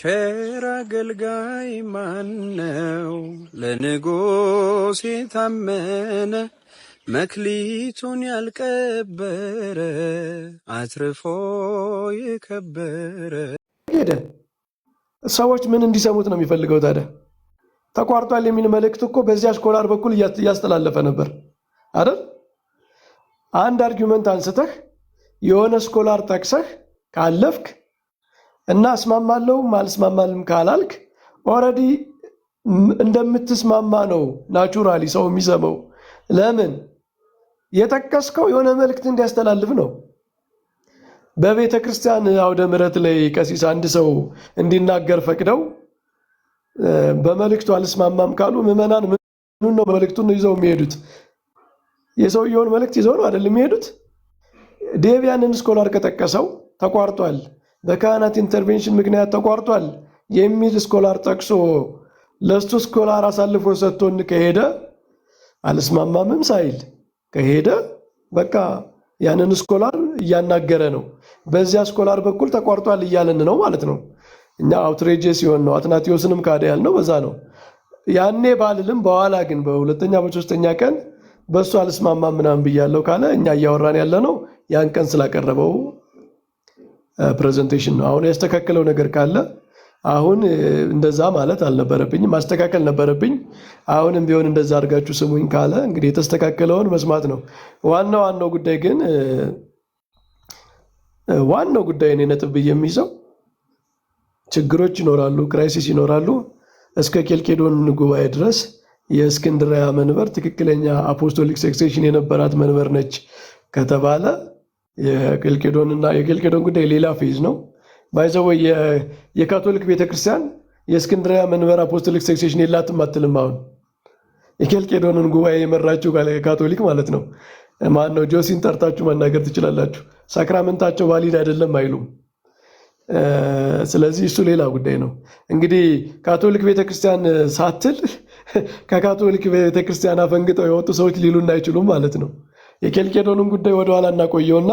ቸር አገልጋይ ማነው? ለንጉሥ የታመነ መክሊቱን ያልቀበረ አትርፎ የከበረ። ሄደ ሰዎች ምን እንዲሰሙት ነው የሚፈልገው ታዲያ? ተቋርጧል የሚል መልእክት እኮ በዚያ ስኮላር በኩል እያስተላለፈ ነበር አይደል? አንድ አርጊውመንት አንስተህ የሆነ ስኮላር ጠቅሰህ ካለፍክ እና እስማማለሁ አልስማማልም ካላልክ ኦልሬዲ እንደምትስማማ ነው ናቹራሊ ሰው የሚሰማው። ለምን የጠቀስከው የሆነ መልእክት እንዲያስተላልፍ ነው። በቤተ ክርስቲያን አውደ ምሕረት ላይ ቀሲስ አንድ ሰው እንዲናገር ፈቅደው በመልእክቱ አልስማማም ካሉ ምዕመናን ምኑን ነው መልእክቱን ይዘው የሚሄዱት? የሰውየውን መልእክት ይዘው ነው አይደል የሚሄዱት? ዴቭ ያንን ስኮላር ከጠቀሰው ተቋርጧል፣ በካህናት ኢንተርቬንሽን ምክንያት ተቋርጧል የሚል ስኮላር ጠቅሶ ለሱ ስኮላር አሳልፎ ሰጥቶን ከሄደ አልስማማምም ሳይል ከሄደ በቃ ያንን ስኮላር እያናገረ ነው። በዚያ ስኮላር በኩል ተቋርጧል እያለን ነው ማለት ነው። እኛ አውትሬጅ ሲሆን ነው አትናቴዎስንም ካደ ያልነው በዛ ነው። ያኔ ባልልም በኋላ ግን በሁለተኛ በሶስተኛ ቀን በሱ አልስማማም ምናምን ብያለሁ ካለ እኛ እያወራን ያለ ነው ያን ቀን ስላቀረበው ፕሬዘንቴሽን ነው። አሁን ያስተካከለው ነገር ካለ አሁን እንደዛ ማለት አልነበረብኝም፣ ማስተካከል ነበረብኝ። አሁንም ቢሆን እንደዛ አድርጋችሁ ስሙኝ ካለ እንግዲህ የተስተካከለውን መስማት ነው። ዋናው ጉዳይ ግን ዋናው ጉዳይ እኔ ነጥብ ብዬ የሚይዘው ችግሮች ይኖራሉ፣ ክራይሲስ ይኖራሉ። እስከ ኬልቄዶን ጉባኤ ድረስ የእስክንድርያ መንበር ትክክለኛ አፖስቶሊክ ሰክሴሽን የነበራት መንበር ነች ከተባለ የኬልቄዶን ጉዳይ ሌላ ፌዝ ነው። ባይዘው የካቶሊክ ቤተክርስቲያን የእስክንድርያ መንበር አፖስቶሊክ ሰክሴሽን የላትም አትልም። አሁን የኬልቄዶንን ጉባኤ የመራችው ካቶሊክ ማለት ነው። ማነው ጆሲን ጠርታችሁ መናገር ትችላላችሁ። ሳክራመንታቸው ቫሊድ አይደለም አይሉም። ስለዚህ እሱ ሌላ ጉዳይ ነው። እንግዲህ ካቶሊክ ቤተክርስቲያን ሳትል ከካቶሊክ ቤተክርስቲያን አፈንግጠው የወጡ ሰዎች ሊሉን አይችሉም ማለት ነው። የኬልቄዶንን ጉዳይ ወደኋላ እናቆየውና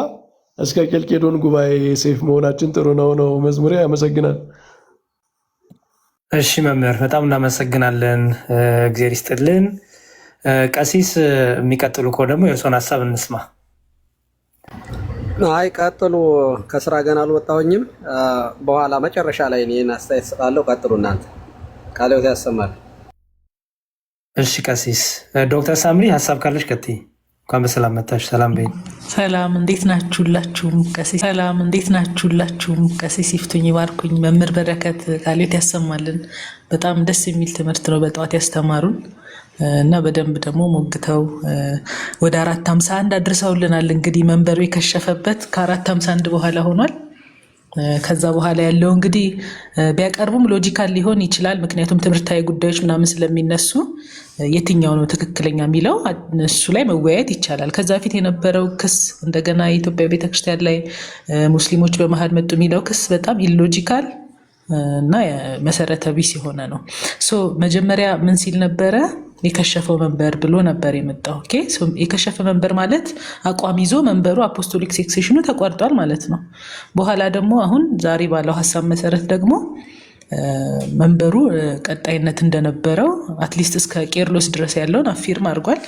እስከ ኬልቄዶን ጉባኤ ሴፍ መሆናችን ጥሩ ነው መዝሙሬ። ያመሰግናል። እሺ መምህር በጣም እናመሰግናለን። እግዚአብሔር ይስጥልን። ቀሲስ የሚቀጥሉ ከሆነ ደግሞ የእርሶን ሀሳብ እንስማ። አይ ቀጥሉ። ከስራ ገና አልወጣሁኝም። በኋላ መጨረሻ ላይ እኔን አስተያየት እሰጣለሁ። ቀጥሉ እናንተ ቃልዎት ያሰማል። እሺ ቀሲስ ዶክተር ሳምሪ ሀሳብ ካለሽ ቀጥይ። እንኳን በሰላም መጣሽ። ሰላም በይ። ሰላም እንዴት ናችሁላችሁም? ቀሲስ ሰላም እንዴት ናችሁላችሁም? ቀሲስ ይፍቱኝ ይባርኩኝ። መምህር በረከት ቃልዎት ያሰማልን። በጣም ደስ የሚል ትምህርት ነው በጠዋት ያስተማሩን እና በደንብ ደግሞ ሞግተው ወደ 451 አድርሰውልናል። እንግዲህ መንበሩ የከሸፈበት ከ451 በኋላ ሆኗል። ከዛ በኋላ ያለው እንግዲህ ቢያቀርቡም ሎጂካል ሊሆን ይችላል። ምክንያቱም ትምህርታዊ ጉዳዮች ምናምን ስለሚነሱ የትኛው ነው ትክክለኛ የሚለው እሱ ላይ መወያየት ይቻላል። ከዛ በፊት የነበረው ክስ እንደገና የኢትዮጵያ ቤተክርስቲያን ላይ ሙስሊሞች በመሃል መጡ የሚለው ክስ በጣም ኢሎጂካል እና መሰረተ ቢስ የሆነ ነው። መጀመሪያ ምን ሲል ነበረ? የከሸፈው መንበር ብሎ ነበር የመጣው። የከሸፈ መንበር ማለት አቋም ይዞ መንበሩ አፖስቶሊክ ሰክሴሽኑ ተቋርጧል ማለት ነው። በኋላ ደግሞ አሁን ዛሬ ባለው ሀሳብ መሰረት ደግሞ መንበሩ ቀጣይነት እንደነበረው አትሊስት እስከ ቄርሎስ ድረስ ያለውን አፊርም አድርጓል።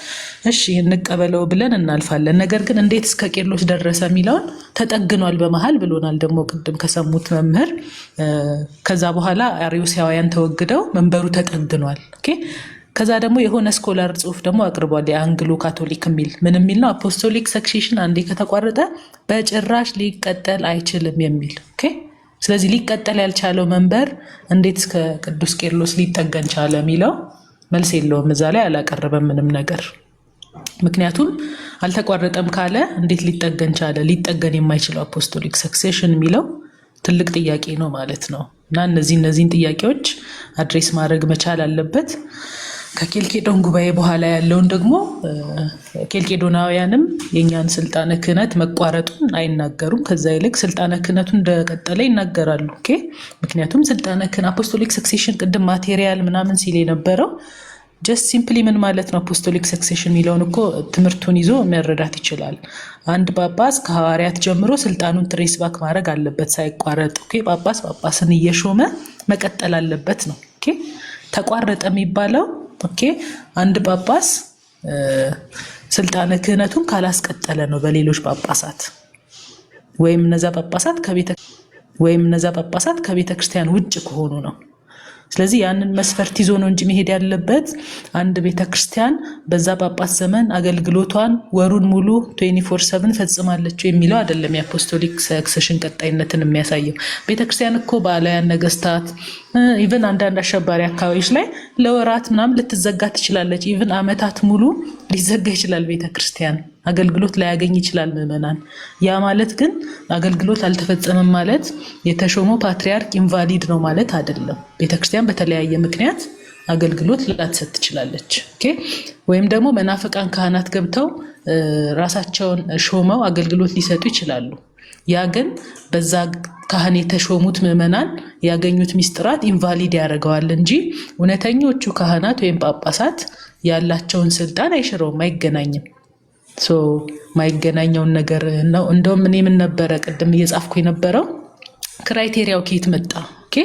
እሺ እንቀበለው ብለን እናልፋለን። ነገር ግን እንዴት እስከ ቄርሎስ ደረሰ የሚለውን ተጠግኗል በመሃል ብሎናል። ደግሞ ቅድም ከሰሙት መምህር ከዛ በኋላ አርዮሳውያን ተወግደው መንበሩ ተጠግኗል። ከዛ ደግሞ የሆነ ስኮላር ጽሁፍ ደግሞ አቅርቧል። የአንግሎ ካቶሊክ ምን የሚል ነው? አፖስቶሊክ ሰክሴሽን አንዴ ከተቋረጠ በጭራሽ ሊቀጠል አይችልም የሚል። ስለዚህ ሊቀጠል ያልቻለው መንበር እንዴት እስከ ቅዱስ ቄርሎስ ሊጠገን ቻለ የሚለው መልስ የለውም። እዛ ላይ አላቀረበም ምንም ነገር። ምክንያቱም አልተቋረጠም ካለ እንዴት ሊጠገን ቻለ? ሊጠገን የማይችለው አፖስቶሊክ ሰክሴሽን የሚለው ትልቅ ጥያቄ ነው ማለት ነው። እና እነዚህን ጥያቄዎች አድሬስ ማድረግ መቻል አለበት። ከኬልቄዶን ጉባኤ በኋላ ያለውን ደግሞ ኬልቄዶናውያንም የኛን ስልጣነ ክህነት መቋረጡን አይናገሩም። ከዛ ይልቅ ስልጣነ ክህነቱ እንደቀጠለ ይናገራሉ። ምክንያቱም ስልጣነ ክህነት አፖስቶሊክ ሰክሴሽን ቅድም ማቴሪያል ምናምን ሲል የነበረው ጀስት ሲምፕሊ ምን ማለት ነው? አፖስቶሊክ ሰክሴሽን የሚለውን እኮ ትምህርቱን ይዞ መረዳት ይችላል። አንድ ጳጳስ ከሐዋርያት ጀምሮ ስልጣኑን ትሬስ ባክ ማድረግ አለበት ሳይቋረጥ። ጳጳስን እየሾመ መቀጠል አለበት ነው። ኦኬ ተቋረጠ የሚባለው ኦኬ አንድ ጳጳስ ስልጣነ ክህነቱን ካላስቀጠለ ነው በሌሎች ጳጳሳት ወይም እነዛ ጳጳሳት ከቤተ ክርስቲያን ውጭ ከሆኑ ነው። ስለዚህ ያንን መስፈርት ይዞ ነው እንጂ መሄድ ያለበት አንድ ቤተ ክርስቲያን በዛ ጳጳስ ዘመን አገልግሎቷን ወሩን ሙሉ 24/7 ፈጽማለች የሚለው አይደለም። የአፖስቶሊክ ሰክሰሽን ቀጣይነትን የሚያሳየው ቤተ ክርስቲያን እኮ ባላያን ነገስታት ኢቭን አንዳንድ አሸባሪ አካባቢዎች ላይ ለወራት ምናምን ልትዘጋ ትችላለች። ኢቭን አመታት ሙሉ ሊዘጋ ይችላል ቤተ ክርስቲያን። አገልግሎት ላያገኝ ይችላል ምዕመናን። ያ ማለት ግን አገልግሎት አልተፈጸመም ማለት የተሾመው ፓትሪያርክ ኢንቫሊድ ነው ማለት አይደለም። ቤተክርስቲያን በተለያየ ምክንያት አገልግሎት ላትሰጥ ትችላለች። ኦኬ ወይም ደግሞ መናፍቃን ካህናት ገብተው ራሳቸውን ሾመው አገልግሎት ሊሰጡ ይችላሉ። ያ ግን በዛ ካህን የተሾሙት ምዕመናን ያገኙት ሚስጥራት ኢንቫሊድ ያደርገዋል እንጂ እውነተኞቹ ካህናት ወይም ጳጳሳት ያላቸውን ስልጣን አይሽረውም፣ አይገናኝም። ማይገናኘውን ነገር ነው። እንደውም እኔ ምን ነበረ ቅድም እየጻፍኩ የነበረው ክራይቴሪያው ከየት መጣ? ኦኬ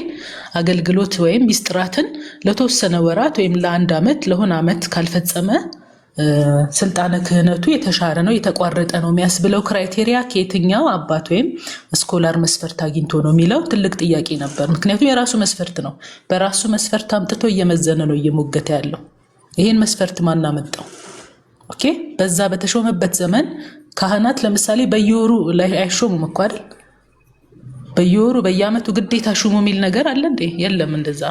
አገልግሎት ወይም ሚስጥራትን ለተወሰነ ወራት ወይም ለአንድ አመት ለሆነ አመት ካልፈጸመ ስልጣነ ክህነቱ የተሻረ ነው የተቋረጠ ነው የሚያስብለው ክራይቴሪያ ከየትኛው አባት ወይም ስኮላር መስፈርት አግኝቶ ነው የሚለው ትልቅ ጥያቄ ነበር። ምክንያቱም የራሱ መስፈርት ነው። በራሱ መስፈርት አምጥቶ እየመዘነ ነው እየሞገተ ያለው። ይሄን መስፈርት ማን አመጣው? ኦኬ በዛ በተሾመበት ዘመን ካህናት ለምሳሌ በየወሩ ላይ አይሾሙም እኮ አይደል? በየወሩ በየአመቱ ግዴታ ሹሙ የሚል ነገር አለ እንዴ? የለም እንደዛ።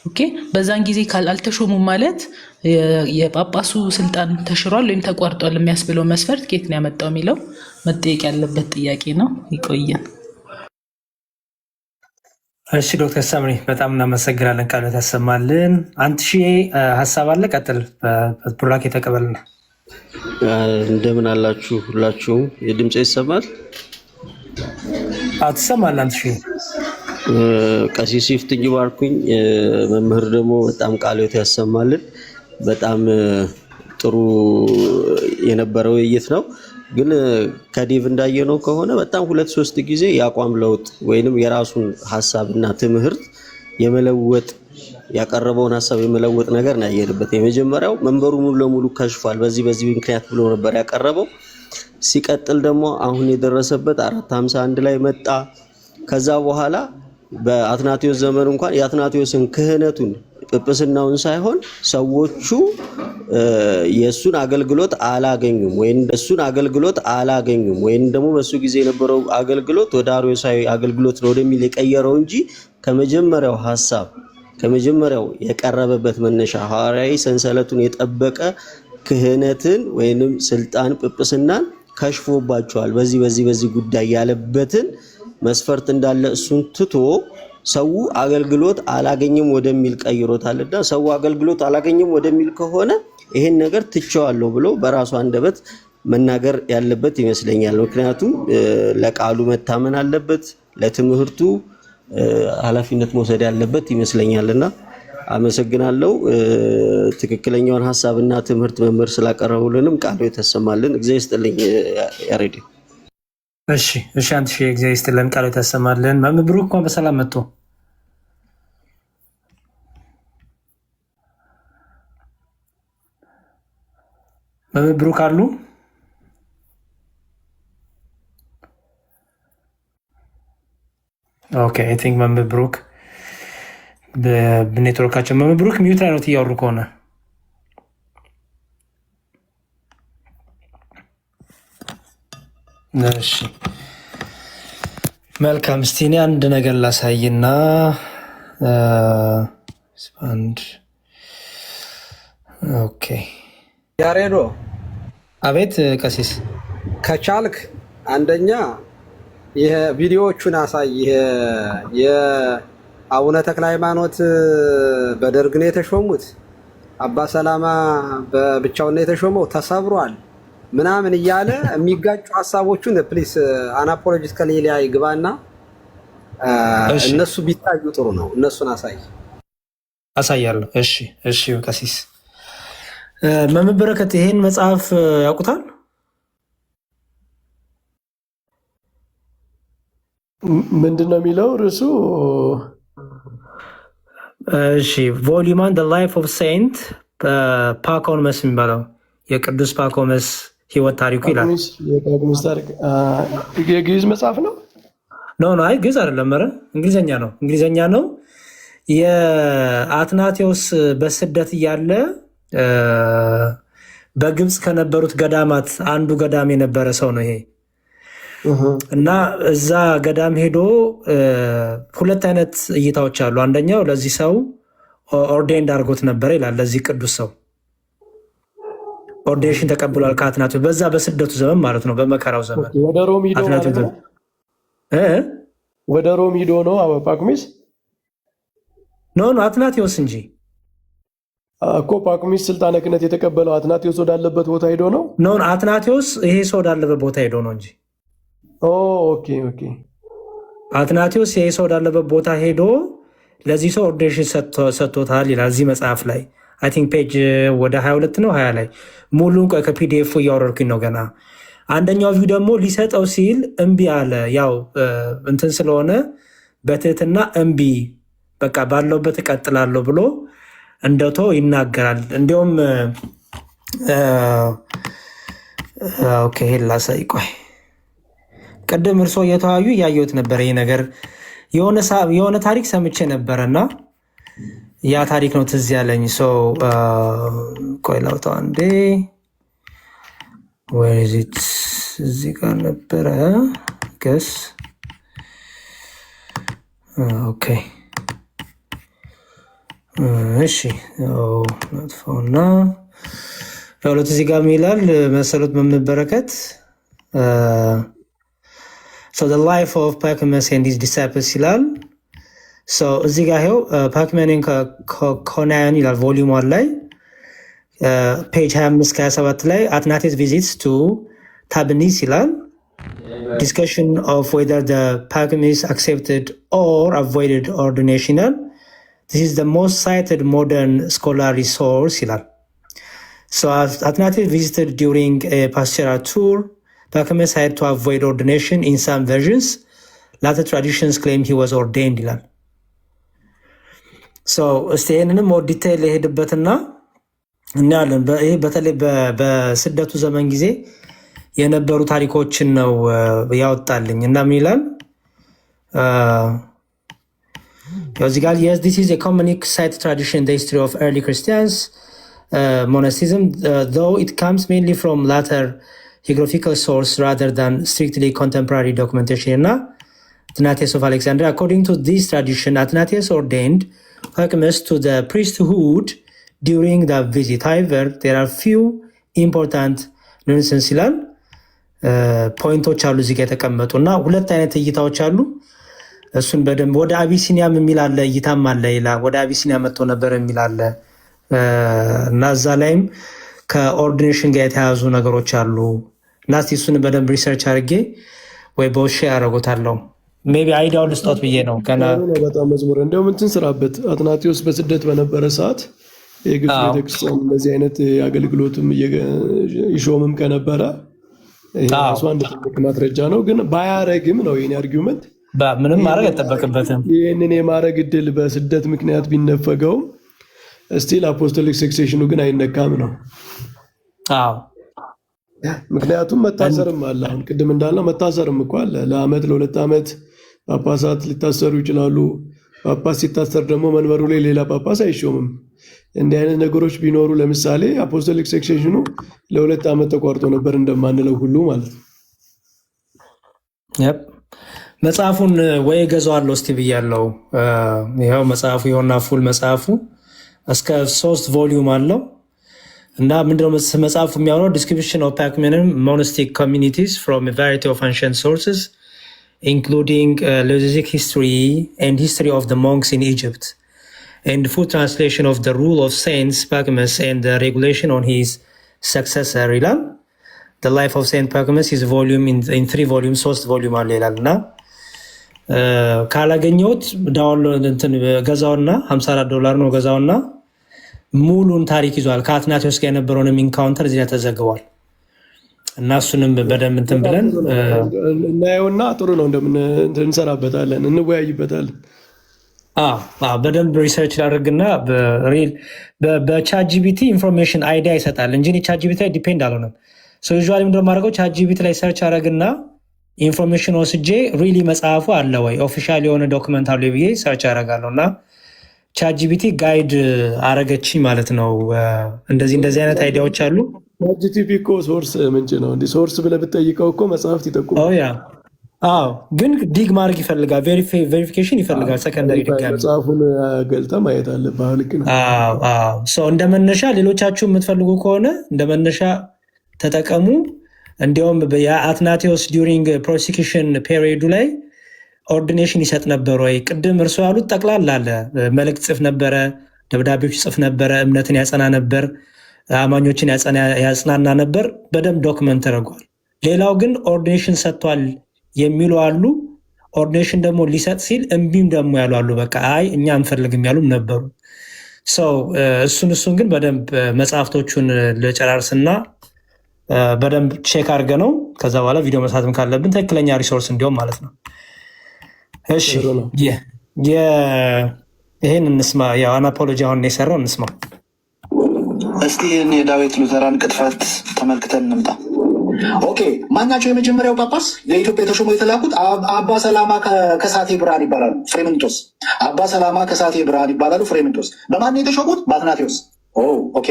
ኦኬ በዛን ጊዜ አልተሾሙም ማለት የጳጳሱ ስልጣን ተሽሯል ወይም ተቋርጧል የሚያስብለው መስፈርት ከየት ነው ያመጣው የሚለው መጠየቅ ያለበት ጥያቄ ነው። ይቆየን። እሺ ዶክተር ሳምሪ በጣም እናመሰግናለን። ቃል ተሰማልን። አንተ ሀሳብ አለ? ቀጥል። ቡራኬ ተቀበልና። እንደምን አላችሁ ሁላችሁም? የድምጽ ይሰማል? አትሰማል? አንተ ቀሲስ ይፍትኝ ባርኩኝ። መምህር ደግሞ በጣም ቃልዎት ያሰማልን። በጣም ጥሩ የነበረው ውይይት ነው። ግን ከዲቭ እንዳየነው ከሆነ በጣም 2-3 ጊዜ የአቋም ለውጥ ወይንም የራሱን ሐሳብና ትምህርት የመለወጥ ያቀረበውን ሐሳብ የመለወጥ ነገር ነው ያየንበት። የመጀመሪያው መንበሩ ሙሉ ለሙሉ ከሽፏል በዚህ ምክንያት ብሎ ነበር ያቀረበው። ሲቀጥል ደግሞ አሁን የደረሰበት 451 ላይ መጣ። ከዛ በኋላ በአትናቴዎስ ዘመን እንኳን የአትናቴዎስን ክህነቱን ጵጵስናውን ሳይሆን ሰዎቹ የሱን አገልግሎት አላገኙም ወይም ደግሞ በሱ ጊዜ የነበረው አገልግሎት ወደ አርዮሳዊ አገልግሎት ነው ወደሚል የቀየረው እንጂ ከመጀመሪያው የቀረበበት መነሻ ሐዋርያዊ ሰንሰለቱን የጠበቀ ክህነትን ወይንም ስልጣን ጵጵስናን ከሽፎባቸዋል በዚህ ጉዳይ ያለበትን መስፈርት እንዳለ እሱን ትቶ ሰው አገልግሎት አላገኘም ወደሚል ቀይሮታልና ሰው አገልግሎት አላገኘም ወደሚል ከሆነ ይሄን ነገር ትቼዋለሁ ብሎ በራሱ አንደበት መናገር ያለበት ይመስለኛል። ምክንያቱም ለቃሉ መታመን አለበት፣ ለትምህርቱ ኃላፊነት መውሰድ ያለበት ይመስለኛልና አመሰግናለሁ። ትክክለኛውን ሐሳብና ትምህርት መምህር ስላቀረቡልንም ቃሉ የተሰማልን እግዚአብሔር ይስጥልኝ። ያሬድ እሺ አንተ እግዚአብሔር ይስጥልን። ቃሉ የተሰማልን። መምህር ብሩክ እንኳን በሰላም መጡ። መምህር ብሩክ አሉ? ኦኬ አይ ቲንክ መምህር ብሩክ በኔትወርካቸው መምህር ብሩክ ሚዩት ላይ ነው እያወሩ ከሆነ እሺ መልካም። እስቲ እኔ አንድ ነገር ላሳይና ኦኬ ያሬዶ። አቤት ቀሲስ። ከቻልክ አንደኛ ይሄ ቪዲዮዎቹን አሳይ። ይሄ የአቡነ ተክለ ሃይማኖት በደርግ ነው የተሾሙት፣ አባ ሰላማ በብቻውን ነው የተሾመው፣ ተሰብሯል ምናምን እያለ የሚጋጩ ሀሳቦቹን ፕሊስ አናፖሎጂካሊ ላይ ግባና እነሱ ቢታዩ ጥሩ ነው። እነሱን አሳያለሁ። እሺ ቀሲስ መምህር በረከት ይሄን መጽሐፍ ያውቁታል? ምንድን ነው የሚለው ርዕሱ? እሺ ቮሊዩም 1 the life of saint ፓኮመስ የሚባለው የቅዱስ ፓኮመስ ህይወት ታሪኩ ይላል። የጳኩሚስ ታሪክ የግዕዝ መጽሐፍ ነው? ኖ አይ ግዕዝ አይደለም፣ ኧረ እንግሊዘኛ ነው። የአትናቴዎስ በስደት እያለ በግብፅ ከነበሩት ገዳማት አንዱ ገዳም የነበረ ሰው ነው ይሄ እና እዛ ገዳም ሄዶ ሁለት አይነት እይታዎች አሉ። አንደኛው ለዚህ ሰው ኦርዴንድ አድርጎት ነበረ ይላል። ለዚህ ቅዱስ ሰው ኦርዴሽን ተቀብሏል ከአትናቴዎስ በዛ በስደቱ ዘመን ማለት ነው፣ በመከራው ዘመን ወደ ሮም ሂዶ ማለት ነው። ወደ ሮም ሂዶ ነው ጳኩሚስ? ኖ አትናቴዎስ እንጂ እኮ ጳኩሚስ ስልጣነ ክህነት የተቀበለው አትናቴዎስ ወዳለበት ቦታ ሄዶ ነው? ኖ አትናቴዎስ ይሄ ሰው ወዳለበት ቦታ ሄዶ ነው እንጂ። ኦኬ አትናቴዎስ ይሄ ሰው ወዳለበት ቦታ ሄዶ ለዚህ ሰው ኦርዲኔሽን ሰጥቶታል ይላል እዚህ መጽሐፍ ላይ። አይ ቲንክ ፔጅ ወደ 22 ነው 20 ላይ ሙሉን ከፒዲኤፍ እያወረድኩኝ ነው ገና። አንደኛው ቪው ደግሞ ሊሰጠው ሲል እምቢ አለ። ያው እንትን ስለሆነ በትህትና እምቢ በቃ ባለውበት እቀጥላለሁ ብሎ እንደቶ ይናገራል። እንዲሁም ኦኬ ላሳይ፣ ቆይ ቅድም እርሶ እየተዋዩ እያየሁት ነበር። ይሄ ነገር የሆነ ታሪክ ሰምቼ ነበረና ያ ታሪክ ነው ትዝ ያለኝ። ቆይ ላውጣው አንዴ። ወይዚት እዚህ ጋር ነበረ ገስ ኦኬ እሺ መጥፎና ሁለት እዚህ ጋር ይላል መሰሉት መምበረከት so the life of Pacumus and his disciples ይላል። እዚህ ጋር ይኸው ፓክመንን ኮናያን ይላል ቮሊዩም 1 ላይ ፔጅ 25-27 ላይ አትናቴዎስ ቪዚትስ ቱ ታብኒስ ይላል። discussion of whether the Pacumis accepted or avoided ordination. This is the most cited modern scholarly source ይላል። So Athanasius visited during a pastoral tour. Pacumus had to avoid ordination in some versions. Later traditions claim he was ordained ይላል። እስቲ ይህንንም ሞር ዲቴይል የሄድበትና እናያለን። ይሄ በተለይ በስደቱ ዘመን ጊዜ የነበሩ ታሪኮችን ነው ያወጣልኝ እና ምን ይላል እዚህ ጋር yes this is a commonly cited tradition in the history of early Christians monasticism though it comes mainly from later hagiographical source rather than strictly contemporary documentation. እና Athanasius of Alexandria according to this tradition Athanasius ordained Pacumus to the priesthood during the visit. However there are few important nuances ይላል። ፖይንቶች አሉ እዚህ ጋር የተቀመጡ እና ሁለት አይነት እይታዎች አሉ። እሱን በደንብ ወደ አቢሲኒያም የሚል አለ እይታም አለ ይላል። ወደ አቢሲኒያ መጥቶ ነበር የሚል አለ እና እዛ ላይም ከኦርዲኔሽን ጋር የተያዙ ነገሮች አሉ እና እስቲ እሱን በደንብ ሪሰርች አድርጌ ወይ በውሻ ያደረጉታለሁ ሜቢ አይዲያውን ልስጦት ብዬ ነው። በጣም መዝሙር እንደውም እንትን ስራበት አትናቴዎስ በስደት በነበረ ሰዓት የግብፅ ቤተክርስቲያን እንደዚህ አይነት አገልግሎትም ይሾምም ከነበረ ራሱ አንድ ትልቅ ማስረጃ ነው። ግን ባያረግም ነው የኔ አርጊውመንት ምንም ማድረግ አይጠበቅበትም። ይህንን የማድረግ እድል በስደት ምክንያት ቢነፈገውም ስቲል አፖስቶሊክ ሰክሴሽኑ ግን አይነካም ነው። ምክንያቱም መታሰርም አለ። አሁን ቅድም እንዳልነው መታሰርም እኮ አለ። ለአመት ለ2 ዓመት ጳጳሳት ሊታሰሩ ይችላሉ። ጳጳስ ሲታሰር ደግሞ መንበሩ ላይ ሌላ ጳጳስ አይሾምም። እንዲህ አይነት ነገሮች ቢኖሩ ለምሳሌ አፖስቶሊክ ሰክሴሽኑ ለ2 ዓመት ተቋርጦ ነበር እንደማንለው ሁሉ ማለት ነው። መጽሐፉን ወይ ገዛዋለሁ እስቲ ብያለሁ። ይኸው መጽሐፉ የሆና ፉል መጽሐፉ እስከ 3 ቮሊዩም አለው እና ምንድነው መጽሐፉ የሚያወራው ዲስክሪፕሽን ኦፍ ፓክመን ሞናስቲክ ኮሚኒቲስ ፍሮም a variety of ancient sources including Lezic history and history of the monks in Egypt and full translation of the rule of Saint Pacumus and the regulation on his successor ይላል። The life of Saint Pacumus is volume in 3 volumes 3 volume አለ ይላልና ካላገኘሁት ዳውንሎድ እንትን ገዛውና $54 ነው ገዛውና ሙሉን ታሪክ ይዟል። ከአትናቴዎስ ጋር የነበረውን ኢንካውንተር እዚህ ላይ ተዘግቧል እና እሱንም በደንብ እንትን ብለን እናየውና ጥሩ ነው እንሰራበታለን፣ እንወያይበታለን። በደንብ ሪሰርች ላደርግና በቻት ጂቢቲ ኢንፎርሜሽን አይዲያ ይሰጣል እንጂ ቻት ጂቢቲ ላይ ዲፔንድ አልሆነም። ዩዥዋሊ ምንድን ነው የማደርገው? ቻት ጂቢቲ ላይ ሰርች አደርግና ኢንፎርሜሽን ወስጄ ሪሊ መጽሐፉ አለ ወይ ኦፊሻል የሆነ ዶክመንት አለ ብዬ ሰርች አደርጋለሁ እና ቻት ጂቢቲ ጋይድ አረገችኝ ማለት ነው። እንደዚህ አይነት አይዲያዎች አሉ። ቻት ጂቲፒ እኮ ሶርስ ምንጭ ነው። እንዲህ ሶርስ ብለህ ብትጠይቀው እኮ መጽሐፍት ይጠቁማል። ግን ዲግ ማድረግ ይፈልጋል፣ ቬሪፊኬሽን ይፈልጋል። ሰከንደሪ ድጋሚ መጽሐፉን ገልጠህ ማየት አለብህ። ልክ ነው። እንደ መነሻ ሌሎቻችሁ የምትፈልጉ ከሆነ እንደ መነሻ ተጠቀሙ። እንዲያውም የአትናቴዎስ ዲዩሪንግ ፕሮሲኪሽን ፔሪዮዱ ላይ ኦርዲኔሽን ይሰጥ ነበር ወይ? ቅድም እርሶ ያሉት ጠቅላላ አለ። መልእክት ጽፍ ነበረ፣ ደብዳቤዎች ጽፍ ነበረ፣ እምነትን ያጸና ነበር፣ አማኞችን ያጽናና ነበር። በደንብ ዶክመንት ተደርጓል። ሌላው ግን ኦርዲኔሽን ሰጥቷል የሚሉ አሉ። ኦርዲኔሽን ደግሞ ሊሰጥ ሲል እምቢም ደግሞ ያሉ አሉ። በቃ አይ እኛ አንፈልግም ያሉም ነበሩ። እሱን ግን በደንብ መጽሐፍቶቹን ልጨራርስና በደንብ ቼክ አድርገ ነው ከዛ በኋላ ቪዲዮ መስራትም ካለብን ትክክለኛ ሪሶርስ እንዲሁም ማለት ነው። እሺ ይሄን እንስማ። ያው አናፖሎጂ አሁን የሰራው እንስማ እስቲ። የዳዊት ሉተራን ቅጥፈት ተመልክተን እንምጣ። ኦኬ፣ ማናቸው የመጀመሪያው ጳጳስ ለኢትዮጵያ የተሾሙ የተላኩት? አባ ሰላማ ከሳቴ ብርሃን ይባላሉ፣ ፍሬምንጦስ። አባ ሰላማ ከሳቴ ብርሃን ይባላሉ፣ ፍሬምንጦስ። በማን የተሾሙት? በአትናቴዎስ። ኦኬ፣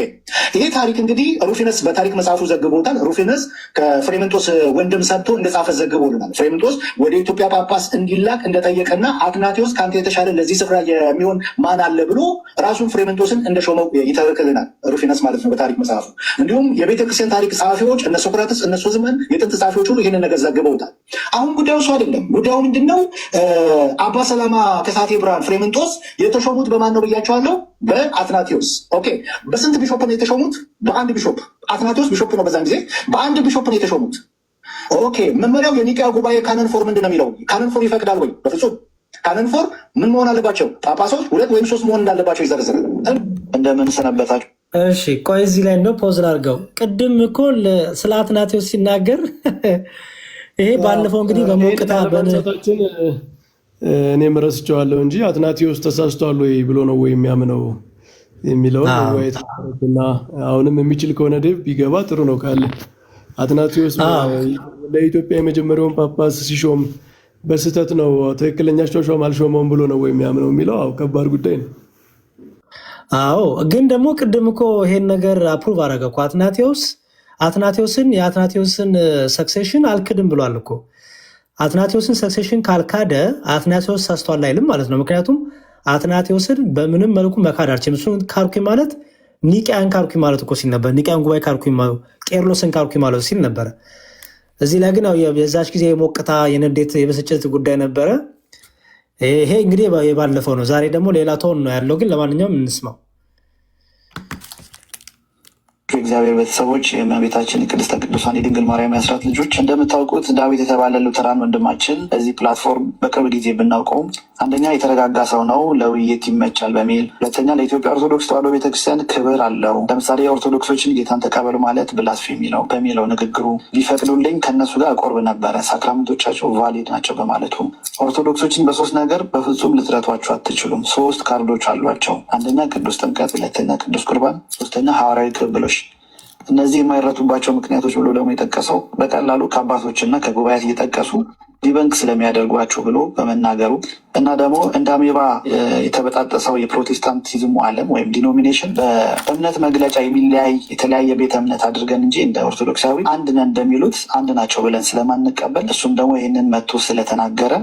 ይሄ ታሪክ እንግዲህ ሩፊነስ በታሪክ መጽሐፉ ዘግቦታል። ሩፊነስ ከፍሬምንጦስ ወንድም ሰጥቶ እንደጻፈ ዘግቦልናል። ፍሬምንጦስ ወደ ኢትዮጵያ ጳጳስ እንዲላክ እንደጠየቀና አትናቴዎስ ከአንተ የተሻለ ለዚህ ስፍራ የሚሆን ማን አለ ብሎ ራሱን ፍሬምንጦስን እንደሾመው ይተርክልናል፣ ሩፊነስ ማለት ነው በታሪክ መጽሐፉ። እንዲሁም የቤተክርስቲያን ታሪክ ጸሐፊዎች እነ ሶቅራጥስ፣ እነ ሶዝመን፣ የጥንት ጸሐፊዎች ሁሉ ይህንን ነገር ዘግበውታል። አሁን ጉዳዩ እሱ አይደለም። ጉዳዩ ምንድን ነው? አባ ሰላማ ከሳቴ ብርሃን ፍሬምንጦስ የተሾሙት በማን ነው ብያቸዋለሁ? በአትናቴዎስ። ኦኬ፣ በስንት ቢሾፕ ነው የተሾሙት? በአንድ ቢሾፕ። አትናቴዎስ ቢሾፕ ነው በዛን ጊዜ፣ በአንድ ቢሾፕ ነው የተሾሙት። ኦኬ፣ መመሪያው የኒቅያ ጉባኤ ካነን ፎር ምንድን ነው የሚለው? ካነን ፎር ይፈቅዳል ወይ? በፍጹም። ካነን ፎር ምን መሆን አለባቸው? ጳጳሶች 2 ወይም 3 መሆን እንዳለባቸው ይዘረዝራል። እንደምን ሰነበታችሁ? እሺ፣ ቆይ እዚህ ላይ ነው ፖዝ ላድርገው። ቅድም እኮ ስለ አትናቴዎስ ሲናገር ይሄ ባለፈው እንግዲህ በሞቅታ በነታችን እኔም ረስቸዋለሁ እንጂ አትናቴዎስ ተሳስቷል ወይ ብሎ ነው ወይ የሚያምነው የሚለውን እና አሁንም የሚችል ከሆነ ዴቭ ቢገባ ጥሩ ነው። ካለ አትናቴዎስ ለኢትዮጵያ የመጀመሪያውን ጳጳስ ሲሾም በስህተት ነው ትክክለኛ ሾም አልሾመውም ብሎ ነው ወይ የሚያምነው የሚለው ከባድ ጉዳይ ነው። ግን ደግሞ ቅድም እኮ ይሄን ነገር አፕሩቭ አደረገ እኮ የአትናቴዎስን ሰክሴሽን አልክድም ብሏል እኮ። አትናቴዎስን ሰክሴሽን ካልካደ አትናቴዎስ ሳስቷል አይልም ማለት ነው። ምክንያቱም አትናቴዎስን በምንም መልኩ መካድ አልችልም። እሱን ካልኩኝ ማለት ኒቅያን ካልኩኝ ማለት እኮ ሲል ነበር። ኒቅያን ጉባኤ ካልኩኝ፣ ቄርሎስን ካልኩኝ ማለት ሲል ነበረ። እዚህ ላይ ግን የዛች ጊዜ የሞቅታ የንዴት የብስጭት ጉዳይ ነበረ። ይሄ እንግዲህ የባለፈው ነው። ዛሬ ደግሞ ሌላ ቶን ነው ያለው። ግን ለማንኛውም እንስማው። የእግዚአብሔር ቤተሰቦች፣ የእመቤታችን የቅድስተ ቅዱሳን የድንግል ማርያም የአስራት ልጆች፣ እንደምታውቁት ዳዊት የተባለ ሉተራን ወንድማችን በዚህ ፕላትፎርም በቅርብ ጊዜ ብናውቀውም አንደኛ የተረጋጋ ሰው ነው፣ ለውይይት ይመቻል በሚል ሁለተኛ ለኢትዮጵያ ኦርቶዶክስ ተዋሕዶ ቤተክርስቲያን ክብር አለው። ለምሳሌ ኦርቶዶክሶችን ጌታን ተቀበሉ ማለት ብላስፌሚ ነው በሚለው ንግግሩ ቢፈቅዱልኝ ከእነሱ ጋር እቆርብ ነበረ፣ ሳክራመንቶቻቸው ቫሊድ ናቸው በማለቱ ኦርቶዶክሶችን በሶስት ነገር በፍጹም ልትረቷቸው አትችሉም። 3 ካርዶች አሏቸው። አንደኛ ቅዱስ ጥምቀት፣ ሁለተኛ ቅዱስ ቁርባን፣ ሶስተኛ ሐዋርያዊ ቅብብሎች። እነዚህ የማይረቱባቸው ምክንያቶች ብሎ ደግሞ የጠቀሰው በቀላሉ ከአባቶችና ከጉባኤያት እየጠቀሱ ዲበንክ ስለሚያደርጓቸው ብሎ በመናገሩ እና ደግሞ እንደ አሜባ የተበጣጠሰው የፕሮቴስታንቲዝሙ ዓለም ወይም ዲኖሚኔሽን በእምነት መግለጫ የሚለያይ የተለያየ ቤተ እምነት አድርገን እንጂ እንደ ኦርቶዶክሳዊ አንድ ነን እንደሚሉት አንድ ናቸው ብለን ስለማንቀበል እሱም ደግሞ ይህንን መጥቶ ስለተናገረ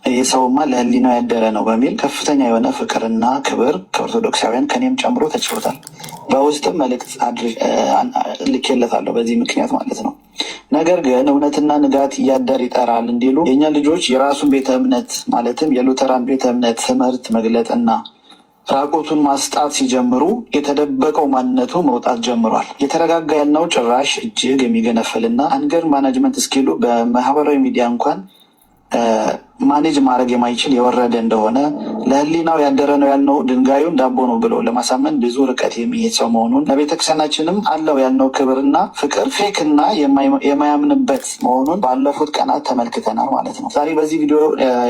ይህ ሰውማ ለሕሊናው ያደረ ነው በሚል ከፍተኛ የሆነ ፍቅርና ክብር ከኦርቶዶክሳውያን ከኔም ጨምሮ ተችሎታል። በውስጥም መልእክት ልኬለታለሁ በዚህ ምክንያት ማለት ነው። ነገር ግን እውነትና ንጋት እያደር ይጠራል እንዲሉ የእኛ ልጆች የራሱን ቤተ እምነት ማለትም የሉተራን ቤተ እምነት ትምህርት መግለጥና ራቆቱን ማስጣት ሲጀምሩ የተደበቀው ማንነቱ መውጣት ጀምሯል። የተረጋጋ ያልነው ጭራሽ እጅግ የሚገነፍልና አንገር ማናጅመንት እስኪሉ በማህበራዊ ሚዲያ እንኳን ማኔጅ ማድረግ የማይችል የወረደ እንደሆነ ለህሊናው ያደረ ነው ያልነው ድንጋዩን ዳቦ ነው ብሎ ለማሳመን ብዙ ርቀት የሚሄድ ሰው መሆኑን ለቤተክርስቲያናችንም አለው ያልነው ክብርና ፍቅር ፌክ እና የማያምንበት መሆኑን ባለፉት ቀናት ተመልክተናል ማለት ነው። ዛሬ በዚህ ቪዲዮ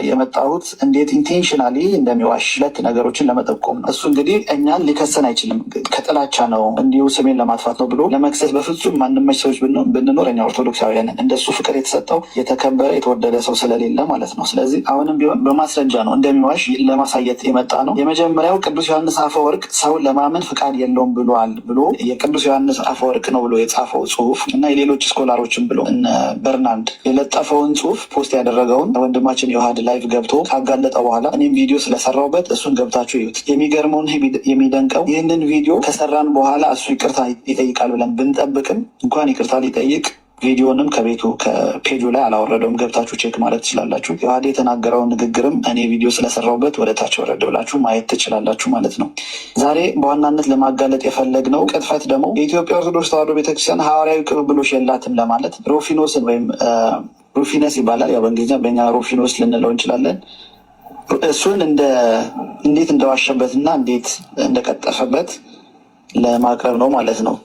የመጣሁት እንዴት ኢንቴንሽናሊ እንደሚዋሽ ሁለት ነገሮችን ለመጠቆም ነው። እሱ እንግዲህ እኛን ሊከሰን አይችልም፣ ከጥላቻ ነው እንዲሁ ስሜን ለማጥፋት ነው ብሎ ለመክሰስ በፍጹም ማንመች ሰዎች ብንኖር እኛ ኦርቶዶክሳውያንን እንደሱ ፍቅር የተሰጠው የተከበረ የተወደደ ሰው ስለሌለ ማለት ነው። ስለዚህ አሁንም ቢሆን በማስረጃ ነው እንደሚዋሽ ለማሳየት የመጣ ነው። የመጀመሪያው ቅዱስ ዮሐንስ አፈወርቅ ሰውን ለማመን ፍቃድ የለውም ብሏል ብሎ የቅዱስ ዮሐንስ አፈወርቅ ነው ብሎ የጻፈው ጽሁፍ እና የሌሎች ስኮላሮችን ብሎ እነ በርናንድ የለጠፈውን ጽሁፍ ፖስት ያደረገውን ወንድማችን የውሃድ ላይቭ ገብቶ ካጋለጠ በኋላ እኔም ቪዲዮ ስለሰራውበት እሱን ገብታችሁ ይዩት። የሚገርመውን የሚደንቀው ይህንን ቪዲዮ ከሰራን በኋላ እሱ ይቅርታ ይጠይቃል ብለን ብንጠብቅም እንኳን ይቅርታ ሊጠይቅ ቪዲዮንም ከቤቱ ከፔጁ ላይ አላወረደውም። ገብታችሁ ቼክ ማለት ትችላላችሁ። የዋዴ የተናገረውን ንግግርም እኔ ቪዲዮ ስለሰራውበት ወደ ታች ወረድ ብላችሁ ማየት ትችላላችሁ ማለት ነው። ዛሬ በዋናነት ለማጋለጥ የፈለግነው ቅጥፈት ደግሞ የኢትዮጵያ ኦርቶዶክስ ተዋሕዶ ቤተክርስቲያን ሐዋርያዊ ቅብብሎሽ የላትም ለማለት ሮፊኖስን ወይም ሩፊነስ ይባላል። ያው በእንግሊዝኛ በእኛ ሮፊኖስ ልንለው እንችላለን። እሱን እንዴት እንደዋሸበትና እንዴት እንደቀጠፈበት ለማቅረብ ነው ማለት ነው።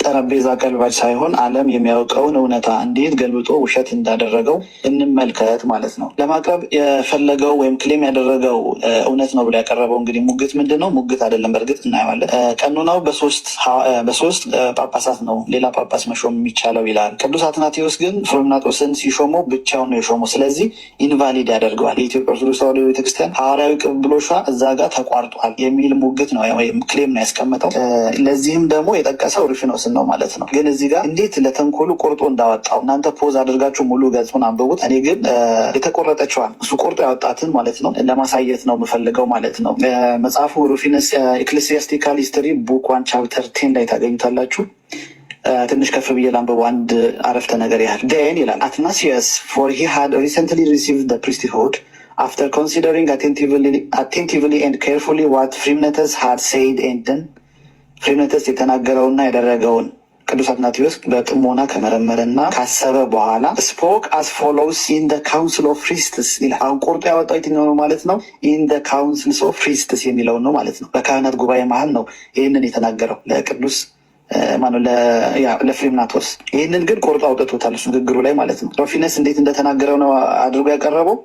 ጠረጴዛ ቀልባጭ ሳይሆን ዓለም የሚያውቀውን እውነታ እንዴት ገልብጦ ውሸት እንዳደረገው እንመልከት ማለት ነው። ለማቅረብ የፈለገው ወይም ክሌም ያደረገው እውነት ነው ብሎ ያቀረበው እንግዲህ ሙግት ምንድን ነው? ሙግት አይደለም፣ በእርግጥ እናየዋለን። ቀኖናው በሶስት ጳጳሳት ነው ሌላ ጳጳስ መሾም የሚቻለው ይላል። ቅዱስ አትናቴዎስ ግን ፍሬምናጦስን ሲሾመው ብቻውን ነው የሾመው። ስለዚህ ኢንቫሊድ ያደርገዋል። የኢትዮጵያ ኦርቶዶክስ ተዋሕዶ ቤተክርስቲያን ሐዋርያዊ ቅብብሎሿ እዛ ጋር ተቋርጧል የሚል ሙግት ነው ወይም ክሌም ነው ያስቀመጠው። ለዚህም ደግሞ የጠቀሰው ሩፊኖስ ነው ማለት ነው። ግን እዚህ ጋር እንዴት ለተንኮሉ ቆርጦ እንዳወጣው እናንተ ፖዝ አድርጋችሁ ሙሉ ገጹን አንብቡት። እኔ ግን የተቆረጠችዋን እሱ ቆርጦ ያወጣትን ማለት ነው ለማሳየት ነው የምፈልገው ማለት ነው። መጽሐፉ ሩፊነስ ኤክሌሲያስቲካል ሂስትሪ ቡክ 1 ቻፕተር 10 ላይ ታገኙታላችሁ። ትንሽ ከፍ ብዬ ላንብበው አንድ አረፍተ ነገር ያህል ዴን ይላል አትናሲየስ ፎር ሂ ሃድ ሪሰንትሊ ሪሲቭድ ዘ ፕሪስትሁድ after considering attentively and carefully what Frimnatus had said and done ፍሬምነተስ የተናገረውና ያደረገውን ቅዱስ አትናቴዎስ በጥሞና ከመረመረና ካሰበ በኋላ ስፖክ አስ ፎሎውስ ኢን ደ ካውንስል ኦፍ ፕሪስትስ ይላል። አሁን ቆርጦ ያወጣው የትኛው ነው ማለት ነው? ኢን ደ ካውንስልስ ኦፍ ፕሪስትስ የሚለውን ነው ማለት ነው። በካህናት ጉባኤ መሀል ነው ይህንን የተናገረው ለቅዱስ ለፍሬምናቶስ። ይህንን ግን ቆርጦ አውጥቶታል እሱ ንግግሩ ላይ ማለት ነው። ሮፊነስ እንዴት እንደተናገረው ነው አድርጎ ያቀረበው።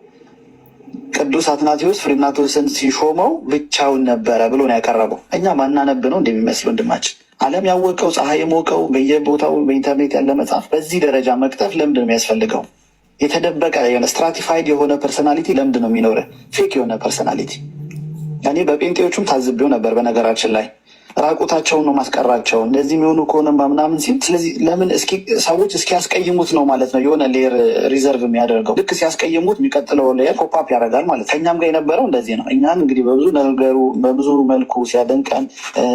ቅዱስ አትናቴዎስ ፍሬምናቶስን ሲሾመው ብቻውን ነበረ ብሎ ነው ያቀረበው። እኛ ማናነብ ነው እንደሚመስል ወንድማችን። ዓለም ያወቀው ፀሐይ የሞቀው በየቦታው በኢንተርኔት ያለ መጽሐፍ በዚህ ደረጃ መቅጠፍ ለምንድን ነው የሚያስፈልገው? የተደበቀ የሆነ ስትራቲፋይድ የሆነ ፐርሶናሊቲ ለምንድን ነው የሚኖረ? ፌክ የሆነ ፐርሶናሊቲ። እኔ በጴንጤዎቹም ታዝቤው ነበር በነገራችን ላይ ራቁታቸውን ነው ማስቀራቸው እንደዚህ የሚሆኑ ከሆነ ምናምን ሲል። ስለዚህ ለምን ሰዎች እስኪያስቀይሙት ነው ማለት ነው የሆነ ሌየር ሪዘርቭ የሚያደርገው። ልክ ሲያስቀይሙት የሚቀጥለው ሌየር ፖፕአፕ ያደርጋል ማለት ነው። ከእኛም ጋር የነበረው እንደዚህ ነው። እኛን እንግዲህ በብዙ መልኩ ሲያደንቀን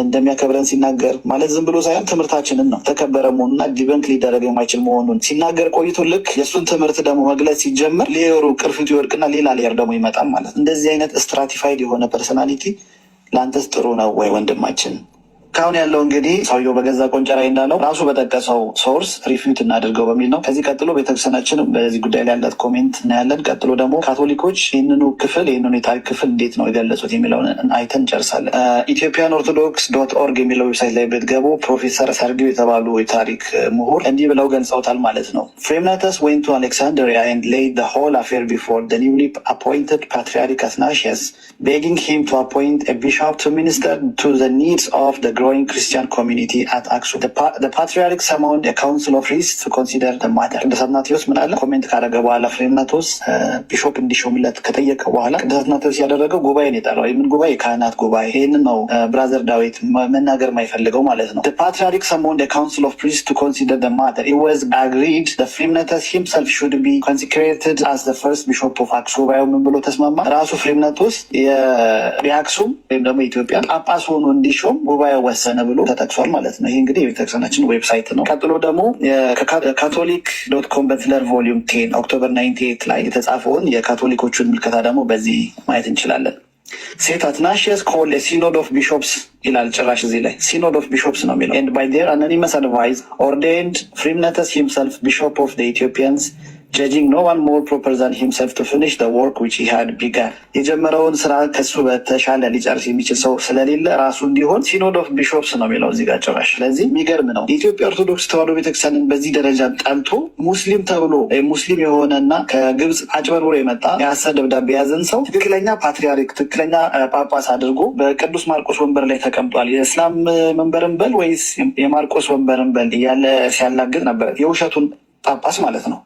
እንደሚያከብረን ሲናገር ማለት ዝም ብሎ ሳይሆን ትምህርታችንን ነው ተከበረ መሆኑና ዲበንክ ሊደረግ የማይችል መሆኑን ሲናገር ቆይቶ ልክ የእሱን ትምህርት ደግሞ መግለጽ ሲጀምር ሌየሩ ቅርፊቱ ይወድቅና ሌላ ሌየር ደግሞ ይመጣል ማለት ነው። እንደዚህ አይነት ስትራቲፋይድ የሆነ ፐርሶናሊቲ ለአንተስ ጥሩ ነው ወይ ወንድማችን? ካሁን ያለው እንግዲህ ሰውየው በገዛ ቆንጨራ እንዳለው ራሱ በጠቀሰው ሶርስ ሪፊዩት እናድርገው በሚል ነው። ከዚህ ቀጥሎ ቤተክርስቲያናችን በዚህ ጉዳይ ላይ ያላት ኮሜንት እናያለን። ቀጥሎ ደግሞ ካቶሊኮች ይህንኑ የታሪክ ክፍል እንዴት ነው የገለጹት የሚለውን አይተን እንጨርሳለን። ኢትዮጵያን ኦርቶዶክስ .org የሚለው ዌብሳይት ላይ ብትገቡ ፕሮፌሰር ሰርጊው የተባሉ የታሪክ ምሁር እንዲህ ብለው ገልጸውታል ማለት ነው። ፍሬምናተስ went to Alexandria and laid the whole affair before the newly appointed Patriarch Athanasius, begging him to appoint a bishop to minister to the needs of the growing Christian community at Aksum. The Patriarch summoned a council of priests to consider the matter. ቅዱስ አትናቴዎስ ምን አለ? ኮሜንት ካደረገ በኋላ ፍሬምናቶስ ቢሾፕ እንዲሾምለት ከጠየቀ በኋላ ቅዱስ አትናቴዎስ ያደረገው ጉባኤን የጠራው የምን ጉባኤ? የካህናት ጉባኤ። ይህንን ነው ብራዘር ዳዊት መናገር የማይፈልገው ማለት ነው። The Patriarch summoned a council of priests to consider the matter. It was agreed that Fremnatus himself should be consecrated as the first bishop of Aksum. ጉባኤው ምን ብሎ ተስማማ? ራሱ ፍሬምናቶስ የአክሱም ወይም ደግሞ ኢትዮጵያ ጳጳስ ሆኖ እንዲሾም ጉባኤው ወሰነ ብሎ ተጠቅሷል ማለት ነው። ይህ እንግዲህ የቤተክርስቲያናችን ዌብሳይት ነው። ቀጥሎ ደግሞ ካቶሊክ .com በትለር ቮሊዩም 10 ኦክቶበር 98 ላይ የተጻፈውን የካቶሊኮቹን ምልከታ ደግሞ በዚህ ማየት እንችላለን። ሴት አትናሺየስ ኮል ሲኖድ ኦፍ ቢሾፕስ ይላል። ጭራሽ እዚህ ላይ ሲኖድ ኦፍ ቢሾፕስ ነው የሚለው። ኤንድ ባይ ዴር አኖኒመስ አድቫይስ ኦርዴንድ ፍሬምናተስ ሂምሰልፍ ቢሾፕ ኦፍ ኢትዮጵያንስ judging no one more proper than himself to finish the work which he had begun. የጀመረውን ስራ ከሱ በተሻለ ሊጨርስ የሚችል ሰው ስለሌለ ራሱ እንዲሆን ሲኖድ ኦፍ ቢሾፕስ ነው የሚለው እዚህ ጋር ጭራሽ። ስለዚህ የሚገርም ነው። የኢትዮጵያ ኦርቶዶክስ ተዋሕዶ ቤተክርስቲያንን በዚህ ደረጃ ጠልቶ ሙስሊም ተብሎ ሙስሊም የሆነና ከግብፅ አጭበርብሮ የመጣ የሐሰት ደብዳቤ የያዘን ሰው ትክክለኛ ፓትሪያርክ ትክክለኛ ጳጳስ አድርጎ በቅዱስ ማርቆስ ወንበር ላይ ተቀምጧል። የእስላም መንበርን በል ወይስ የማርቆስ ወንበርን በል እያለ ሲያላግጥ ነበር። የውሸቱን ጳጳስ ማለት ነው።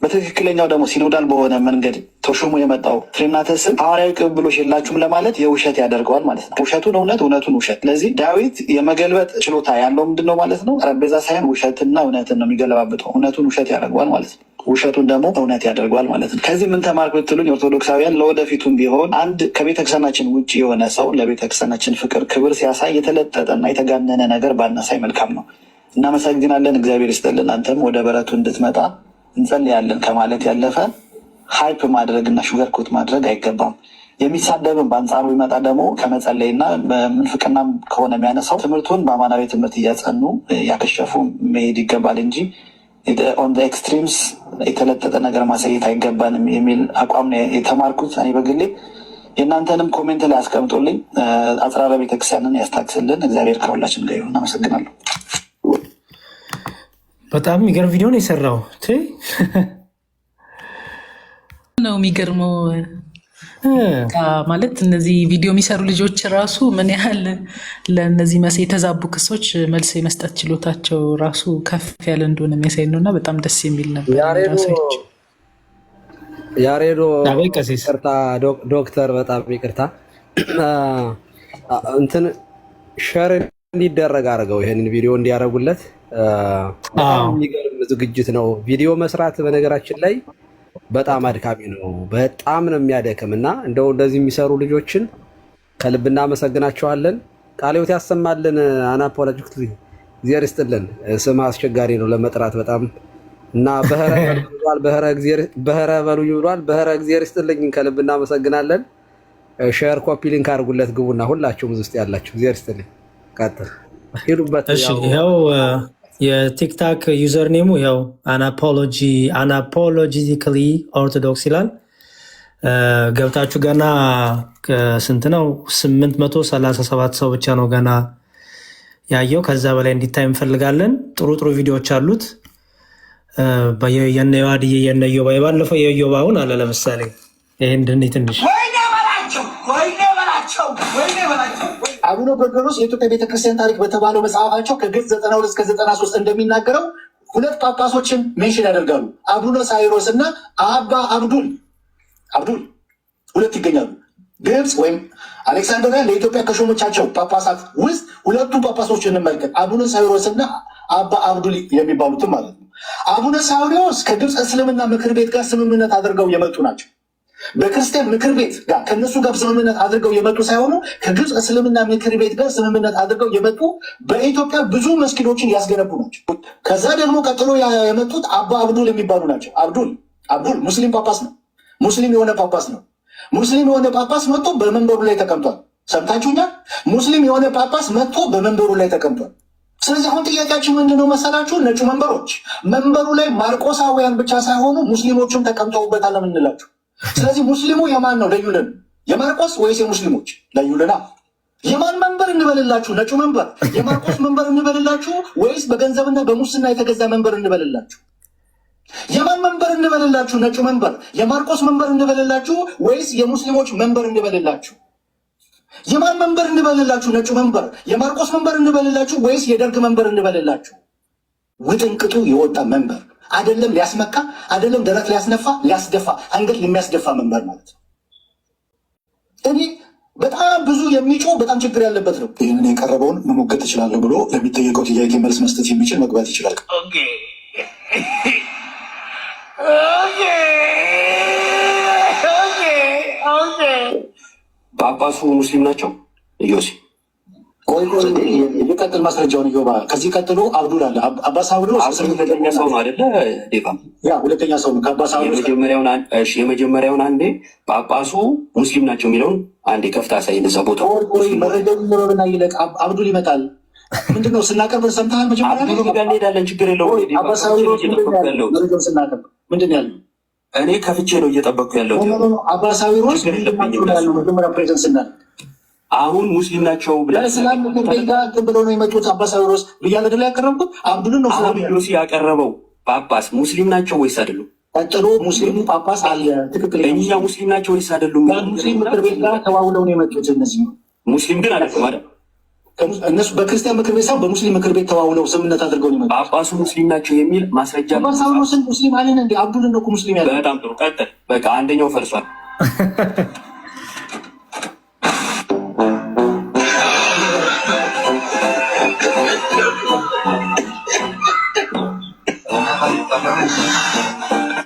በትክክለኛው ደግሞ ሲኖዳል በሆነ መንገድ ተሾሞ የመጣው ትሪናተስን ሐዋርያዊ ቅብብሎሽ የላችሁም ለማለት የውሸት ያደርገዋል ማለት ነው። ውሸቱን እውነት፣ እውነቱን ውሸት። ስለዚህ ዳዊት የመገልበጥ ችሎታ ያለው ምንድን ነው ማለት ነው? ጠረጴዛ ሳይሆን ውሸትና እውነትን ነው የሚገለባብጠው። እውነቱን ውሸት ያደርገዋል ማለት ነው። ውሸቱን ደግሞ እውነት ያደርገዋል ማለት ነው። ከዚህ ምን ተማርኩ ብትሉኝ ኦርቶዶክሳውያን ለወደፊቱም ቢሆን አንድ ከቤተክርስቲያናችን ውጭ የሆነ ሰው ለቤተክርስቲያናችን ፍቅር፣ ክብር ሲያሳይ የተለጠጠና የተጋነነ ነገር ባናሳይ መልካም ነው። እናመሰግናለን። እግዚአብሔር ይስጥልን። አንተም ወደ በረቱ እንድትመጣ እንጸልያለን ከማለት ያለፈ ሃይፕ ማድረግ እና ሹገር ኮት ማድረግ አይገባም። የሚሳደብን በአንጻሩ ይመጣ ደግሞ ከመጸለይና በምንፍቅናም ከሆነ የሚያነሳው ትምህርቱን በአማናዊ ትምህርት እያጸኑ ያከሸፉ መሄድ ይገባል እንጂ ኦን ኤክስትሪምስ የተለጠጠ ነገር ማሳየት አይገባንም የሚል አቋም የተማርኩት እኔ በግሌ። የእናንተንም ኮሜንት ላይ አስቀምጦልኝ አጽራረ ቤተክርስቲያንን ያስታክስልን። እግዚአብሔር ከሁላችን ጋር ይሁን። አመሰግናለሁ። በጣም የሚገርም ቪዲዮ ነው የሰራው ነው የሚገርመው ማለት እነዚህ ቪዲዮ የሚሰሩ ልጆች ራሱ ምን ያህል ለእነዚህ የተዛቡ ክሶች መልስ የመስጠት ችሎታቸው ራሱ ከፍ ያለ እንደሆነ የሚያሳይ ነው እና በጣም ደስ የሚል ነበር። ያሬዶ ይቅርታ ዶክተር፣ በጣም ይቅርታ እንትን ሸር እንዲደረግ አድርገው ይሄንን ቪዲዮ እንዲያደርጉለት። በጣም የሚገርም ዝግጅት ነው። ቪዲዮ መስራት በነገራችን ላይ በጣም አድካሚ ነው፣ በጣም ነው የሚያደክም እና እንደው እንደዚህ የሚሰሩ ልጆችን ከልብ እናመሰግናቸዋለን። ቃለ ሕይወት ያሰማልን። አናፖሎጂክስ እግዚአብሔር ይስጥልን። ስም አስቸጋሪ ነው ለመጥራት በጣም እና በህረ በሉኝ ብሏል። በህረ እግዚአብሔር ይስጥልኝ። ከልብ እናመሰግናለን። ሼር ኮፒ ሊንክ አድርጉለት፣ ግቡና ሁላችሁም እዚህ ውስጥ ያላችሁ እግዚአብሔር ይስጥልኝ። ቀጥል ሄዱበት። ይኸው የቲክታክ ዩዘር ኔሙ ያው አናፖሎጂካሊ ኦርቶዶክስ ይላል። ገብታችሁ ገና ስንት ነው? 837 ሰው ብቻ ነው ገና ያየው። ከዛ በላይ እንዲታይ እንፈልጋለን። ጥሩ ጥሩ ቪዲዮዎች አሉት። የነ ዮሐድዬ የነ ዮባ ባለፈው የዮባውን አለ ለምሳሌ ይሄን ትንሽ አቡነ ጎርጎርዮስ የኢትዮጵያ ቤተክርስቲያን ታሪክ በተባለው መጽሐፋቸው ከገጽ 92 እስከ 93 እንደሚናገረው ሁለት ጳጳሶችን ሜንሽን ያደርጋሉ። አቡነ ሳይሮስ እና አባ አብዱል ሁለት ይገኛሉ። ግብፅ ወይም አሌክሳንድሪያ ለኢትዮጵያ ከሾሞቻቸው ጳጳሳት ውስጥ ሁለቱ ጳጳሶች እንመልከት። አቡነ ሳይሮስ እና አባ አብዱል የሚባሉትም ማለት ነው። አቡነ ሳይሮስ ከግብፅ እስልምና ምክር ቤት ጋር ስምምነት አድርገው የመጡ ናቸው። በክርስቲያን ምክር ቤት ጋር ከነሱ ጋር ስምምነት አድርገው የመጡ ሳይሆኑ ከግብፅ እስልምና ምክር ቤት ጋር ስምምነት አድርገው የመጡ በኢትዮጵያ ብዙ መስጊዶችን ያስገነቡ ናቸው። ከዛ ደግሞ ቀጥሎ የመጡት አባ አብዱል የሚባሉ ናቸው። አብዱል ሙስሊም ጳጳስ ነው። ሙስሊም የሆነ ጳጳስ ነው። ሙስሊም የሆነ ጳጳስ መጥቶ በመንበሩ ላይ ተቀምጧል። ሰምታችሁኛል? ሙስሊም የሆነ ጳጳስ መጥቶ በመንበሩ ላይ ተቀምጧል። ስለዚህ አሁን ጥያቄያችን ምንድነው መሰላችሁ? ነጩ መንበሮች መንበሩ ላይ ማርቆሳውያን ብቻ ሳይሆኑ ሙስሊሞችም ተቀምጠውበታል የምንላችሁ። ስለዚህ ሙስሊሙ የማን ነው? ለዩልን የማርቆስ ወይስ የሙስሊሞች? ለዩልና የማን መንበር እንበልላችሁ? ነጩ መንበር የማርቆስ መንበር እንበልላችሁ ወይስ በገንዘብና በሙስና የተገዛ መንበር እንበልላችሁ? የማን መንበር እንበልላችሁ? ነጩ መንበር የማርቆስ መንበር እንበልላችሁ ወይስ የሙስሊሞች መንበር እንበልላችሁ? የማን መንበር እንበልላችሁ? ነጩ መንበር የማርቆስ መንበር እንበልላችሁ ወይስ የደርግ መንበር እንበልላችሁ? ውጥንቅጡ የወጣ መንበር አይደለም፣ ሊያስመካ አይደለም፣ ደረት ሊያስነፋ ሊያስደፋ አንገት የሚያስደፋ መንበር ማለት ነው። እኔ በጣም ብዙ የሚጮህ በጣም ችግር ያለበት ነው። ይህንን የቀረበውን መሞገት እችላለሁ ብሎ ለሚጠየቀው ጥያቄ መልስ መስጠት የሚችል መግባት ይችላል። ጳጳሱ ሙስሊም ናቸው። ኢዮሲ የቀጥል ማስረጃውን እዮባ ከዚህ ቀጥሎ አብዱል አለ። አባስ አብዱል ሁለተኛ ሰው ነው አይደለ? ያ ሁለተኛ ሰው ነው። ከአባስ አብዱል የመጀመሪያውን አንዴ ጳጳሱ ሙስሊም ናቸው የሚለውን አንዴ ከፍታ ሳይ እዛ ቦታ መረጃውን ምሮብና ይለቅ አብዱል ይመጣል። ምንድነው ስናቀርብ ሰምተሃል? መጀመሪያ ጋር እንሄዳለን፣ ችግር የለውም። አባስ አብዱል መረጃውን ስናቀርብ ምንድን ያለው እኔ ከፍቼ ነው እየጠበቅኩ ያለሁት። አባ ሳዊሮስ መጀመሪያ ፕሬዘንስ እናደርግ። አሁን ሙስሊም ናቸው ለእስላም ምክር ቤት ጋር ብለው ነው የመጡት። አባ ሳዊሮስ ብያለሁ አይደል ያቀረብኩት። አብዱልን ነው አሁን ዮሲ ያቀረበው ጳጳስ ሙስሊም ናቸው ወይስ አይደሉም? ቀጥሎ ሙስሊሙ ጳጳስ አለ። ትክክል። እኛ ሙስሊም ናቸው ወይስ አይደሉም? ሙስሊም ምክር ቤት ጋር ተዋውለው ነው የመጡት። እነዚህ ሙስሊም ግን አይደሉም አይደል? እነሱ በክርስቲያን ምክር ቤት ሳይሆን በሙስሊም ምክር ቤት ተዋውለው ስምምነት አድርገው ነው የመጡት። ጳጳሱ ሙስሊም ናቸው የሚል ማስረጃ አባ ሳዊሮስን ሙስሊም አለን እንዴ? አብዱልን ነው እኮ ሙስሊም ያለ። በጣም ጥሩ ቀጥል። በቃ አንደኛው ፈርሷል።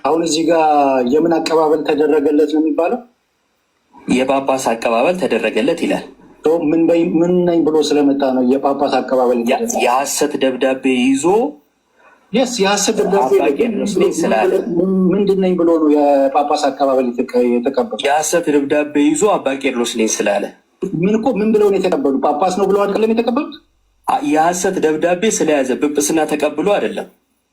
አሁን እዚህ ጋር የምን አቀባበል ተደረገለት ነው የሚባለው? የጳጳስ አቀባበል ተደረገለት ይላል። ምን ነኝ ብሎ ስለመጣ ነው የጳጳስ አቀባበል? የሐሰት ደብዳቤ ይዞ የሐሰት ደብዳቤ ምንድን ነኝ ብሎ ነው የጳጳስ አቀባበል የተቀበሉ? የሐሰት ደብዳቤ ይዞ አባ ቄርሎስ ነኝ ስላለ ምን ብለው ነው የተቀበሉ? ጳጳስ ነው ብለው አይደለም የተቀበሉት። የሐሰት ደብዳቤ ስለያዘ ጵጵስና ተቀብሎ አይደለም።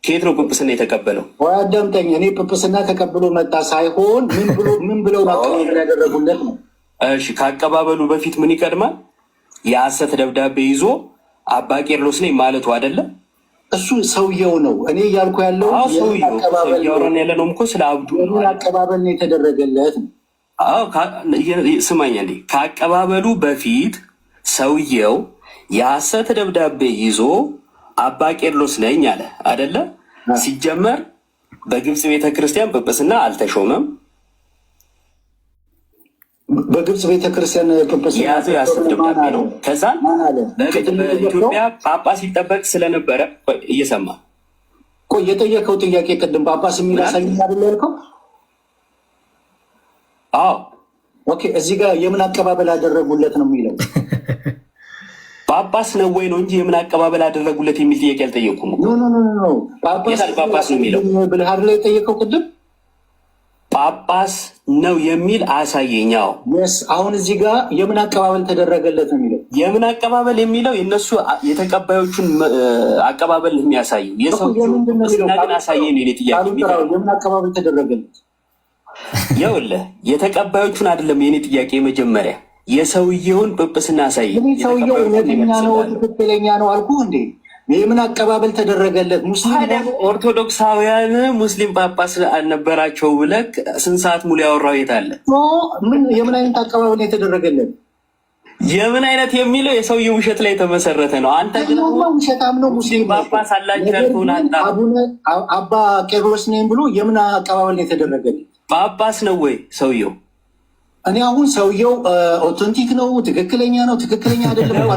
ከየት ነው ጵጵስና የተቀበለው? ወይ አዳምጠኝ። እኔ ጵጵስና ተቀብሎ መጣ ሳይሆን ምን ብለው አቀባበል ያደረጉለት ነው። እሺ፣ ከአቀባበሉ በፊት ምን ይቀድማል? የሐሰት ደብዳቤ ይዞ አባ ቄርሎስ ነኝ ማለቱ አይደለም። እሱ ሰውየው ነው። እኔ እያልኩ ያለው እያወራን ያለ ነው እኮ ስለ አብዱ አቀባበል ነው የተደረገለት። ስማኝ እንዴ፣ ከአቀባበሉ በፊት ሰውየው የሐሰት ደብዳቤ ይዞ አባ ቄርሎስ ነኝ አለ አይደለ? ሲጀመር በግብፅ ቤተክርስቲያን ጵጵስና አልተሾመም። በግብፅ ቤተክርስቲያን ጵጵስና የያዘው የሐሰት ደብዳቤ ነው። ከዛ በኢትዮጵያ ጳጳስ ይጠበቅ ስለነበረ እየሰማ የጠየቀው ጥያቄ ቅድም ጳጳስ የሚላሳይ አይደለ ያልከው? አዎ። ኦኬ፣ እዚህ ጋር የምን አቀባበል አደረጉለት ነው የሚለው። ጳጳስ ነው ወይ ነው እንጂ የምን አቀባበል አደረጉለት የሚል ጥያቄ አልጠየቁም። ጳጳስ ነው የሚለው ብልሃር ላይ የጠየቀው ቅድም ጳጳስ ነው የሚል አሳየኛው። አሁን እዚህ ጋር የምን አቀባበል ተደረገለት ነው የሚለው። የምን አቀባበል የሚለው የነሱ የተቀባዮቹን አቀባበል የሚያሳየው የሰው ግን አሳየኝ ነው ጥያቄ። የምን አቀባበል ተደረገለት? ይኸውልህ የተቀባዮቹን አይደለም የኔ ጥያቄ መጀመሪያ የሰውየውን ጵጵስና አሳይ። ሰውየው እውነተኛ ነው ትክክለኛ ነው አልኩ እንዴ? የምን አቀባበል ተደረገለት? ሙስሊም ኦርቶዶክሳውያን ሙስሊም ጳጳስ አልነበራቸው ብለህ ስንት ሰዓት ሙሉ ያወራው የት አለ? የምን አይነት አቀባበል የተደረገለት? የምን አይነት የሚለው የሰውየው ውሸት ላይ የተመሰረተ ነው። አንተ ግን ውሸታም ነው ሙስሊም ጳጳስ አላቸው ያልኩህን አንተ አባ ቄርሎስ ነኝ ብሎ የምን አቀባበል የተደረገለት? ጳጳስ ነው ወይ ሰውየው? እኔ አሁን ሰውየው ኦቶንቲክ ነው ትክክለኛ ነው ትክክለኛ አይደለም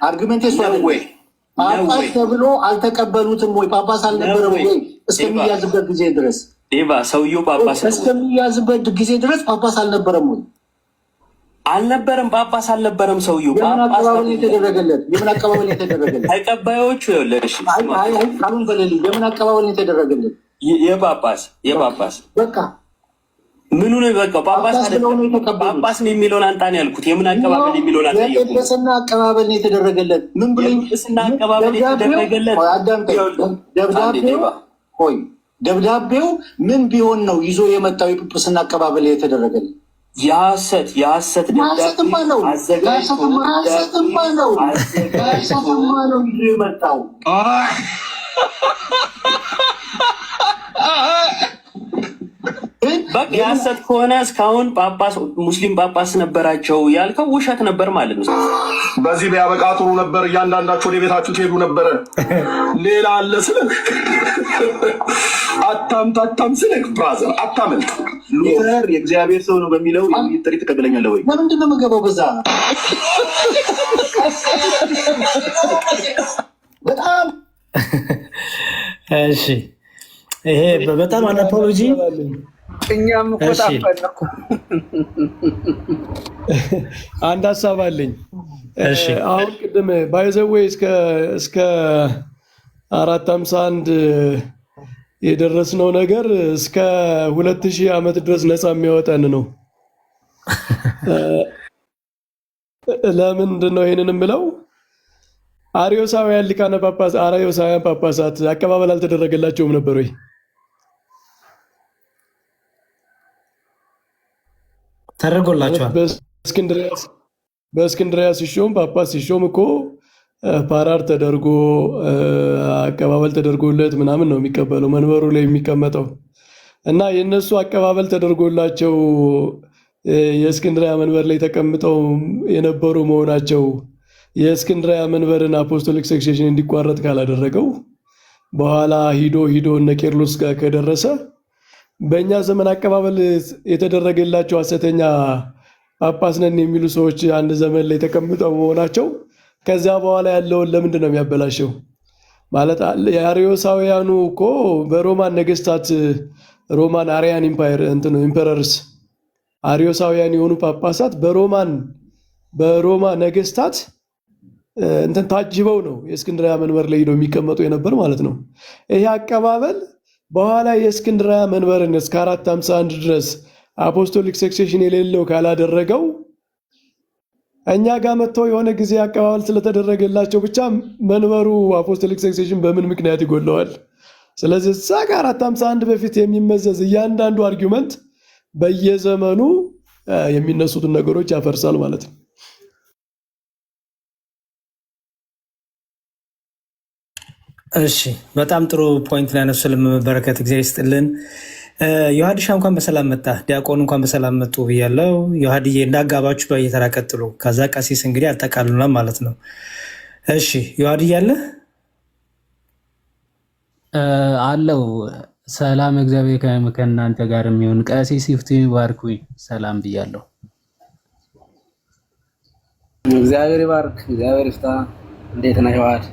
አርጊመንት ወይ ጳጳስ ተብሎ አልተቀበሉትም ወይ? ጳጳስ አልነበረም ወይ እስከሚያዝበት ጊዜ ድረስ? ሰውየው ጳጳስ እስከሚያዝበት ጊዜ ድረስ ጳጳስ አልነበረም ወይ? አልነበረም። ጳጳስ አልነበረም ሰውየው። የምን አቀባበል የተደረገለት? የምን አቀባበል የተደረገለት? ተቀባዮቹ ይኸውልሽ ቃሉን በሌሊት የምን አቀባበል የተደረገለት? የጳጳስ በቃ ምኑ ነው በቃ ጳጳስ ነው የሚለውን አንጣ ነው ያልኩት። የምን አቀባበል የሚለውን አንጣ ነው። የጵጵስና አቀባበል ነው የተደረገለት። ምን ብሎ የጵጵስና አቀባበል የተደረገለት? ደብዳቤው ምን ቢሆን ነው ይዞ የመጣው የጵጵስና አቀባበል የተደረገለት? የሐሰት ደብዳቤ ነው ይዞ የመጣው። በቃ የሐሰት ከሆነ እስካሁን ሙስሊም ጳጳስ ነበራቸው ያልከው ውሸት ነበር ማለት ነው። በዚህ ቢያበቃ ጥሩ ነበር። እያንዳንዳቸው ወደ ቤታችሁ ትሄዱ ነበረ። ሌላ አለ ስልክ አታም ስልክ ብራዘር አታመልጥ። ሉተር የእግዚአብሔር ሰው ነው በሚለው የሚል ጥሪ ትቀበለኛለህ ወይ? ለምንድን ነው የምገባው በዛ? በጣም እሺ። ይሄ በጣም አናፖሎጂ እኛም እኮ ታፈነኩ። አንድ ሀሳብ አለኝ። አሁን ቅድም ባይዘዌ እስከ 451 የደረስነው ነገር እስከ 2000 ዓመት ድረስ ነፃ የሚያወጣን ነው። ለምንድን ነው ይሄንን የምለው? አርዮሳውያን ሊቃነ ጳጳሳት አርዮሳውያን ጳጳሳት አቀባበል አልተደረገላቸውም ነበር ወይ? ተደርጎላቸዋል። በእስክንድሪያ ሲሾም ጳጳስ ሲሾም እኮ ፓራር ተደርጎ አቀባበል ተደርጎለት ምናምን ነው የሚቀበለው መንበሩ ላይ የሚቀመጠው እና የእነሱ አቀባበል ተደርጎላቸው የእስክንድሪያ መንበር ላይ ተቀምጠው የነበሩ መሆናቸው የእስክንድሪያ መንበርን አፖስቶሊክ ሰክሴሽን እንዲቋረጥ ካላደረገው በኋላ ሂዶ እነ ቄርሎስ ጋር ከደረሰ በእኛ ዘመን አቀባበል የተደረገላቸው ሐሰተኛ ጳጳስ ነን የሚሉ ሰዎች አንድ ዘመን ላይ ተቀምጠው መሆናቸው ከዚያ በኋላ ያለውን ለምንድን ነው የሚያበላሸው? ማለት የአሪዮሳውያኑ እኮ በሮማን ነገስታት ሮማን አሪያን ኢምፓየር ኢምፐረርስ አሪዮሳውያን የሆኑ ጳጳሳት በሮማ ነገስታት ታጅበው ነው የእስክንድሪያ መንበር ላይ ሄደው የሚቀመጡ የነበር ማለት ነው። ይሄ አቀባበል በኋላ የእስክንድሪያ መንበርን እስከ 451 ድረስ አፖስቶሊክ ሰክሴሽን የሌለው ካላደረገው እኛ ጋር መጥተው የሆነ ጊዜ አቀባበል ስለተደረገላቸው ብቻ መንበሩ አፖስቶሊክ ሰክሴሽን በምን ምክንያት ይጎለዋል? ስለዚህ እዛ ጋር 451 በፊት የሚመዘዝ እያንዳንዱ አርጊውመንት በየዘመኑ የሚነሱትን ነገሮች ያፈርሳል ማለት ነው። እሺ በጣም ጥሩ ፖይንት ላይ ነሱ ለመበረከት እግዚአብሔር ይስጥልን። ዮሐድሻ እንኳን በሰላም መጣ። ዲያቆን እንኳን በሰላም መጡ ብያለው። ዮሐድዬ እንዳጋባችሁ በየተራ ቀጥሉ። ከዛ ቀሲስ እንግዲህ አጠቃሉና ማለት ነው። እሺ ዮሐድዬ አለ አለው። ሰላም እግዚአብሔር ከእናንተ ጋር የሚሆን ቀሲስ ይፍቱ ይባርኩኝ። ሰላም ብያለሁ። እግዚአብሔር ይባርክ። እግዚአብሔር ይፍታ። እንዴት ነህ ዮሐድ?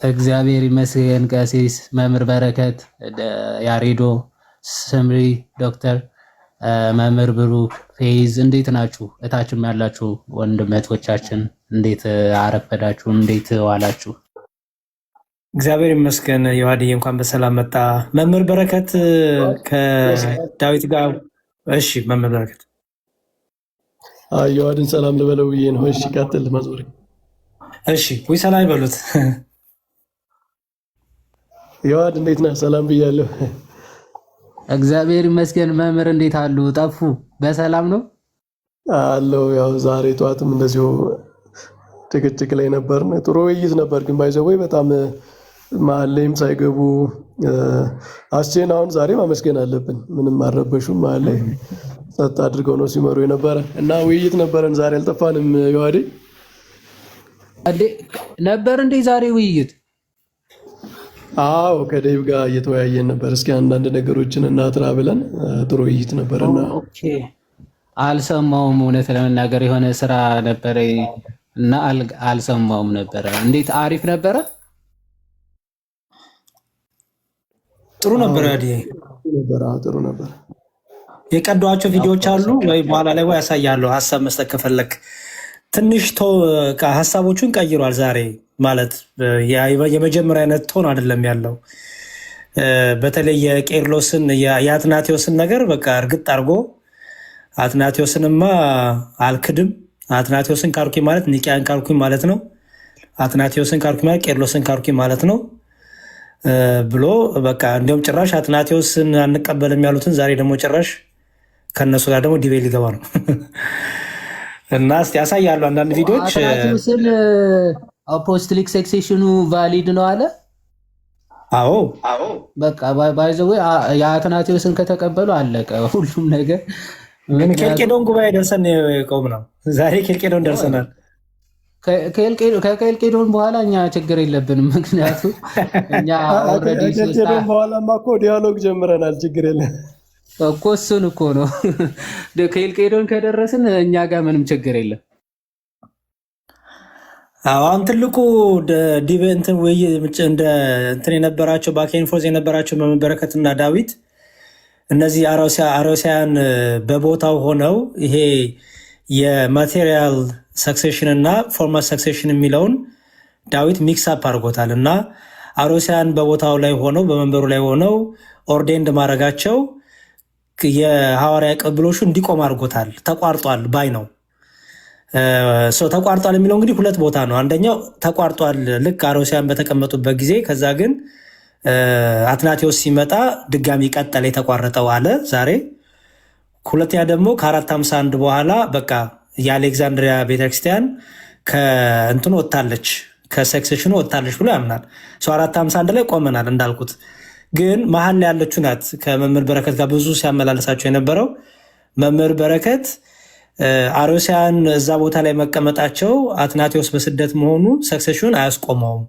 እግዚአብሔር ይመስገን። ቀሲስ መምህር በረከት፣ ያሬዶ፣ ስምሪ፣ ዶክተር መምህር ብሩክ፣ ፌዝ እንዴት ናችሁ? እታችም ያላችሁ ወንድም እህቶቻችን እንዴት አረፈዳችሁ? እንዴት ዋላችሁ? እግዚአብሔር ይመስገን። ዮሐድዬ እንኳን በሰላም መጣ። መምህር በረከት ከዳዊት ጋር እሺ። መምህር በረከት ዮሐድን ሰላም ልበለው ብዬ ነው። እሺ ቀጥል መዝሙር። እሺ ወይ ሰላም ይበሉት። ዮሐድ እንዴት ነህ? ሰላም ብያለሁ። እግዚአብሔር ይመስገን። መምህር እንዴት አሉ? ጠፉ። በሰላም ነው አለው። ያው ዛሬ ጠዋትም እንደዚሁ ጭቅጭቅ ላይ ነበርን። ጥሩ ውይይት ነበር፣ ግን ባይዘወይ በጣም መሀል ላይም ሳይገቡ አስቼን አሁን ዛሬ ማመስገን አለብን። ምንም አልረበሹም። መሀል ላይ ጸጥ አድርገው ነው ሲመሩ የነበረ እና ውይይት ነበረን። ዛሬ አልጠፋንም። ዮሐዴ ነበር እንዴ ዛሬ ውይይት? አዎ ከዴቭ ጋር እየተወያየን ነበር። እስኪ አንዳንድ ነገሮችን እናጥራ ብለን ጥሩ ውይይት ነበርና አልሰማውም። እውነት ለመናገር የሆነ ስራ ነበረ እና አልሰማውም ነበረ። እንዴት አሪፍ ነበረ? ጥሩ ነበረ። ጥሩ ነበር። የቀዷቸው ቪዲዮዎች አሉ ወይ በኋላ ላይ ወይ ያሳያለሁ። ሀሳብ መስጠት ከፈለክ ትንሽ ሀሳቦቹን ቀይሯል ዛሬ ማለት የመጀመሪያ አይነት ቶን አይደለም ያለው። በተለይ የቄርሎስን የአትናቴዎስን ነገር በቃ እርግጥ አድርጎ አትናቴዎስንማ አልክድም፣ አትናቴዎስን ካርኩኝ ማለት ኒቂያን ካርኩኝ ማለት ነው፣ አትናቴዎስን ካርኩኝ ማለት ቄርሎስን ካርኩኝ ማለት ነው ብሎ በቃ እንዲሁም ጭራሽ አትናቴዎስን አንቀበልም ያሉትን ዛሬ ደግሞ ጭራሽ ከነሱ ጋር ደግሞ ዲቤት ሊገባ ነው። እና እስቲ ያሳያሉ አንዳንድ ቪዲዮዎች። አትናቴዎስን አፖስቶሊክ ሰክሴሽኑ ቫሊድ ነው አለ። አዎ በቃ ባይዘው የአትናቴዎስን ከተቀበሉ አለቀ ሁሉም ነገር። ምን ኬልቄዶን ጉባኤ ደርሰን ቆም ነው ዛሬ። ኬልቄዶን ደርሰናል። ከኬልቄዶን በኋላ እኛ ችግር የለብንም፣ ምክንያቱም እኛ ኦልሬዲ ከኬልቄዶን በኋላማ እኮ ዲያሎግ ጀምረናል። ችግር የለም እኮ እሱን እኮ ነው። ከኬልቄዶን ከደረስን እኛ ጋር ምንም ችግር የለም። አሁን ትልቁ ዲቤ እንትን የነበራቸው ባኬንፎዝ የነበራቸው መምህር በረከትና ዳዊት እነዚህ አሮሲያን በቦታው ሆነው ይሄ የማቴሪያል ሰክሴሽን እና ፎርማል ሰክሴሽን የሚለውን ዳዊት ሚክስ አፕ አድርጎታል እና አሮሲያን በቦታው ላይ ሆነው በመንበሩ ላይ ሆነው ኦርዴንድ ማድረጋቸው የሐዋርያ ቅብሎሹ እንዲቆም አድርጎታል። ተቋርጧል ባይ ነው። ተቋርጧል የሚለው እንግዲህ ሁለት ቦታ ነው። አንደኛው ተቋርጧል ልክ አሮሲያን በተቀመጡበት ጊዜ፣ ከዛ ግን አትናቴዎስ ሲመጣ ድጋሚ ቀጠለ የተቋረጠው አለ ዛሬ። ሁለተኛ ደግሞ ከ451 በኋላ በቃ የአሌክዛንድሪያ ቤተክርስቲያን ከእንትኑ ወጥታለች ከሰክሴሽኑ ወጥታለች ብሎ ያምናል። 451 ላይ ቆመናል እንዳልኩት። ግን መሀል ላይ ያለችው ናት ከመምህር በረከት ጋር ብዙ ሲያመላለሳቸው የነበረው መምህር በረከት አርዮሳውያን እዛ ቦታ ላይ መቀመጣቸው አትናቴዎስ በስደት መሆኑ ሰክሴሽኑን አያስቆመውም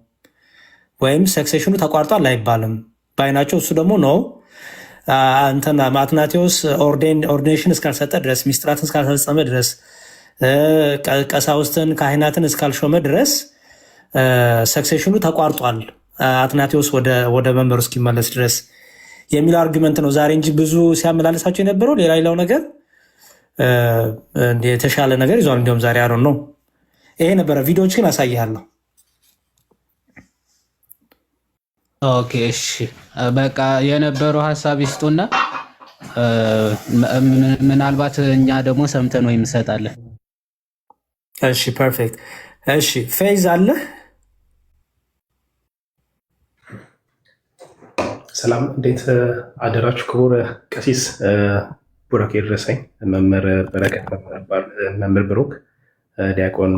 ወይም ሰክሴሽኑ ተቋርጧል አይባልም ባይናቸው። እሱ ደግሞ ነው አንተና አትናቴዎስ ኦርዲኔሽን እስካልሰጠ ድረስ ሚስጥራትን እስካልፈጸመ ድረስ ቀሳውስትን ካህናትን እስካልሾመ ድረስ ሰክሴሽኑ ተቋርጧል አትናቴዎስ ወደ መንበሩ እስኪመለስ ድረስ የሚል አርጊመንት ነው ዛሬ እንጂ ብዙ ሲያመላለሳቸው የነበረው ሌላው ነገር የተሻለ ነገር ይዟል። እንዲሁም ዛሬ አሮን ነው ይሄ ነበረ። ቪዲዮዎች ግን አሳይሃለሁ። ኦኬ እሺ፣ በቃ የነበረው ሀሳብ ይስጡና ምናልባት እኛ ደግሞ ሰምተን ወይ እንሰጣለን። እሺ ፐርፌክት። እሺ ፌዝ አለ። ሰላም፣ እንዴት አደራችሁ? ክቡር ቀሲስ ቡራኬ ድረሰኝ፣ መምህር በረከት፣ መምህር ብሩክ፣ ዲያቆን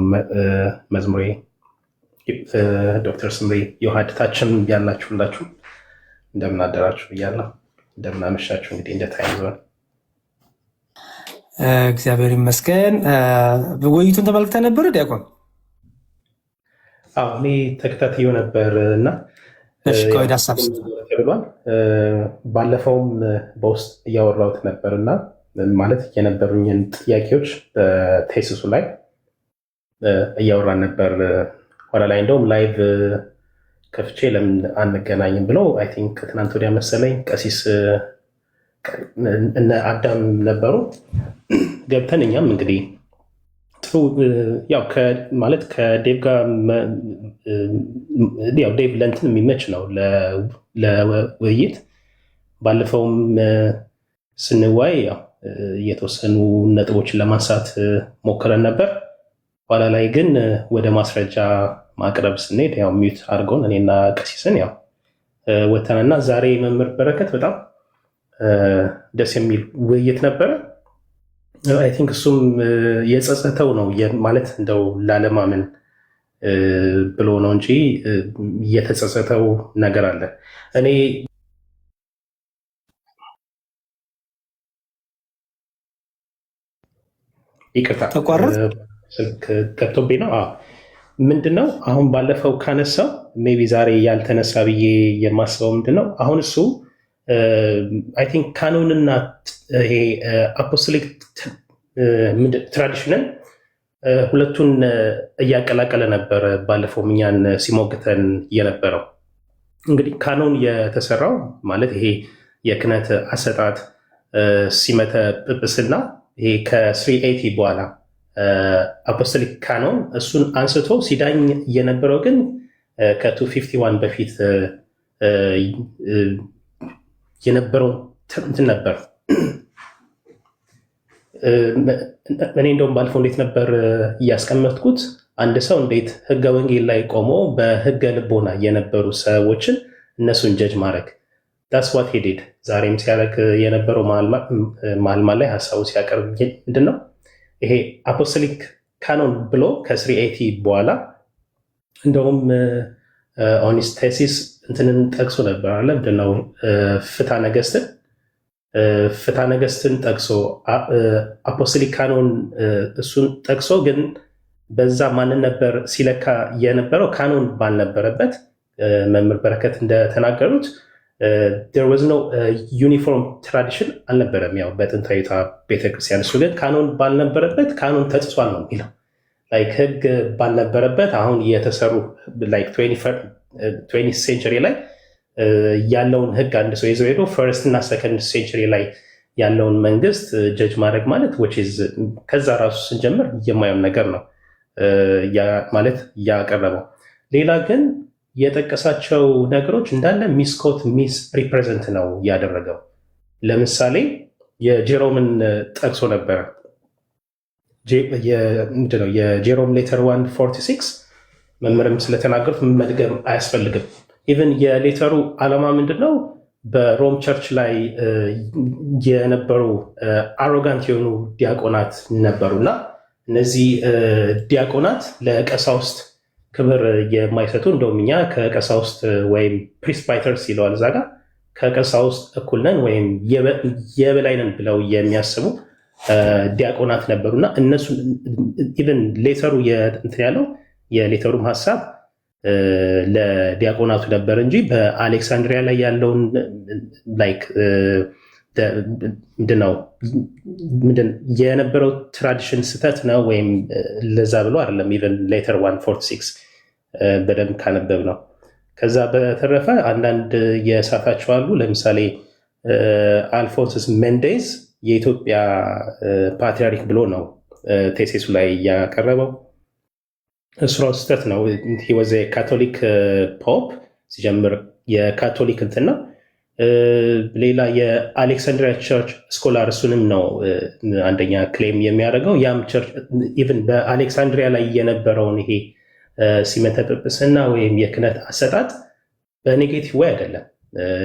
መዝሙሬ፣ ዶክተር ስምሪ የውሃድታችን ያላችሁ ሁላችሁ እንደምን አደራችሁ ብያለሁ። እንደምን አመሻችሁ። እንግዲህ እንደ ታይም ዞን እግዚአብሔር ይመስገን። ውይይቱን ተመልክተ ነበር ዲያቆን? እኔ ተከታትዮ ነበር እና ተብሏል። ባለፈውም በውስጥ እያወራሁት ነበር እና ማለት የነበሩኝን ጥያቄዎች በቴሲሱ ላይ እያወራን ነበር። ኋላ ላይ እንደውም ላይቭ ከፍቼ ለምን አንገናኝም ብለው አይ ቲንክ ከትናንት ወዲያ መሰለኝ ቀሲስ እነ አዳም ነበሩ ገብተን እኛም እንግዲህ ጥሩ ያው ማለት ከዴቭ ጋር ያው ዴቭ ለእንትን የሚመች ነው ለውይይት። ባለፈውም ስንዋይ ያው የተወሰኑ ነጥቦችን ለማንሳት ሞክረን ነበር። ኋላ ላይ ግን ወደ ማስረጃ ማቅረብ ስንሄድ ያው ሚዩት አድርገውን እኔና ቀሲስን ያው ወተንና ዛሬ መምህር በረከት በጣም ደስ የሚል ውይይት ነበረ። አይ ቲንክ እሱም የጸጸተው ነው ማለት እንደው ላለማመን ብሎ ነው እንጂ የተጸጸተው ነገር አለ። እኔ ይቅርታ ስልክ ገብቶብኝ ነው። ምንድነው አሁን ባለፈው ካነሳው ሜይ ቢ ዛሬ ያልተነሳ ብዬ የማስበው ምንድነው አሁን እሱ አይ ቲንክ ካኖንና ይሄ አፖስቶሊክ ትራዲሽንን ሁለቱን እያቀላቀለ ነበር። ባለፈው እኛን ሲሞግተን የነበረው እንግዲህ ካኖን የተሰራው ማለት ይሄ የክህነት አሰጣጥ ሲመተ ጵጵስና ይሄ ከ380 በኋላ አፖስቶሊክ ካኖን እሱን አንስቶ ሲዳኝ የነበረው ግን ከ251 በፊት የነበረው እንትን ነበር። እኔ እንደውም ባልፈው እንዴት ነበር እያስቀመጥኩት አንድ ሰው እንዴት ህገ ወንጌል ላይ ቆሞ በህገ ልቦና የነበሩ ሰዎችን እነሱን ጀጅ ማድረግ ዳስ ዋት ሄ ዲድ። ዛሬም ሲያደርግ የነበረው መሀል ላይ ሀሳቡ ሲያቀርብ ምንድን ነው ይሄ አፖስቶሊክ ካኖን ብሎ ከ380 በኋላ እንደውም ኦኒስት ቴሲስ እንትንን ጠቅሶ ነበር አለ ምንድነው ፍትሐ ነገስትን ጠቅሶ አፖስቶሊክ ካኖን እሱን ጠቅሶ ግን በዛ ማንን ነበር ሲለካ የነበረው ካኖን ባልነበረበት መምህር በረከት እንደተናገሩት there was no uniform tradition አልነበረም ያው በጥንታዊቷ ቤተክርስቲያን። እሱ ግን ካኖን ባልነበረበት ካኖን ተጥሷል ነው የሚለው ላይክ ህግ ባልነበረበት አሁን የተሰሩ ላይክ 20th ሴንቸሪ ላይ ያለውን ህግ አንድ ሰው ይዘው ሄዶ ፈርስት እና ሰከንድ ሴንቸሪ ላይ ያለውን መንግስት ጀጅ ማድረግ ማለት ከዛ ራሱ ስንጀምር የማየውን ነገር ነው ማለት ያቀረበው። ሌላ ግን የጠቀሳቸው ነገሮች እንዳለ ሚስኮት ሚስ ሪፕሬዘንት ነው ያደረገው። ለምሳሌ የጄሮምን ጠቅሶ ነበረ። የጄሮም ሌተር 146 መምህርም ስለተናገሩት መድገም አያስፈልግም። ኢቨን የሌተሩ ዓላማ ምንድነው? በሮም ቸርች ላይ የነበሩ አሮጋንት የሆኑ ዲያቆናት ነበሩና እነዚህ ዲያቆናት ለቀሳውስት ክብር የማይሰጡ እንደውም እኛ ከቀሳውስት ወይም ፕሪስባይተርስ ይለዋል እዛ ጋር ከቀሳውስት እኩል ነን ወይም የበላይ ነን ብለው የሚያስቡ ዲያቆናት ነበሩና እነሱ ኢቨን ሌተሩ እንትን ያለው የሌተሩም ሀሳብ ለዲያቆናቱ ነበር እንጂ በአሌክሳንድሪያ ላይ ያለውን ላይክ ምንድነው የነበረው ትራዲሽን ስተት ነው ወይም ለዛ ብሎ አይደለም። ኢቨን ሌተር 146 በደንብ ካነበብ ነው። ከዛ በተረፈ አንዳንድ የሳታቸው አሉ። ለምሳሌ አልፎንስስ ሜንዴዝ የኢትዮጵያ ፓትሪያርክ ብሎ ነው ቴሲሱ ላይ ያቀረበው። እሱ ራሱ ስተት ነው። ወዘ ካቶሊክ ፖፕ ሲጀምር የካቶሊክ እንትን ነው። ሌላ የአሌክሳንድሪያ ቸርች ስኮላር እሱንም ነው አንደኛ ክሌም የሚያደርገው። ያም ቸርች ኢቨን በአሌክሳንድሪያ ላይ የነበረውን ይሄ ሲመተ ጵጵስና ወይም የክህነት አሰጣጥ በኔጌቲቭ ወይ አይደለም።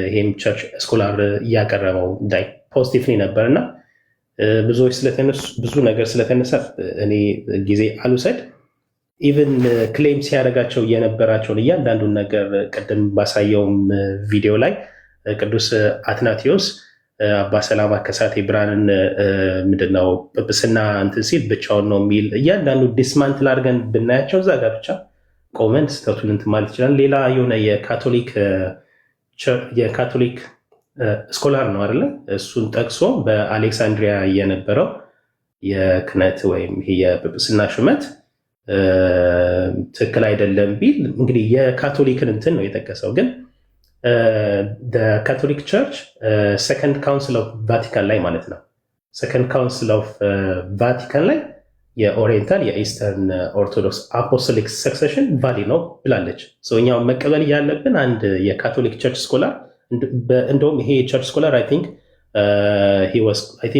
ይሄም ቸርች ስኮላር እያቀረበው ፖዚቲቭሊ ነበር እና ብዙዎች ስለተነሱ ብዙ ነገር ስለተነሳ እኔ ጊዜ አልውሰድ። ኢቨን ክሌም ሲያደርጋቸው የነበራቸውን እያንዳንዱን ነገር ቅድም ባሳየውም ቪዲዮ ላይ ቅዱስ አትናቴዎስ አባ ሰላማ ከሳቴ ብርሃንን ምንድነው ጵጵስና እንትን ሲል ብቻውን ነው የሚል እያንዳንዱ ዲስማንትል አድርገን ብናያቸው እዛ ጋር ብቻ ቆመን ስተቱን እንትን ማለት ይችላል። ሌላ የሆነ የካቶሊክ ስኮላር ነው አይደለ? እሱን ጠቅሶ በአሌክሳንድሪያ የነበረው የክህነት ወይም የጵጵስና ሹመት ትክክል አይደለም ቢል እንግዲህ የካቶሊክን እንትን ነው የጠቀሰው። ግን ካቶሊክ ቸርች ሰከንድ ካውንስል ኦፍ ቫቲካን ላይ ማለት ነው ሰከንድ ካውንስል ኦፍ ቫቲካን ላይ የኦሪየንታል የኢስተርን ኦርቶዶክስ አፖስቶሊክ ሰክሴሽን ቫሊ ነው ብላለች። እኛው መቀበል ያለብን አንድ የካቶሊክ ቸርች ስኮላር እንደውም ይሄ ቸርች ስኮላር አይ ቲንክ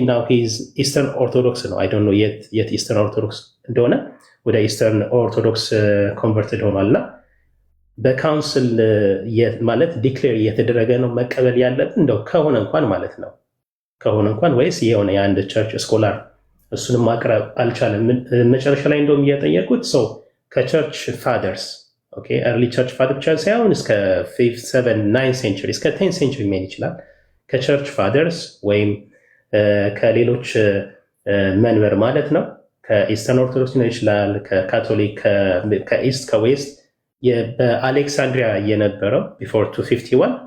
ናው ሂዝ ኢስተርን ኦርቶዶክስ ነው። አይ ዶንት ኖ የት ኢስተርን ኦርቶዶክስ እንደሆነ ወደ ኢስተርን ኦርቶዶክስ ኮንቨርትድ ሆኗል እና በካውንስል ማለት ዲክሌር እየተደረገ ነው መቀበል ያለብን እንደው ከሆነ እንኳን ማለት ነው ከሆነ እንኳን ወይስ የሆነ የአንድ ቸርች ስኮላር እሱንም ማቅረብ አልቻለም። መጨረሻ ላይ እንደውም እየጠየቁት ሰው ከቸርች ፋደርስ ኤርሊ ቸርች ፋደር ብቻ ሳይሆን እስከ 5th 7th 9th ሴንቸሪ እስከ 10th ሴንቸሪ ሜን ይችላል ከቸርች ፋደርስ ወይም ከሌሎች መንበር ማለት ነው ከኢስተርን ኦርቶዶክስ ሊሆን ይችላል ከካቶሊክ ከኢስት ከዌስት በአሌክሳንድሪያ የነበረው ቢፎር 251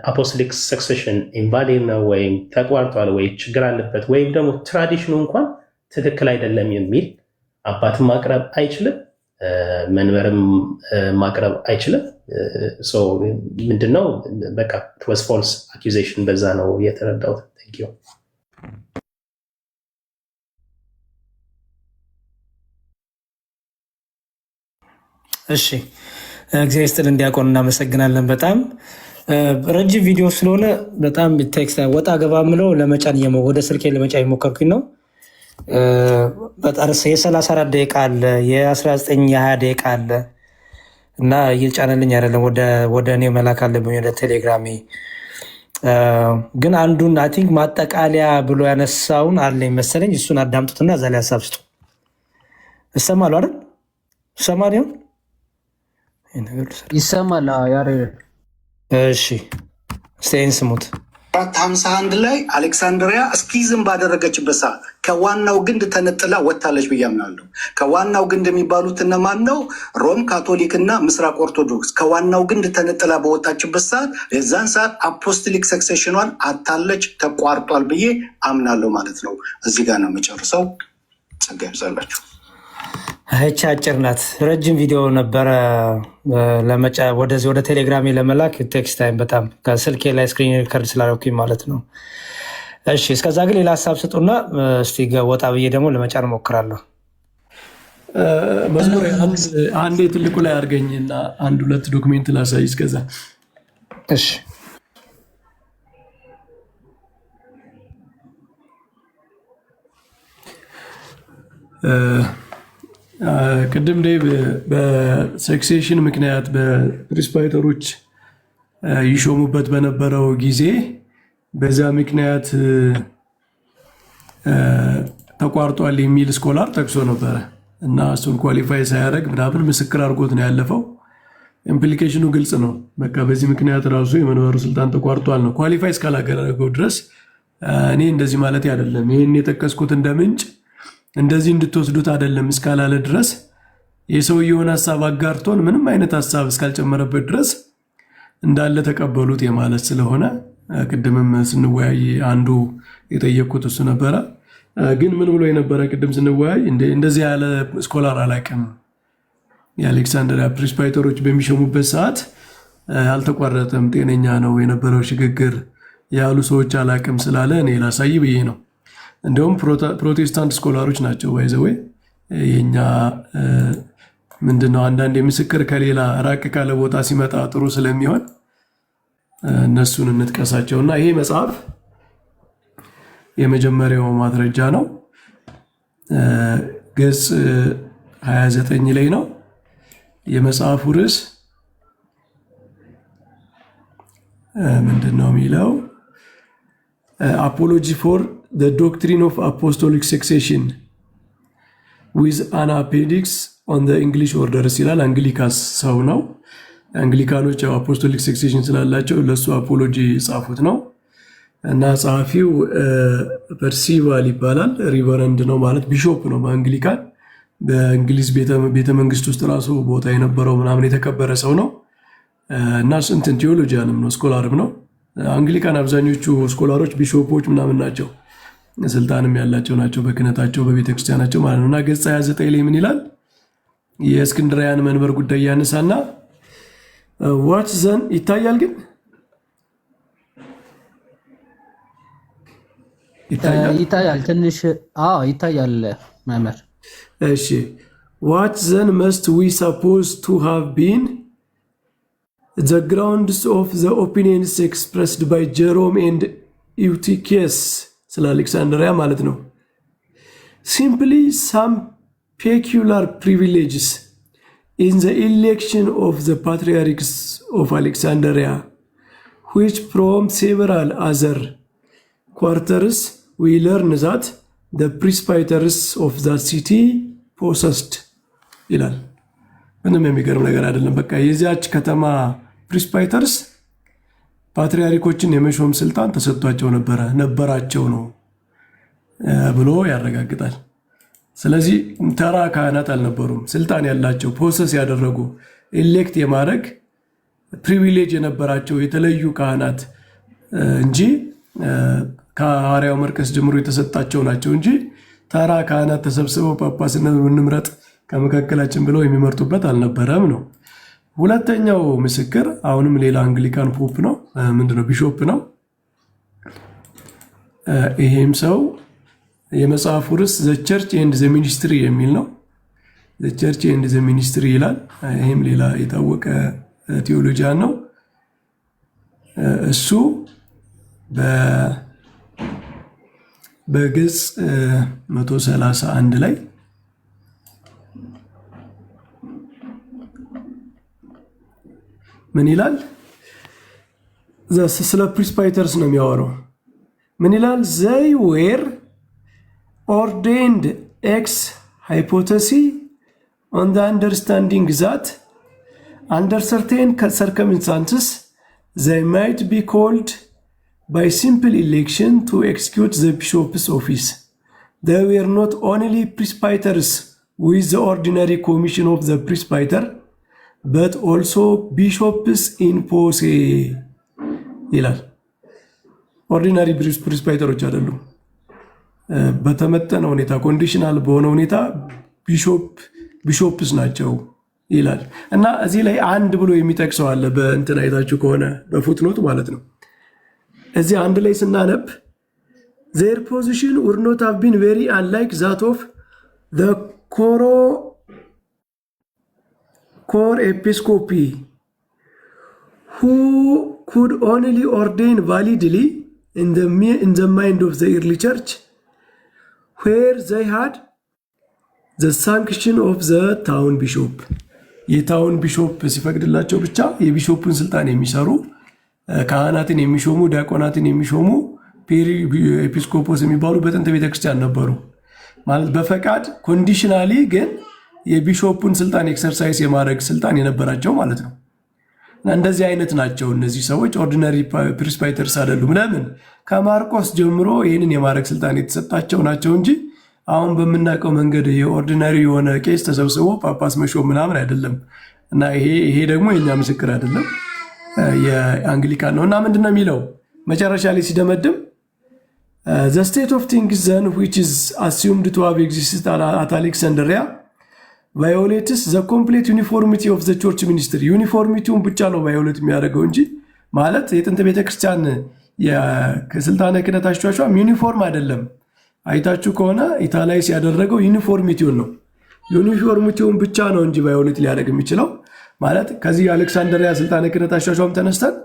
አፖስቶሊክ ሰክሴሽን ኢንቫሊድ ነው ወይም ተቋርጧል ወይ ችግር አለበት ወይም ደግሞ ትራዲሽኑ እንኳን ትክክል አይደለም የሚል አባትም ማቅረብ አይችልም፣ መንበርም ማቅረብ አይችልም። ምንድነው በቃ was false accusation በዛ ነው የተረዳሁት። Thank you። እሺ እግዚአብሔር ይስጥልን እንዲያቆን እናመሰግናለን። በጣም ረጅም ቪዲዮ ስለሆነ በጣም ቴክስት ወጣ ገባ ምለው ለመጫን ወደ ስልኬ ለመጫን የሞከርኩኝ ነው። በጣም የ34 ደቂቃ አለ የ19 የ20 ደቂቃ አለ እና እየጫነልኝ አይደለም። ወደ እኔ መላክ አለብኝ ወደ ቴሌግራሜ። ግን አንዱን አይ ቲንክ ማጠቃለያ ብሎ ያነሳውን አለኝ መሰለኝ። እሱን አዳምጡትና እዛ ላይ ሀሳብ ስጡ። እሰማሉ አይደል? ሰማሪ ነው ይሰማል። ያሬ እሺ ስቴን ስሙት። 451 ላይ አሌክሳንድሪያ እስኪዝም ባደረገችበት ሰዓት ከዋናው ግንድ ተነጥላ ወጥታለች ብዬ አምናለሁ። ከዋናው ግንድ የሚባሉት እነማን ነው? ሮም ካቶሊክ እና ምስራቅ ኦርቶዶክስ። ከዋናው ግንድ ተነጥላ በወጣችበት ሰዓት የዛን ሰዓት አፖስቶሊክ ሰክሴሽኗን አታለች፣ ተቋርጧል ብዬ አምናለሁ ማለት ነው። እዚህ ጋር ነው የምጨርሰው። ጸጋ ይብዛላችሁ። ይህች አጭር ናት። ረጅም ቪዲዮ ነበረ ወደዚህ ወደ ቴሌግራሜ ለመላክ ቴክስት ታይም በጣም ከስልኬ ላይ ስክሪን ሪከርድ ስላደረኩኝ ማለት ነው። እሺ እስከዛ ግን ሌላ ሀሳብ ስጡና እስቲ ወጣ ብዬ ደግሞ ለመጫን እሞክራለሁ። መዝሙር አንዴ ትልቁ ላይ አድርገኝና አንድ ሁለት ዶክሜንት ላሳይ እስከዛ። እሺ ቅድም ዴቭ በሴክሴሽን ምክንያት በፕሪስፓይተሮች ይሾሙበት በነበረው ጊዜ በዛ ምክንያት ተቋርጧል የሚል ስኮላር ጠቅሶ ነበረ እና እሱን ኳሊፋይ ሳያደርግ ምናምን ምስክር አድርጎት ነው ያለፈው። ኢምፕሊኬሽኑ ግልጽ ነው። በቃ በዚህ ምክንያት ራሱ የመንበሩ ስልጣን ተቋርጧል ነው። ኳሊፋይ እስካላደረገው ድረስ እኔ እንደዚህ ማለት አይደለም፣ ይህን የጠቀስኩት እንደ ምንጭ እንደዚህ እንድትወስዱት አይደለም እስካላለ ድረስ የሰውየውን ሀሳብ አጋርቶን ምንም አይነት ሀሳብ እስካልጨመረበት ድረስ እንዳለ ተቀበሉት የማለት ስለሆነ ቅድምም ስንወያይ አንዱ የጠየቅኩት እሱ ነበረ። ግን ምን ብሎ የነበረ ቅድም ስንወያይ እንደዚህ ያለ ስኮላር አላውቅም፣ የአሌክሳንድሪያ ፕሪስፓይተሮች በሚሾሙበት ሰዓት አልተቋረጠም፣ ጤነኛ ነው የነበረው ሽግግር ያሉ ሰዎች አላውቅም ስላለ እኔ ላሳይ ብዬ ነው። እንደውም ፕሮቴስታንት ስኮላሮች ናቸው ባይዘወይ የኛ ምንድነው አንዳንድ የምስክር ከሌላ ራቅ ካለ ቦታ ሲመጣ ጥሩ ስለሚሆን እነሱን እንጥቀሳቸውና ይሄ መጽሐፍ የመጀመሪያው ማስረጃ ነው። ገጽ 29 ላይ ነው። የመጽሐፉ ርዕስ ምንድነው የሚለው? አፖሎጂ ፎር the doctrine of apostolic succession with an appendix on the English orders ይላል። አንግሊካስ ሰው ነው። አንግሊካኖች አፖስቶሊክ ሰክሴሽን ስላላቸው ለሱ አፖሎጂ ጻፉት ነው እና ጸሐፊው ፐርሲቫል ይባላል። ሪቨረንድ ነው ማለት ቢሾፕ ነው በአንግሊካን። በእንግሊዝ ቤተ መንግስት ውስጥ ራሱ ቦታ የነበረው ምናምን የተከበረ ሰው ነው እና እንትን ቴዎሎጂያንም ነው ስኮላርም ነው። አንግሊካን አብዛኞቹ ስኮላሮች ቢሾፖች ምናምን ናቸው፣ ስልጣንም ያላቸው ናቸው በክህነታቸው በቤተክርስቲያናቸው ማለት ነው። እና ገጽ 29 ላይ ምን ይላል? የእስክንድርያን መንበር ጉዳይ ያነሳና ዋት ዘን ይታያል፣ ግን ይታያል ትንሽ ይታያል መምህር። እሺ what then must we suppose to have been the grounds of the opinions expressed by Jerome and Eutychius ስለ አሌክሳንድሪያ ማለት ነው? Simply some peculiar privileges in the election of the patriarchs of Alexandria, which from several other quarters we learn that the presbyters of the city possessed ይላል። ምንም የሚገርም ነገር አይደለም። በቃ የዚያች ከተማ ፕሪስፓይተርስ ፓትሪያርኮችን የመሾም ስልጣን ተሰጥቷቸው ነበራቸው ነው ብሎ ያረጋግጣል። ስለዚህ ተራ ካህናት አልነበሩም፣ ስልጣን ያላቸው ፖሰስ ያደረጉ ኤሌክት የማድረግ ፕሪቪሌጅ የነበራቸው የተለዩ ካህናት እንጂ ከሐዋርያው መርቆስ ጀምሮ የተሰጣቸው ናቸው እንጂ ተራ ካህናት ተሰብስበው ጳጳስነት እንምረጥ ከመካከላችን ብለው የሚመርጡበት አልነበረም ነው። ሁለተኛው ምስክር አሁንም ሌላ አንግሊካን ፖፕ ነው፣ ምንድነው ቢሾፕ ነው። ይሄም ሰው የመጽሐፉ ርዕስ ዘ ቸርች ኤንድ ዘ ሚኒስትሪ የሚል ነው። ዘ ቸርች ኤንድ ዘ ሚኒስትሪ ይላል። ይሄም ሌላ የታወቀ ቴዎሎጂያን ነው። እሱ በገጽ 131 ላይ ምን ይላል? ስለ ፕሪስፓይተርስ ነው የሚያወራው። ምን ይላል? they were ordained ex hypothesis on the understanding that under certain circumstances they might be called by simple election to execute the bishop's office. They were not only presbyters with the ordinary commission of the presbyter, but also bishops in posse ይላል። ኦርዲናሪ ፕሪስፓይተሮች አይደሉም፣ በተመጠነ ሁኔታ ኮንዲሽናል በሆነ ሁኔታ ቢሾፕስ ናቸው ይላል። እና እዚህ ላይ አንድ ብሎ የሚጠቅሰው አለ። በእንትን አይታችሁ ከሆነ በፉትኖት ማለት ነው። እዚህ አንድ ላይ ስናነብ their position would not have been very unlike that of the core episcopi who could only ordain validly in the mind of the early church, where they had the sanction of the town bishop. የታውን ቢሾፕ ሲፈቅድላቸው ብቻ የቢሾፑን ስልጣን የሚሰሩ ካህናትን የሚሾሙ ዲያቆናትን የሚሾሙ ኤጲስቆጶስ የሚባሉ በጥንት ቤተክርስቲያን ነበሩ። ማለት በፈቃድ ኮንዲሽናሊ ግን የቢሾፑን ስልጣን ኤክሰርሳይዝ የማድረግ ስልጣን የነበራቸው ማለት ነው። እና እንደዚህ አይነት ናቸው እነዚህ ሰዎች። ኦርዲናሪ ፕሪስባይተርስ አይደሉም። ለምን ከማርቆስ ጀምሮ ይህንን የማድረግ ስልጣን የተሰጣቸው ናቸው እንጂ አሁን በምናውቀው መንገድ የኦርዲናሪ የሆነ ቄስ ተሰብስቦ ጳጳስ መሾም ምናምን አይደለም። እና ይሄ ደግሞ የኛ ምስክር አይደለም፣ የአንግሊካን ነው። እና ምንድነው የሚለው መጨረሻ ላይ ሲደመድም the state of things then which is assumed to have existed at Alexandria violates the complete uniformity of the church ministry. ዩኒፎርሚቲውን ብቻ ነው ቫዮሌት የሚያደርገው እንጂ ማለት የጥንት ቤተክርስቲያን የስልጣነ ክህነት አሿሿም ዩኒፎርም አይደለም። አይታችሁ ከሆነ ኢታላይስ ያደረገው ዩኒፎርሚቲውን ነው። ዩኒፎርሚቲውን ብቻ ነው እንጂ ቫዮሌት ሊያደርግ የሚችለው ማለት ከዚህ የአሌክሳንድሪያ ስልጣነ ክህነት አሿሿም ተነስተን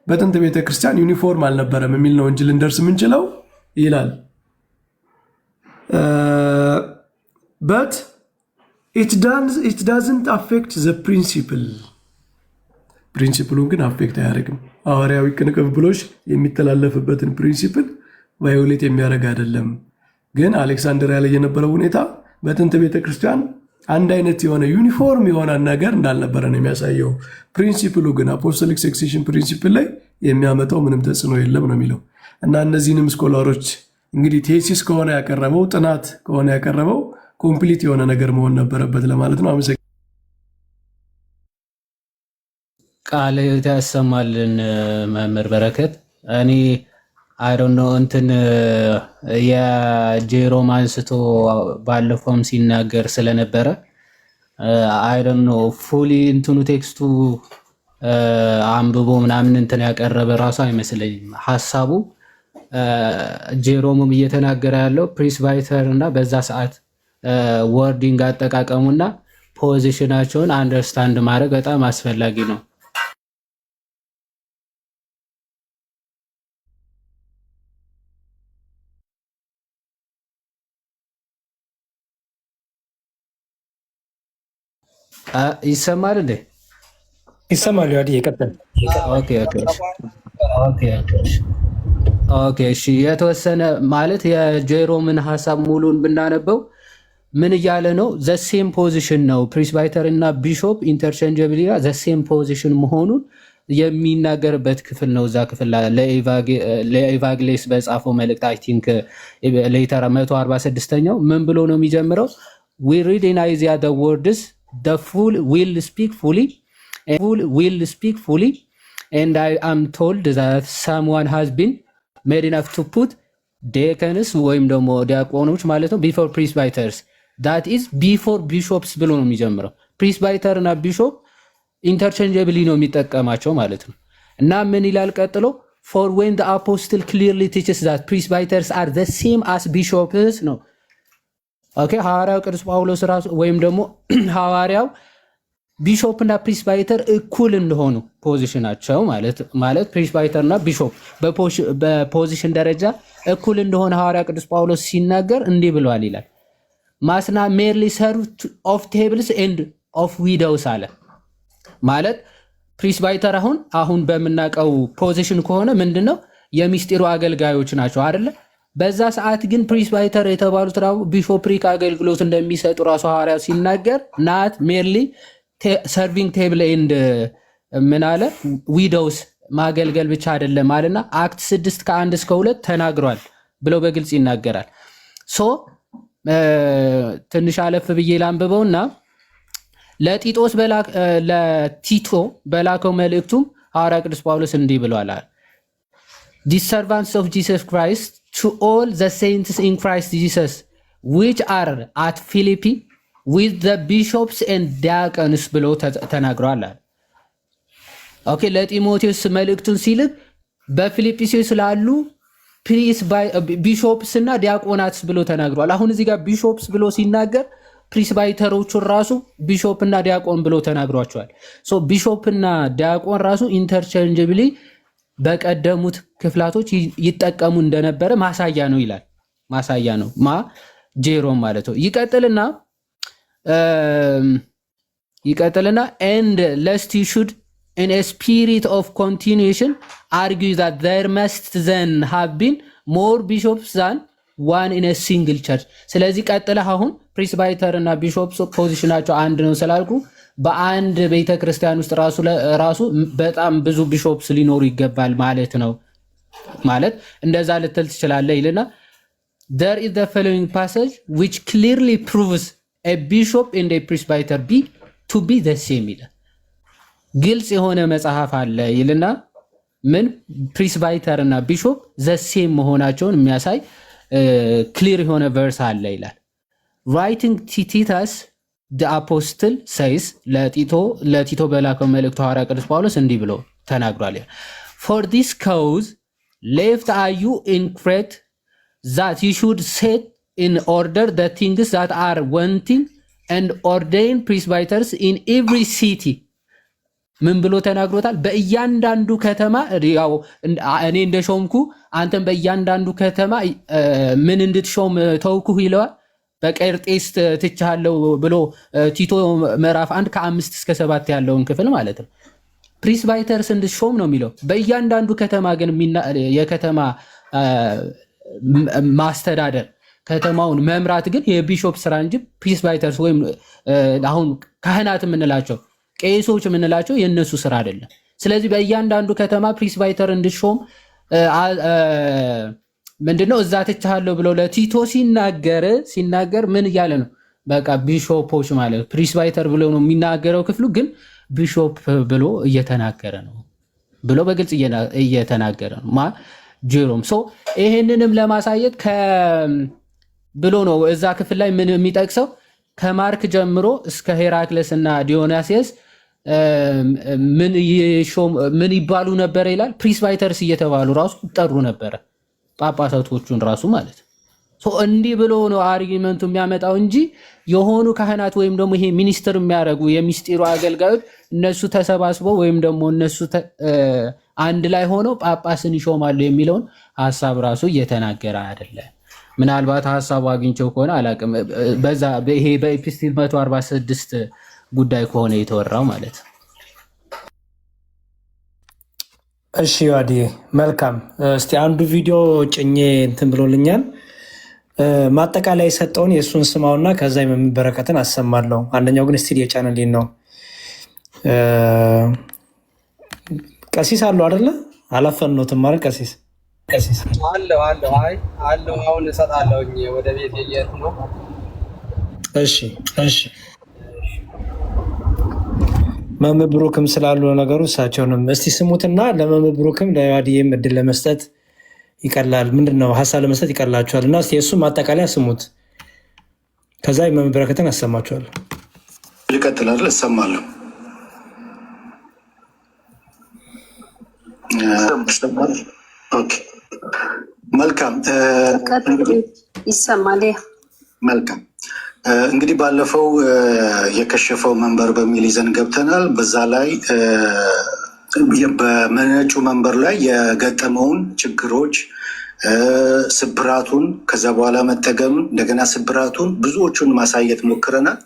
በጥንት ቤተክርስቲያን ዩኒፎርም አልነበረም የሚል ነው እንጂ ልንደርስ የምንችለው ይላል። but it doesn't affect the principle. ፕሪንሲፕሉን ግን አፌክት አያደርግም። ሐዋርያዊ ቅንቅብብሎች የሚተላለፍበትን ፕሪንሲፕል ቫዮሌት የሚያደርግ አይደለም። ግን አሌክሳንድሪያ ላይ የነበረው ሁኔታ በጥንት ቤተክርስቲያን አንድ አይነት የሆነ ዩኒፎርም የሆነ ነገር እንዳልነበረ ነው የሚያሳየው። ፕሪንሲፕሉ ግን አፖስቶሊክ ሰክሴሽን ፕሪንሲፕል ላይ የሚያመጣው ምንም ተጽዕኖ የለም ነው የሚለው። እና እነዚህንም ስኮላሮች እንግዲህ ቴሲስ ከሆነ ያቀረበው ጥናት ከሆነ ያቀረበው ኮምፕሊት የሆነ ነገር መሆን ነበረበት ለማለት ነው። አመሰግናለሁ። ቃል ያሰማልን መምህር በረከት። እኔ አይ ዶንት ኖ እንትን የጄሮም አንስቶ ባለፈውም ሲናገር ስለነበረ አይ ዶንት ኖ ፉሊ እንትኑ ቴክስቱ አንብቦ ምናምን እንትን ያቀረበ ራሱ አይመስለኝም ሐሳቡ። ጄሮምም እየተናገረ ያለው ፕሪስባይተር እና በዛ ሰዓት ወርዲንግ አጠቃቀሙና ፖዚሽናቸውን አንደርስታንድ ማድረግ በጣም አስፈላጊ ነው። ይሰማል እንዴ? ይሰማል። ያዲ ይቀጥል። ኦኬ እሺ። የተወሰነ ማለት የጄሮምን ሐሳብ ሙሉን ብናነበው ምን እያለ ነው? ዘሴም ፖዚሽን ነው ፕሪስባይተር እና ቢሾፕ ኢንተርቼንጀብሊ ዘሴም ፖዚሽን መሆኑን የሚናገርበት ክፍል ነው። እዛ ክፍል ለኤቫግሌስ በጻፈው መልእክት አይ ቲንክ ሌተር 146ኛው ምን ብሎ ነው የሚጀምረው? we read in Isaiah the words the fool will speak fully and I am told that someone has been made enough to put deacons ወይም ደግሞ ዲያቆኖች ማለት ነው before presbyters, that is before bishops ብሎ ነው የሚጀምረው። ፕሪስባይተር እና ቢሾፕ ኢንተርቼንጀብሊ ነው የሚጠቀማቸው ማለት ነው። እና ምን ይላል ቀጥሎ? for when the apostle clearly teaches that presbyters are the same as bishops ነው። ኦኬ ሐዋርያው ቅዱስ ጳውሎስ ራሱ ወይም ደግሞ ሐዋርያው ቢሾፕ እና ፕሪስባይተር እኩል እንደሆኑ ፖዚሽናቸው ማለት ፕሪስባይተር እና ቢሾፕ በፖዚሽን ደረጃ እኩል እንደሆነ ሐዋርያው ቅዱስ ጳውሎስ ሲናገር እንዲህ ብሏል ይላል ማስና ሜርሊ ሰርቭ ኦፍ ቴብልስ ኤንድ ኦፍ ዊዶውስ አለ። ማለት ፕሪስባይተር አሁን በምናውቀው ፖዚሽን ከሆነ ምንድነው የሚስጢሩ አገልጋዮች ናቸው አይደለ? በዛ ሰዓት ግን ፕሪስባይተር የተባሉት ቢሾፕሪክ አገልግሎት እንደሚሰጡ ራሱ ሐዋርያው ሲናገር ናት ሜርሊ ሰርቪንግ ቴብል ኤንድ ምን አለ ዊዶውስ ማገልገል ብቻ አይደለም አለና አክት 6 ከ1 እስከ 2 ተናግሯል ብለው በግልጽ ይናገራል። ሶ ትንሽ አለፍ ብዬ ላንብበውና ለቲቶ በላከው መልእክቱም ሐዋርያ ቅዱስ ጳውሎስ እንዲህ ብሏል። These servants of Jesus Christ to all the saints in Christ Jesus which are at Philippi with the bishops and diacons ብሎ ተናግሯል። ኦኬ ለጢሞቴዎስ መልእክቱን ሲልክ በፊልጵስዩስ ላሉ ቢሾፕስ እና ዲያቆናትስ ብሎ ተናግሯል። አሁን እዚህ ጋር ቢሾፕስ ብሎ ሲናገር ፕሪስባይተሮቹን ራሱ ቢሾፕ እና ዲያቆን ብሎ ተናግሯቸዋል። ሶ ቢሾፕ እና ዲያቆን ራሱ ኢንተርቼንጀብሊ በቀደሙት ክፍላቶች ይጠቀሙ እንደነበረ ማሳያ ነው ይላል። ማሳያ ነው ጄሮም ማለት ነው። ይቀጥልና and lest you should in a spirit of continuation argue that there must then have been more bishops than one in a single church ስለዚህ ቀጥለህ አሁን ፕሪስባይተር እና ቢሾፕስ ፖዚሽናቸው አንድ ነው ስላልኩ በአንድ ቤተክርስቲያን ውስጥ ራሱ በጣም ብዙ ቢሾፕስ ሊኖሩ ይገባል ማለት ነው ማለት እንደዛ ልትል ትችላለህ ይልና there is the following passage which clearly proves a bishop and a presbyter to be the same ይላል ግልጽ የሆነ መጽሐፍ አለ ይልና ምን ፕሪስባይተር እና ቢሾፕ the same መሆናቸውን የሚያሳይ ክሊር የሆነ ቨርስ አለ ይላል writing Titus the apostle says ለቲቶ በላከው መልእክቱ ሐዋርያ ቅዱስ ጳውሎስ እንዲህ ብሎ ተናግሯል for this cause left are you in Crete that you should set in order the things that are wanting and ordain presbyters in every city ምን ብሎ ተናግሮታል በእያንዳንዱ ከተማ ያው እኔ እንደሾምኩ አንተም በእያንዳንዱ ከተማ ምን እንድትሾም ተውኩህ ይለዋል በቀርጤስ ትቻለው ብሎ ቲቶ ምዕራፍ 1 ከ5 እስከ 7 ያለውን ክፍል ማለት ነው ፕሪስባይተርስ እንድትሾም ነው የሚለው በእያንዳንዱ ከተማ ግን የከተማ ማስተዳደር ከተማውን መምራት ግን የቢሾፕ ስራ እንጂ ፕሪስባይተርስ ወይም አሁን ካህናት የምንላቸው ቄሶች የምንላቸው የነሱ ስራ አይደለም ስለዚህ በእያንዳንዱ ከተማ ፕሪስባይተር እንድትሾም ምንድነው እዛ ተቻለው ብሎ ለቲቶ ሲናገር ምን እያለ ነው በቃ ቢሾፖች ማለት ፕሪስባይተር ብሎ ነው የሚናገረው ክፍሉ ግን ቢሾፕ ብሎ እየተናገረ ነው ብሎ በግልጽ እየተናገረ ነው ጄሮም ይሄንንም ለማሳየት ብሎ ነው እዛ ክፍል ላይ ምን የሚጠቅሰው ከማርክ ጀምሮ እስከ ሄራክለስ እና ዲዮናሲየስ ምን ይባሉ ነበር ይላል ፕሪስባይተርስ እየተባሉ ራሱ ይጠሩ ነበር ጳጳሳቶቹን ራሱ ማለት እንዲህ ብሎ ነው አርጊመንቱ የሚያመጣው እንጂ የሆኑ ካህናት ወይም ደግሞ ይሄ ሚኒስትር የሚያደርጉ የሚስጢሩ አገልጋዮች እነሱ ተሰባስበው ወይም ደግሞ እነሱ አንድ ላይ ሆነው ጳጳስን ይሾማሉ የሚለውን ሐሳብ ራሱ እየተናገረ አይደለም ምናልባት ሐሳቡ አግኝቸው ከሆነ አላቅም በዛ ይሄ በኤፒስቲል 146 ጉዳይ ከሆነ የተወራው ማለት እሺ ዋዲ መልካም እስቲ አንዱ ቪዲዮ ጭኜ እንትን ብሎልኛል ማጠቃላይ የሰጠውን የሱን ስማውና ከዛ የመበረከትን አሰማለሁ አንደኛው ግን እስቲ የቻናሌን ነው ቀሲስ አለው አይደለ አላፈነውትም ማለት ቀሲስ አለው አሁን እሰጣለሁኝ ወደ ቤት እየሄድኩ ነው እሺ መምብሩክም ስላሉ ነገሩ እሳቸውንም እስቲ ስሙትና ለመምብሩክም ለዋዲዬም እድል ለመስጠት ይቀላል ምንድነው ሐሳብ ለመስጠት ይቀላችኋልና እስቲ እሱ ማጠቃለያ ስሙት ከዛ የመምበረከትን አሰማችኋለሁ ይቀጥላል እሰማለሁ ኦኬ መልካም ይሰማል መልካም እንግዲህ ባለፈው የከሸፈው መንበር በሚል ይዘን ገብተናል በዛ ላይ በመነጩ መንበር ላይ የገጠመውን ችግሮች ስብራቱን ከዛ በኋላ መጠገም እንደገና ስብራቱን ብዙዎቹን ማሳየት ሞክረናል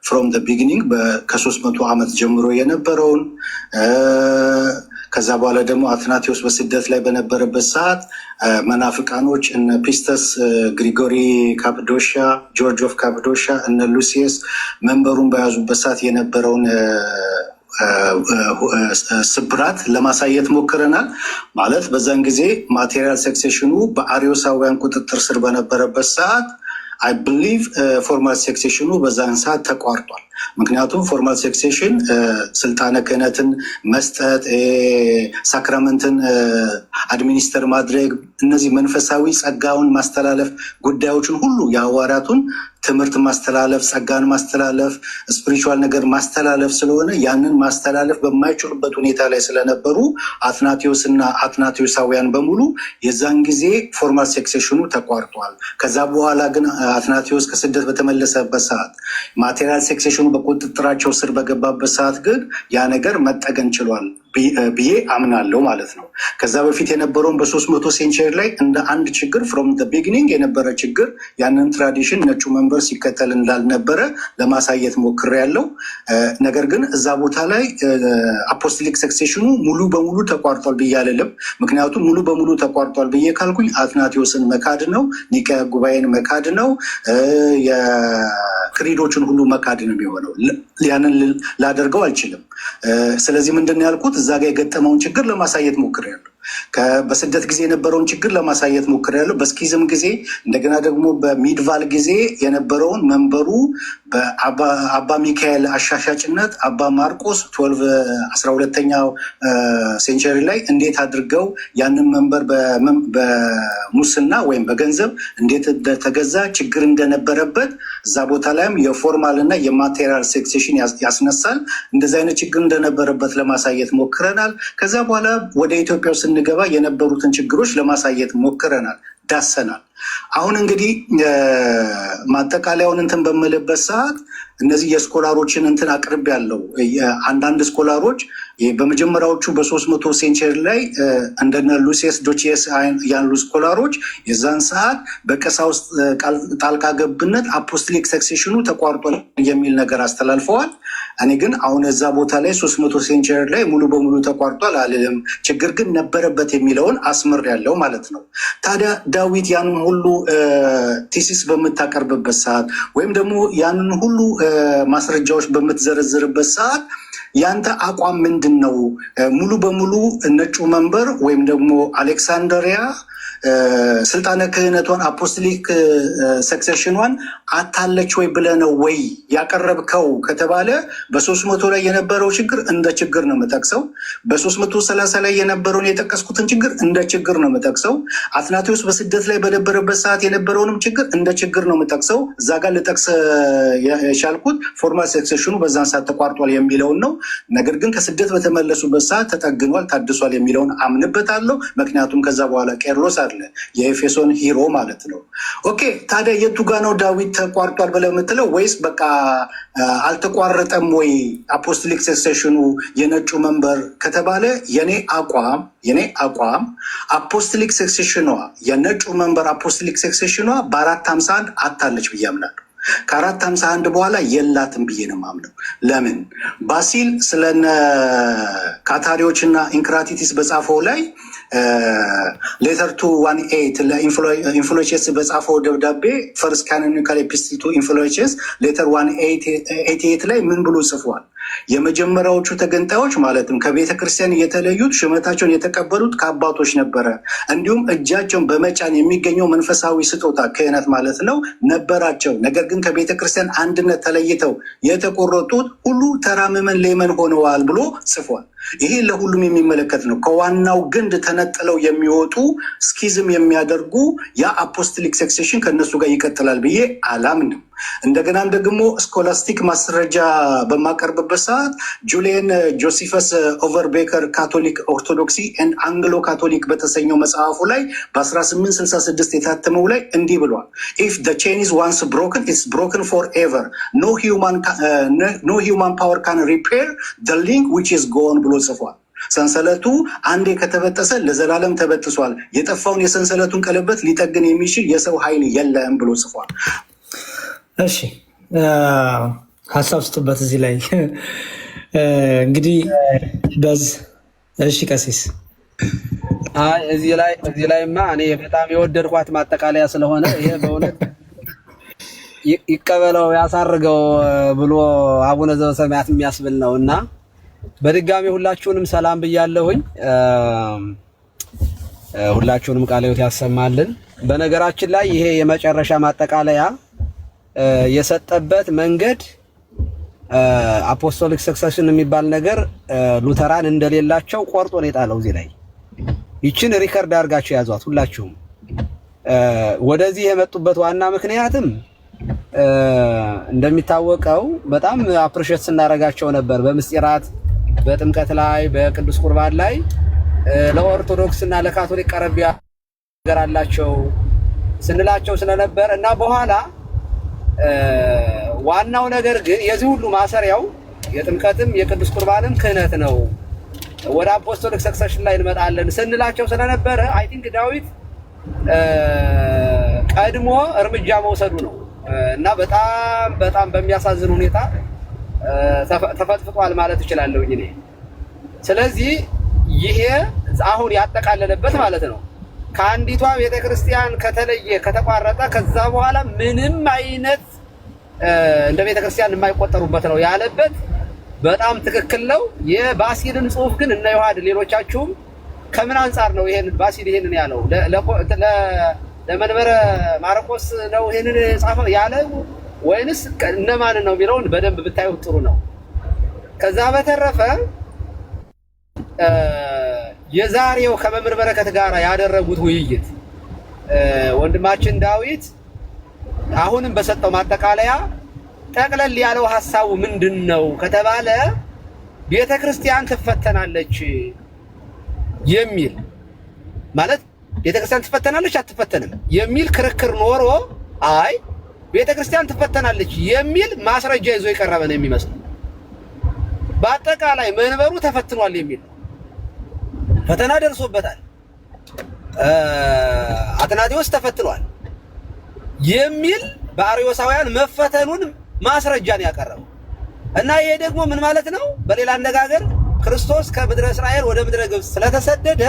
from the beginning ከ300 ዓመት ጀምሮ የነበረውን ከዛ በኋላ ደግሞ አትናቴዎስ በስደት ላይ በነበረበት ሰዓት መናፍቃኖች እነ ፒስተስ ግሪጎሪ ካፕዶሻ ጆርጅ ኦፍ ካፕዶሻ እነ ሉሲየስ መንበሩን በያዙበት ሰዓት የነበረውን ስብራት ለማሳየት ሞክረናል ማለት በዛን ጊዜ ማቴሪያል ሰክሴሽኑ በአሪዮሳውያን ቁጥጥር ስር በነበረበት ሰዓት I believe formal succession በዛን ሰዓት ተቋርጧል ምክንያቱም ፎርማል ሰክሴሽን ስልጣነ ክህነትን መስጠት ሳክራመንትን አድሚኒስተር ማድረግ እነዚህ መንፈሳዊ ጸጋውን ማስተላለፍ ጉዳዮችን ሁሉ የሐዋርያቱን ትምህርት ማስተላለፍ ጸጋን ማስተላለፍ ስፒሪቹዋል ነገር ማስተላለፍ ስለሆነ ያንን ማስተላለፍ በማይችሉበት ሁኔታ ላይ ስለነበሩ አትናቴዎስና አትናቴዎሳውያን በሙሉ የዛን ጊዜ ፎርማል ሰክሴሽኑ ተቋርጧል ከዛ በኋላ ግን አትናቴዎስ ከስደት በተመለሰበት ሰዓት ማቴሪያል ሰክሴሽኑ በቁጥጥራቸው ስር በገባበት ሰዓት ግን ያ ነገር መጠገን ችሏል ብዬ አምናለሁ ማለት ነው ከዛ በፊት የነበረውን በ300 ሴንቸሪ ሴንቸሪ ላይ እንደ አንድ ችግር ፍሮም ዘ ቢጊኒንግ የነበረ ችግር ያንን ትራዲሽን ነጩ መንበር ሲከተል እንዳልነበረ ለማሳየት ሞክሬያለሁ። ነገር ግን እዛ ቦታ ላይ አፖስቶሊክ ሰክሴሽኑ ሙሉ በሙሉ ተቋርጧል ብዬ አልልም። ምክንያቱም ሙሉ በሙሉ ተቋርጧል ብዬ ካልኩኝ አትናቴዎስን መካድ ነው፣ ኒቅያ ጉባኤን መካድ ነው፣ የክሪዶችን ሁሉ መካድ ነው የሚሆነው። ያንን ላደርገው አልችልም። ስለዚህ ምንድን ነው ያልኩት እዛ ጋር የገጠመውን ችግር ለማሳየት ሞክሬያለሁ። በስደት ጊዜ የነበረውን ችግር ለማሳየት ሞክሬያለሁ። በስኪዝም ጊዜ እንደገና ደግሞ በሚድቫል ጊዜ የነበረውን መንበሩ በአባ ሚካኤል አሻሻጭነት አባ ማርቆስ 12ኛው ሴንቸሪ ላይ እንዴት አድርገው ያንን መንበር በሙስና ወይም በገንዘብ እንዴት እንደተገዛ ችግር እንደነበረበት እዛ ቦታ ላይም የፎርማል እና የማቴሪያል ሴክሴሽን ያስነሳል። እንደዚህ አይነት ችግር እንደነበረበት ለማሳየት ሞክረናል። ከዛ በኋላ ወደ ኢትዮጵያ ስንገባ የነበሩትን ችግሮች ለማሳየት ሞክረናል፣ ዳሰናል። አሁን እንግዲህ ማጠቃለያውን እንትን በምልበት ሰዓት እነዚህ የስኮላሮችን እንትን አቅርብ ያለው አንዳንድ ስኮላሮች በመጀመሪያዎቹ በ300 ሴንቸሪ ላይ እንደነ ሉሲየስ ዶቺየስ ያሉ ስኮላሮች የዛን ሰዓት በቀሳውስት ጣልቃ ገብነት አፖስቶሊክ ሰክሴሽኑ ተቋርጧል የሚል ነገር አስተላልፈዋል። እኔ ግን አሁን እዛ ቦታ ላይ 300 ሴንቸሪ ላይ ሙሉ በሙሉ ተቋርጧል አልልም። ችግር ግን ነበረበት የሚለውን አስምር ያለው ማለት ነው። ታዲያ ዳዊት ያንን ሁሉ ቲሲስ በምታቀርብበት ሰዓት ወይም ደግሞ ያንን ሁሉ ማስረጃዎች በምትዘረዝርበት ሰዓት ያንተ አቋም ምንድን ነው? ሙሉ በሙሉ ነጩ መንበር ወይም ደግሞ አሌክሳንድሪያ ስልጣነ ክህነቷን አፖስቶሊክ ሰክሴሽኗን አታለች ወይ ብለህ ነው ወይ ያቀረብከው ከተባለ በ300 ላይ የነበረው ችግር እንደ ችግር ነው የምጠቅሰው። በ330 ላይ የነበረውን የጠቀስኩትን ችግር እንደ ችግር ነው የምጠቅሰው። አትናቴዎስ በስደት ላይ በነበረበት ሰዓት የነበረውንም ችግር እንደ ችግር ነው የምጠቅሰው። እዛ ጋር ልጠቅስ የቻልኩት ፎርማል ሰክሴሽኑ በዛን ሰዓት ተቋርጧል የሚለውን ነው። ነገር ግን ከስደት በተመለሱበት ሰዓት ተጠግኗል፣ ታድሷል የሚለውን አምንበታለሁ። ምክንያቱም ከዛ በኋላ ቄርሎስ አለ የኤፌሶን ሂሮ ማለት ነው። ኦኬ ታዲያ የቱ ጋ ነው ዳዊት ተቋርጧል ብለህ የምትለው? ወይስ በቃ አልተቋረጠም ወይ አፖስቶሊክ ሰክሴሽኑ የነጩ መንበር ከተባለ የኔ አቋም አፖስቶሊክ ሰክሴሽኗ የነጩ መንበር አፖስቶሊክ ሰክሴሽኗ በ451 አታለች ብዬ አምናለሁ። ከ451 በኋላ የላትም ብዬ ነው የማምነው። ለምን ባሲል ስለነ ካታሪዎች እና ኢንክራቲቲስ በጻፈው ላይ ሌተር ቱ 18 ለኢንፍሉዌንስ በጻፈው ደብዳቤ ፈርስት ካኖኒካል ኤፒስትል ቱ ኢንፍሉዌንስ ሌተር 188 ላይ ምን ብሎ ጽፏል? የመጀመሪያዎቹ ተገንጣዮች ማለትም ከቤተ ክርስቲያን የተለዩት ሹመታቸውን የተቀበሉት ከአባቶች ነበረ። እንዲሁም እጃቸውን በመጫን የሚገኘው መንፈሳዊ ስጦታ ክህነት ማለት ነው ነበራቸው። ነገር ግን ከቤተ ክርስቲያን አንድነት ተለይተው የተቆረጡት ሁሉ ተራ ምዕመን ሌመን ሆነዋል ብሎ ጽፏል። ይሄ ለሁሉም የሚመለከት ነው። ከዋናው ግንድ ተነጥለው የሚወጡ ስኪዝም የሚያደርጉ ያ አፖስቶሊክ ሰክሴሽን ከነሱ ጋር ይቀጥላል ብዬ አላምንም። እንደገናም ደግሞ ስኮላስቲክ ማስረጃ በማቀርብበት ሰዓት ጁሊየን ጆሲፈስ ኦቨርቤከር ካቶሊክ ኦርቶዶክሲ ኤንድ አንግሎ ካቶሊክ በተሰኘው መጽሐፉ ላይ በ1866 የታተመው ላይ እንዲህ ብሏል። ኢፍ the chain is once broken it's broken forever no human power can repair the link which is gone ብሎ ጽፏል። ሰንሰለቱ አንዴ ከተበጠሰ ለዘላለም ተበጥሷል። የጠፋውን የሰንሰለቱን ቀለበት ሊጠግን የሚችል የሰው ኃይል የለም ብሎ ጽፏል። እሺ ሀሳብ ስጡበት እዚህ ላይ እንግዲህ እሺ ቀሲስ እዚህ ላይማ እኔ በጣም የወደድኳት ማጠቃለያ ስለሆነ ይሄ በእውነት ይቀበለው ያሳርገው ብሎ አቡነ ዘበሰማያት የሚያስብል ነው እና በድጋሚ ሁላችሁንም ሰላም ብያለሁኝ። ሁላችሁንም ቃለ ሕይወት ያሰማልን። በነገራችን ላይ ይሄ የመጨረሻ ማጠቃለያ የሰጠበት መንገድ አፖስቶሊክ ሰክሰሽን የሚባል ነገር ሉተራን እንደሌላቸው ቆርጦ ነው የጣለው። እዚህ ላይ ይችን ሪከርድ አድርጋችሁ ያዟት ሁላችሁም። ወደዚህ የመጡበት ዋና ምክንያትም እንደሚታወቀው በጣም አፕሪሼት ስናረጋቸው ነበር በምስጢራት በጥምቀት ላይ በቅዱስ ቁርባን ላይ ለኦርቶዶክስ እና ለካቶሊክ ቀረብ ነገር አላቸው ስንላቸው ስለነበር እና በኋላ ዋናው ነገር ግን የዚህ ሁሉ ማሰሪያው የጥምቀትም የቅዱስ ቁርባንም ክህነት ነው። ወደ አፖስቶሊክ ሰክሰሽን ላይ እንመጣለን ስንላቸው ስለነበረ አይ ቲንክ ዳዊት ቀድሞ እርምጃ መውሰዱ ነው እና በጣም በሚያሳዝን ሁኔታ ተፈጥፍጧል ማለት እችላለሁ እኔ። ስለዚህ ይሄ አሁን ያጠቃለለበት ማለት ነው ከአንዲቷ ቤተክርስቲያን ከተለየ ከተቋረጠ ከዛ በኋላ ምንም አይነት እንደ ቤተክርስቲያን የማይቆጠሩበት ነው ያለበት በጣም ትክክል ነው። የባሲልን ጽሑፍ ግን እነ ዮሐድ ሌሎቻችሁም ከምን አንፃር ነው ይሄን ባሲል ይሄንን ያለው ለመንበረ ማርቆስ ነው ይሄንን ጻፈው ያለው ወይንስ እነማን ነው የሚለውን በደንብ ብታዩት ጥሩ ነው። ከዛ በተረፈ የዛሬው ከመምህር በረከት ጋር ያደረጉት ውይይት ወንድማችን ዳዊት አሁንም በሰጠው ማጠቃለያ ጠቅለል ያለው ሐሳቡ ምንድነው ከተባለ ቤተክርስቲያን ትፈተናለች የሚል ማለት ቤተክርስቲያን ትፈተናለች አትፈተንም የሚል ክርክር ኖሮ አይ ቤተክርስቲያን ትፈተናለች የሚል ማስረጃ ይዞ የቀረበ ነው የሚመስለው። በአጠቃላይ መንበሩ ተፈትኗል የሚል ፈተና ደርሶበታል፣ አትናቴዎስ ተፈትኗል የሚል በአርዮሳውያን መፈተኑን ማስረጃን ያቀረበው እና ይሄ ደግሞ ምን ማለት ነው? በሌላ አነጋገር ክርስቶስ ከምድረ እስራኤል ወደ ምድረ ግብጽ ስለተሰደደ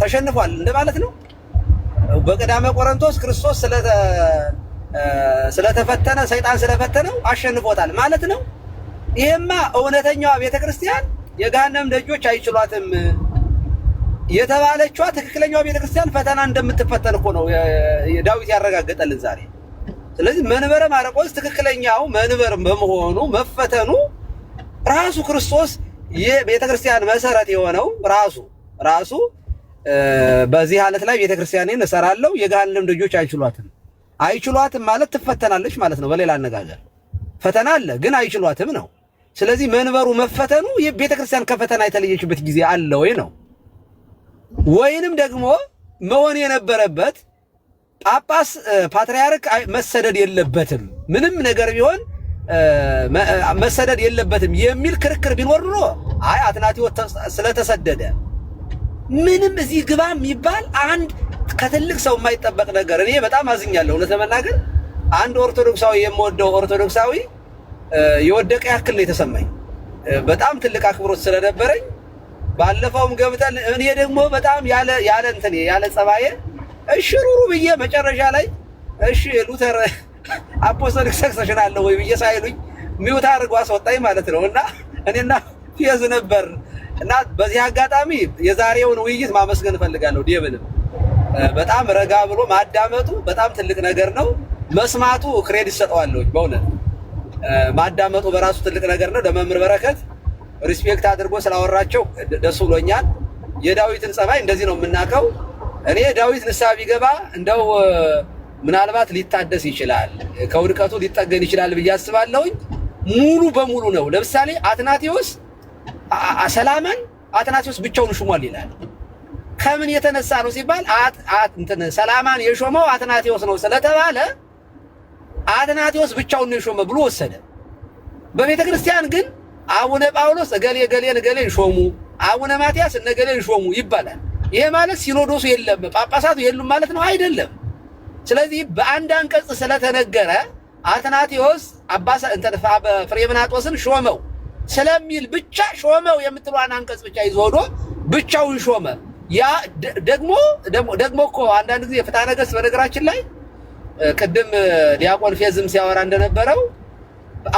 ተሸንፏል እንደማለት ነው። በቀዳመ ቆሮንቶስ ክርስቶስ ስለተፈተነ ሰይጣን ስለፈተነው አሸንፎታል ማለት ነው። ይሄማ እውነተኛዋ ቤተክርስቲያን የገሃነም ደጆች አይችሏትም የተባለችዋ ትክክለኛዋ ቤተክርስቲያን ፈተና እንደምትፈተን እኮ ነው ዳዊት ያረጋገጠልን ዛሬ። ስለዚህ መንበረ ማርቆስ ትክክለኛው መንበር በመሆኑ መፈተኑ ራሱ ክርስቶስ የቤተክርስቲያን መሰረት የሆነው ራሱ በዚህ ሐለት ላይ ቤተክርስቲያንን እሰራለሁ የገሃነም ደጆች አይችሏትም ማለት ትፈተናለች ማለት ነው። በሌላ አነጋገር ፈተና አለ ግን አይችሏትም ነው። ስለዚህ መንበሩ መፈተኑ የቤተክርስቲያን ከፈተና የተለየችበት ጊዜ አለ ወይ ነው? ወይንም ደግሞ መሆን የነበረበት ጳጳስ ፓትርያርክ መሰደድ የለበትም ምንም ነገር ቢሆን መሰደድ የለበትም የሚል ክርክር ቢኖር ኖሮ አይ አትናቴዎስ ስለተሰደደ ምንም እዚህ ግባ የሚባል አንድ ከትልቅ ሰው የማይጠበቅ ነገር እኔ በጣም አዝኛለሁ። እውነት ለመናገር አንድ ኦርቶዶክሳዊ የምወደው ኦርቶዶክሳዊ የወደቀ ያክል ነው የተሰማኝ። በጣም ትልቅ አክብሮት ስለነበረኝ ባለፈውም ገብተን እኔ ደግሞ በጣም ያለ ጸባዬ እሺ ሩሩ ብዬ መጨረሻ ላይ እሺ ሉተር አፖስቶሊክ ሰክሰሽን አለ ወይ ብዬ ሳይሉኝ ሚውት አድርጎ አስወጣኝ ማለት ነው። እና እኔና ፊየዝ ነበር እና በዚህ አጋጣሚ የዛሬውን ውይይት ማመስገን እፈልጋለሁ። ዲብንም በጣም ረጋ ብሎ ማዳመጡ በጣም ትልቅ ነገር ነው። መስማቱ ክሬዲት ሰጠዋለሁ። በእውነት ማዳመጡ በራሱ ትልቅ ነገር ነው። ለመምህር በረከት ሪስፔክት አድርጎ ስላወራቸው ደስ ብሎኛል። የዳዊትን ጸባይ እንደዚህ ነው የምናውቀው። እኔ ዳዊት ንስሐ ቢገባ እንደው ምናልባት ሊታደስ ይችላል፣ ከውድቀቱ ሊጠገን ይችላል ብዬ አስባለሁኝ። ሙሉ በሙሉ ነው። ለምሳሌ አትናቴዎስ ሰላማን አትናቴዎስ ብቻውን ሹሟል ይላል። ከምን የተነሳ ነው ሲባል ሰላማን የሾመው አትናቴዎስ ነው ስለተባለ አትናቴዎስ ብቻውን ነው የሾመ ብሎ ወሰደ። በቤተ ክርስቲያን ግን አቡነ ጳውሎስ እገሌን ሾሙ፣ አቡነ ማትያስ እነገሌን ሾሙ ይባላል። ይሄ ማለት ሲኖዶሱ የለም ጳጳሳቱ የሉም ማለት ነው አይደለም። ስለዚህ በአንድ አንቀጽ ስለተነገረ አትናቴዎስ ፍሬምናጦስን ሾመው ስለሚል ብቻ ሾመው የምትሏን አንቀጽ ብቻ ይዞ ሆዶ ብቻውን ሾመ። ያ ደግሞ እኮ አንዳንድ ጊዜ ፍትሐ ነገሥት በነገራችን ላይ ቅድም ዲያቆን ፌዝም ሲያወራ እንደነበረው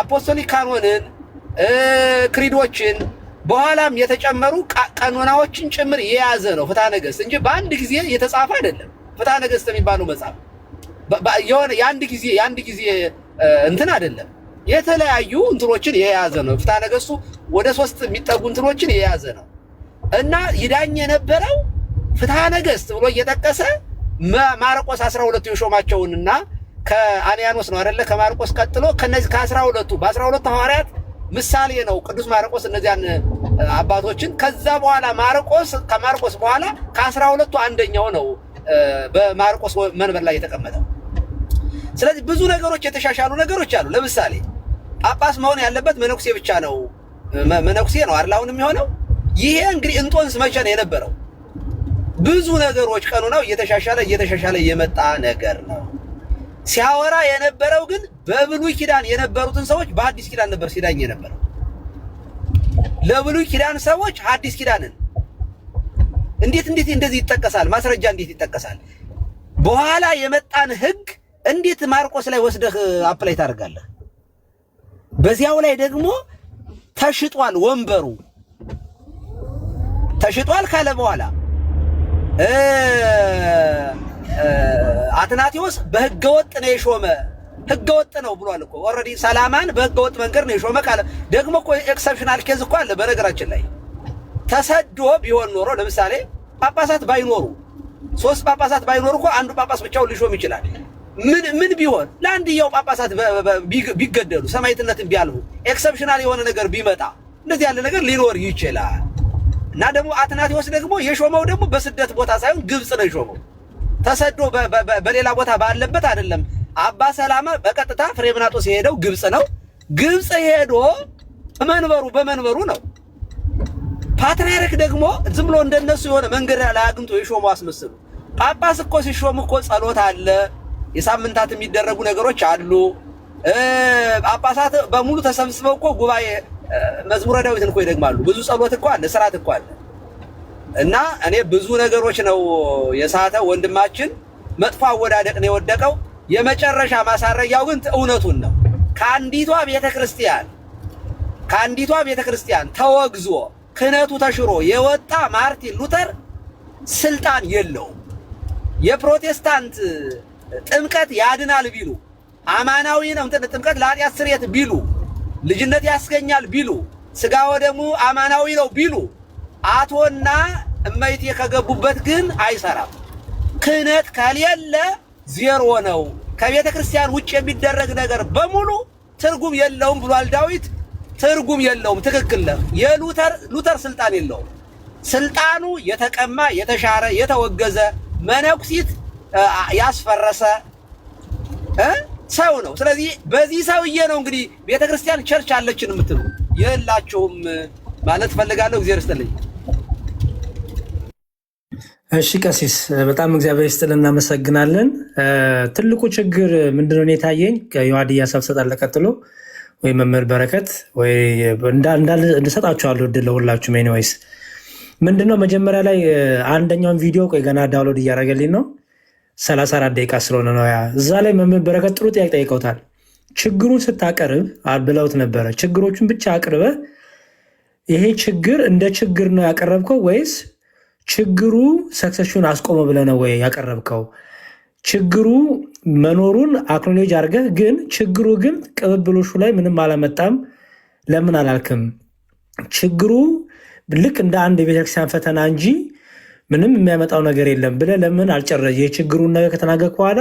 አፖስቶሊክ ካኖንን ክሪዶችን በኋላም የተጨመሩ ቀኖናዎችን ጭምር የያዘ ነው ፍትሐ ነገሥት እንጂ በአንድ ጊዜ የተጻፈ አይደለም። ፍትሐ ነገሥት የሚባለው መጽሐፍ የሆነ የአንድ ጊዜ እንትን አይደለም። የተለያዩ እንትኖችን የያዘ ነው። ፍትሐ ነገሥቱ ወደ 3 የሚጠጉ እንትኖችን የያዘ ነው እና ይዳኝ የነበረው ፍትሐ ነገሥት ብሎ እየጠቀሰ ማርቆስ 12 የሾማቸውንና ከአንያኖስ ነው አይደለ? ከማርቆስ ቀጥሎ ከነዚህ ከ12 በ12 ሐዋርያት ምሳሌ ነው ቅዱስ ማርቆስ እነዚያን አባቶችን። ከዛ በኋላ ከማርቆስ በኋላ ከ12 አንደኛው ነው በማርቆስ መንበር ላይ የተቀመጠው። ስለዚህ ብዙ ነገሮች የተሻሻሉ ነገሮች አሉ። ለምሳሌ ጳጳስ መሆን ያለበት መነኩሴ ብቻ ነው። መነኩሴ ነው አይደል አሁን የሚሆነው። ይሄ እንግዲህ እንጦንስ መቼ ነው የነበረው? ብዙ ነገሮች ቀኑ ነው እየተሻሻለ የመጣ ነገር ነው። ሲያወራ የነበረው ግን በብሉይ ኪዳን የነበሩትን ሰዎች በአዲስ ኪዳን ነበር ሲዳኝ የነበረው። ለብሉይ ኪዳን ሰዎች አዲስ ኪዳንን እንዴት እንደዚህ ይጠቀሳል? ማስረጃ እንዴት ይጠቀሳል? በኋላ የመጣን ህግ እንዴት ማርቆስ ላይ ወስደህ አፕላይ ታደርጋለህ? በዚያው ላይ ደግሞ ተሽጧል፣ ወንበሩ ተሽጧል ካለ በኋላ አትናቴዎስ በህገወጥ ነው የሾመ ህገወጥ ነው ብሏል እኮ ኦልሬዲ። ሰላማን በህገወጥ መንገድ ነው የሾመ ካለ ደግሞ እኮ ኤክሰፕሽናል ኬዝ እኮ አለ። በነገራችን ላይ ተሰዶ ቢሆን ኖሮ ለምሳሌ ጳጳሳት ባይኖሩ 3 ጳጳሳት ባይኖሩ እኮ አንዱ ጳጳስ ብቻውን ሊሾም ይችላል። ምን ቢሆን ለአንድየው ጳጳሳት ቢገደሉ ሰማዕትነትን ቢያልፉ ኤክሰፕሽናል የሆነ ነገር ቢመጣ እንደዚህ ያለ ነገር ሊኖር ይችላል። እና ደግሞ አትናቴዎስ ደግሞ የሾመው ደግሞ በስደት ቦታ ሳይሆን ግብጽ ነው የሾመው። ተሰዶ በሌላ ቦታ ባለበት አይደለም። አባ ሰላማ በቀጥታ ፍሬምናጦስ የሄደው ግብጽ ነው። ግብጽ ሄዶ በመንበሩ ነው። ፓትርያርክ ደግሞ ዝም ብሎ እንደነሱ የሆነ መንገድ ላይ አግኝቶ የሾመው አስመስሉ። ጳጳስ እኮ ሲሾም እኮ ጸሎት አለ፣ የሳምንታት የሚደረጉ ነገሮች አሉ። ጳጳሳት በሙሉ ተሰብስበው እኮ ጉባኤ መዝሙረ ዳዊትን እኮ ይደግማሉ። ብዙ ጸሎት እኮ አለ፣ ስርዓት እኮ አለ። እና እኔ ብዙ ነገሮች ነው የሳተ ወንድማችን መጥፎ አወዳደቅ ነው የወደቀው። የመጨረሻ ማሳረጊያው ግን እውነቱን ነው። ከአንዲቷ ቤተክርስቲያን ተወግዞ ክህነቱ ተሽሮ የወጣ ማርቲን ሉተር ስልጣን የለውም። የፕሮቴስታንት ጥምቀት ያድናል ቢሉ፣ አማናዊ ነው ጥምቀት ለኃጢአት ስርየት ቢሉ፣ ልጅነት ያስገኛል ቢሉ፣ ስጋ ወደሙ አማናዊ ነው ቢሉ፣ አቶና እመይቴ ከገቡበት ግን አይሰራም። ክህነት ከሌለ ዜሮ ነው። ከቤተ ክርስቲያን ውጭ የሚደረግ ነገር በሙሉ ትርጉም የለውም ብሏል ዳዊት። ትርጉም የለውም። ትክክል ነው። የሉተር ስልጣን የለውም። ስልጣኑ የተቀማ የተሻረ የተወገዘ መነኩሲት ያስፈረሰ ሰው ነው። ስለዚህ በዚህ ሰውዬ ነው እንግዲህ ቤተክርስቲያን ቸርች አለችን የምትሉ የላችሁም ማለት ፈልጋለሁ። እግዚአብሔር ይስጥልኝ። እሺ ቀሲስ በጣም እግዚአብሔር ይስጥልን፣ እናመሰግናለን። ትልቁ ችግር ምንድነው የታየኝ ከዮሐድያ ሰብሰጣለ ቀጥሎ ወይ መምህር በረከት ወይ እንድሰጣችኋለሁ እድል ለሁላችሁም። ኤኒዌይስ ምንድነው መጀመሪያ ላይ አንደኛውን ቪዲዮ ቆይ ገና ዳውንሎድ እያደረገልኝ ነው 34 ደቂቃ ስለሆነ ነው። እዛ ላይ መምህር በረከት ጥሩ ጥያቄ ጠይቀውታል። ችግሩን ስታቀርብ ብለውት ነበረ። ችግሮቹን ብቻ አቅርበ ይሄ ችግር እንደ ችግር ነው ያቀረብከው ወይስ ችግሩ ሰክሰሽን አስቆመ ብለህ ነው ወይ ያቀረብከው? ችግሩ መኖሩን አክኖሌጅ አድርገህ ግን ችግሩ ግን ቅብብሎሹ ላይ ምንም አላመጣም ለምን አላልክም? ችግሩ ልክ እንደ አንድ የቤተክርስቲያን ፈተና እንጂ ምንም የሚያመጣው ነገር የለም ብለህ ለምን አልጨረስም? የችግሩን ነገር ከተናገርክ በኋላ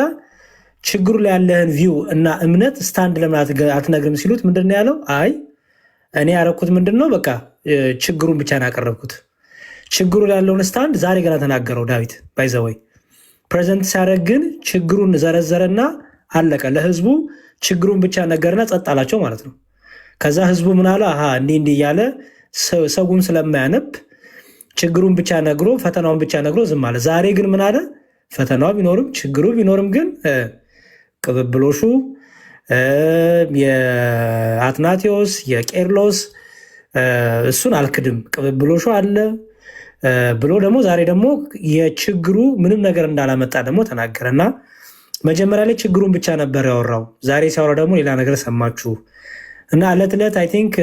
ችግሩ ላይ ያለህን ቪው እና እምነት ስታንድ ለምን አትነግርም ሲሉት ምንድን ነው ያለው? አይ እኔ ያረኩት ምንድን ነው በቃ ችግሩን ብቻ ነው ያቀረብኩት። ችግሩ ላይ ያለውን ስታንድ ዛሬ ገና ተናገረው ዳዊት ባይዘወይ ፕሬዘንት ሲያደርግ ግን ችግሩን ዘረዘረና አለቀ። ለህዝቡ ችግሩን ብቻ ነገርና ጸጥ አላቸው ማለት ነው። ከዛ ህዝቡ ምን አለ? አሃ እንዲህ እያለ ሰውም ስለማያነብ ችግሩን ብቻ ነግሮ ፈተናውን ብቻ ነግሮ ዝም አለ። ዛሬ ግን ምን አለ? ፈተናው ቢኖርም ችግሩ ቢኖርም ግን ቅብብሎሹ የአትናቴዎስ የቄርሎስ እሱን አልክድም ቅብብሎሹ አለ ብሎ ደግሞ ዛሬ ደግሞ የችግሩ ምንም ነገር እንዳላመጣ ደግሞ ተናገረና መጀመሪያ ላይ ችግሩን ብቻ ነበር ያወራው። ዛሬ ሲያወራ ደግሞ ሌላ ነገር ሰማችሁ እና ዕለት ዕለት አይ ቲንክ